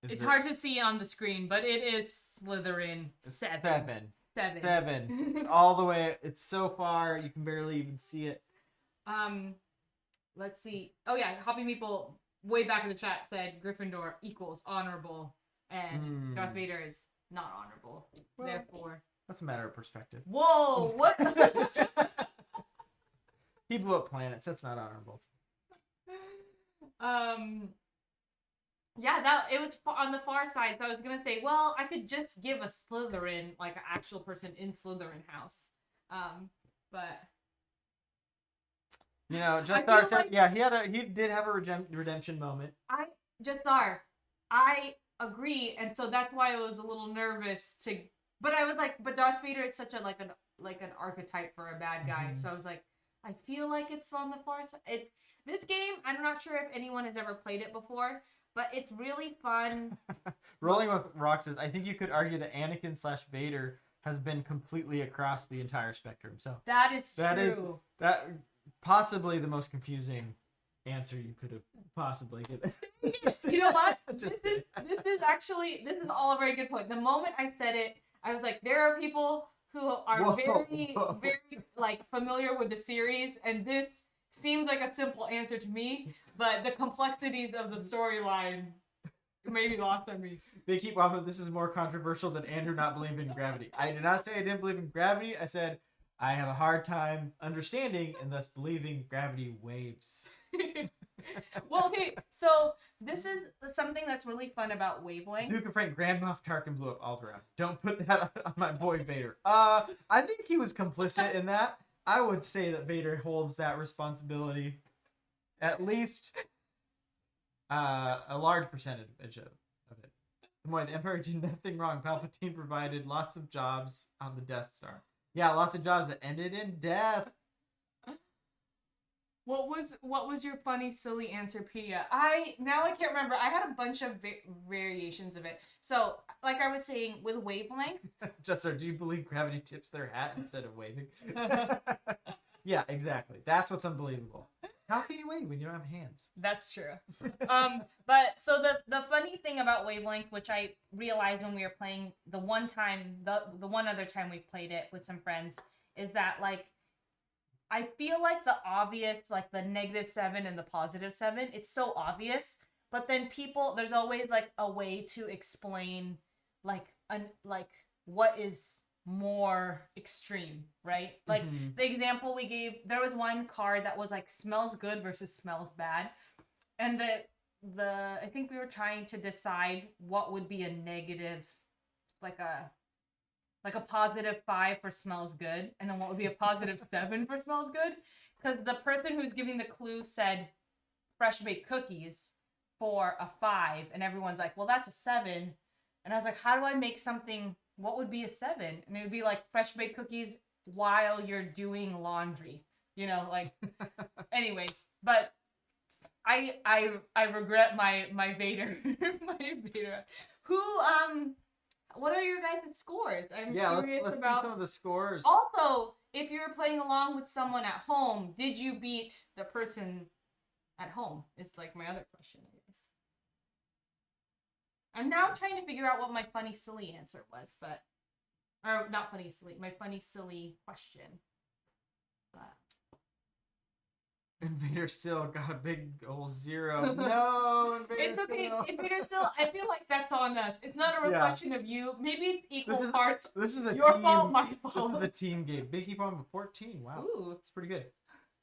It's hard to see on the screen, but it is Slytherin. 7. All the way. It's so far you can barely even see it. Let's see. Oh yeah, Hoppy Meeple way back in the chat said Gryffindor equals honorable, and Darth Vader is not honorable. Well, therefore, that's a matter of perspective. Whoa! What? He blew up planets. That's not honorable. Yeah, it was on the far side, so I was gonna say, well, I could just give a Slytherin, like an actual person in Slytherin house, but you know, Justar said, like, he did have a redemption moment. I agree, and so that's why I was a little nervous but I was like, but Darth Vader is such an archetype for a bad guy, so I was like, I feel like it's on the far side. It's this game. I'm not sure if anyone has ever played it before, but it's really fun. Rolling with Rocks says, I think you could argue that Anakin / Vader has been completely across the entire spectrum. So that is true. That possibly the most confusing answer you could have possibly given. You know what? This is all a very good point. The moment I said it, I was like, there are people who are very like familiar with the series, and this seems like a simple answer to me, but the complexities of the storyline maybe lost on me. Vicky Wama, this is more controversial than Andrew not believing in gravity. I did not say I didn't believe in gravity. I said I have a hard time understanding and thus believing gravity waves. Well, okay, so this is something that's really fun about Wavelength. Duke of Frank, Grand Moff Tarkin blew up Alderaan. Don't put that on my boy Vader. I think he was complicit in that. I would say that Vader holds that responsibility, at least a large percentage of it. Boy, the Empire did nothing wrong. Palpatine provided lots of jobs on the Death Star. Yeah, lots of jobs that ended in death. What was your funny silly answer, Pia? I can't remember. I had a bunch of variations of it. So, like I was saying with Wavelength. Jester, do you believe gravity tips their hat instead of waving? Yeah, exactly. That's what's unbelievable. How can you wave when you don't have hands? That's true. But so the funny thing about Wavelength, which I realized when we were playing the one other time we played it with some friends, is that like I feel like the obvious, like the -7 and the +7, it's so obvious. But then there's always like a way to explain like what is more extreme, right? Like the example we gave, there was one card that was like smells good versus smells bad. And I think we were trying to decide what would be a negative, like a +5 for smells good, and then what would be a +7 for smells good, because the person who's giving the clue said fresh baked cookies for a 5, and everyone's like, well, that's a 7. And I was like, how do I make something, what would be a 7? And it would be like fresh baked cookies while you're doing laundry, like anyways. But I regret my Vader my Vader. Who what are your guys' scores? I'm curious let's about see some of the scores. Also, if you're playing along with someone at home, did you beat the person at home? Is like my other question, I guess. I'm now trying to figure out what my funny silly answer was, or not funny silly, my funny silly question. But Invader still got a big old 0. No, Invader it's okay. still. Invader still, I feel like that's on us. It's not a reflection of you. Maybe it's equal parts. This is your team, fault, my fault. This is a team game. Biggie Bomb 14. Wow. Ooh. It's pretty good.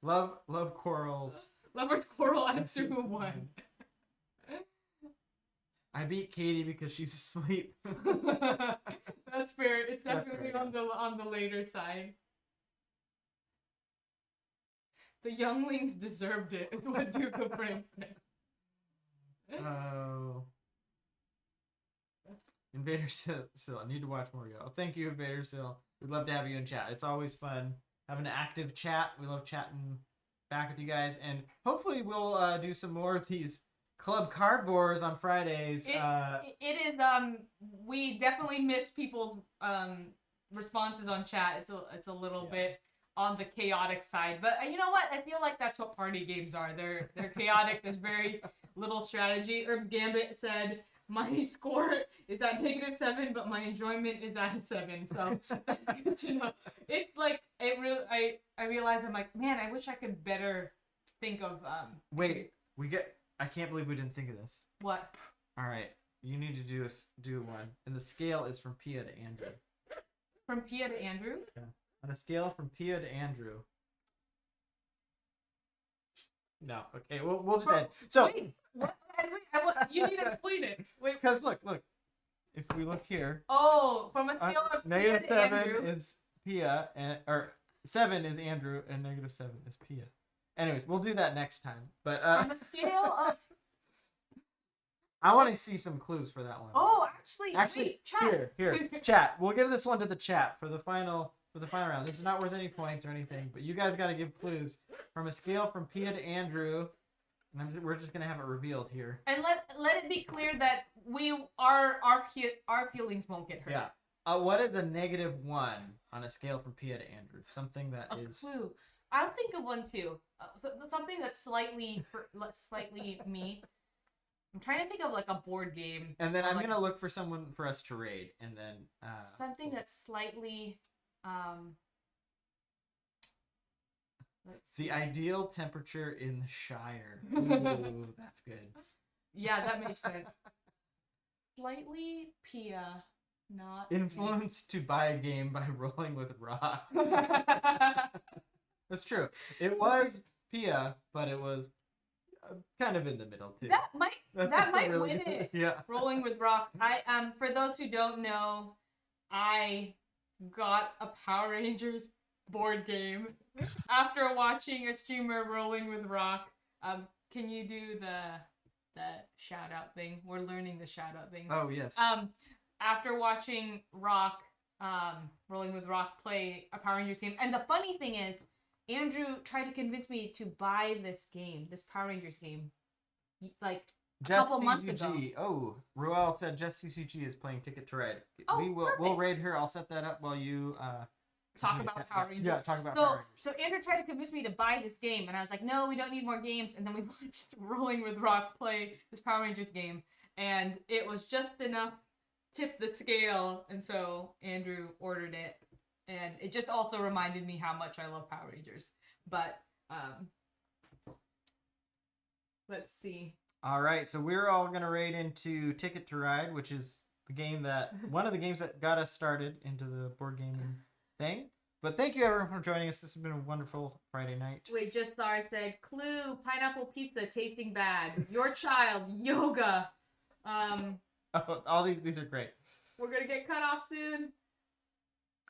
Love quarrels. Lover's quarrel as to who won. I beat Katie because she's asleep. That's fair. It's That's definitely fair, on the later side. The younglings deserved it, is what Duke of Frank said. Oh. Invader Sill, I need to watch more of y'all. Thank you, Invader Sill. We'd love to have you in chat. It's always fun having an active chat. We love chatting back with you guys, and hopefully we'll do some more of these club cardboards on Fridays. It is we definitely miss people's responses on chat. It's a little bit on the chaotic side, but you know what? I feel like that's what party games are. They're chaotic. There's very little strategy. Herb's Gambit said my score is at -7, but my enjoyment is at a 7. So that's good to know. It's like it really. I realize I'm like, man, I wish I could better think of. Wait, I can't believe we didn't think of this. What? All right, you need to do one, and the scale is from Pia to Andrew. From Pia to Andrew? Yeah. On a scale from Pia to Andrew. No, okay, we'll just end. So wait, what? You need to explain it. Wait, because look, if we look here. Oh, from a scale of Pia to -7 Andrew. is Pia, or 7 is Andrew, and -7 is Pia. Anyways, we'll do that next time. But from a scale of. I want to see some clues for that one. Oh, actually, wait, chat. Here, chat. We'll give this one to the chat for the final round. This is not worth any points or anything, but you guys got to give clues from a scale from Pia to Andrew, and we're just gonna have it revealed here. And let it be clear that our feelings won't get hurt. Yeah. What is a -1 on a scale from Pia to Andrew? Something that is clue. I'll think of one too. Something that's slightly me. I'm trying to think of like a board game. And then I'm gonna look for someone for us to raid, and then something that's slightly. The ideal temperature in the Shire. Ooh, that's good. Yeah, that makes sense. Slightly Pia, not influenced to buy a game by rolling with rock. That's true. It was Pia, but it was kind of in the middle too. That might That's a might really win good- it. Yeah. Rolling with Rock. I for those who don't know, I got a Power Rangers board game after watching a streamer Rolling with Rock. Can you do the shout out thing? We're learning the shout out thing. Oh yes. After watching Rock, Rolling with Rock play a Power Rangers game, and the funny thing is, Andrew tried to convince me to buy this game, this Power Rangers game, like a couple months ago. Oh, Ruel said Jess CCG is playing Ticket to Ride. Oh, we'll perfect. raid her. I'll set that up while you Talk about Power Rangers. Yeah, talk about Power Rangers. So Andrew tried to convince me to buy this game, and I was like, no, we don't need more games. And then we watched Rolling with Rock play this Power Rangers game, and it was just enough tip the scale, and so Andrew ordered it, and it just also reminded me how much I love Power Rangers. But let's see. All right, so we're all gonna raid into Ticket to Ride, which is the game that one of the games that got us started into the board gaming thing. But thank you everyone for joining us. This has been a wonderful Friday night. Wait, just Star said, clue, pineapple pizza tasting bad. Your child, yoga. Oh, all these are great. We're gonna get cut off soon.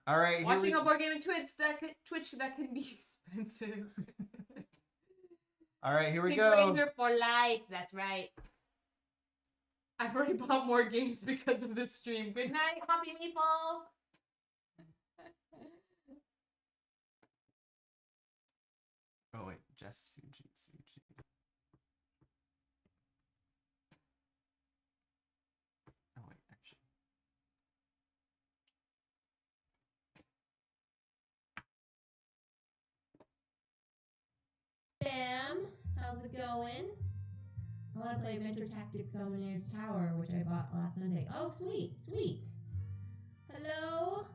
All right, Watching a board game in Twitch that can be expensive. All right, here we Pink go. Ranger for life. That's right. I've already bought more games because of this stream. Good night, Hoppy Meeple. Oh wait, Jess CG. Oh wait, actually. Bam! How's it going? I want to play Mentor Tactics Domineer's Tower, which I bought last Sunday. Oh, sweet, sweet. Hello?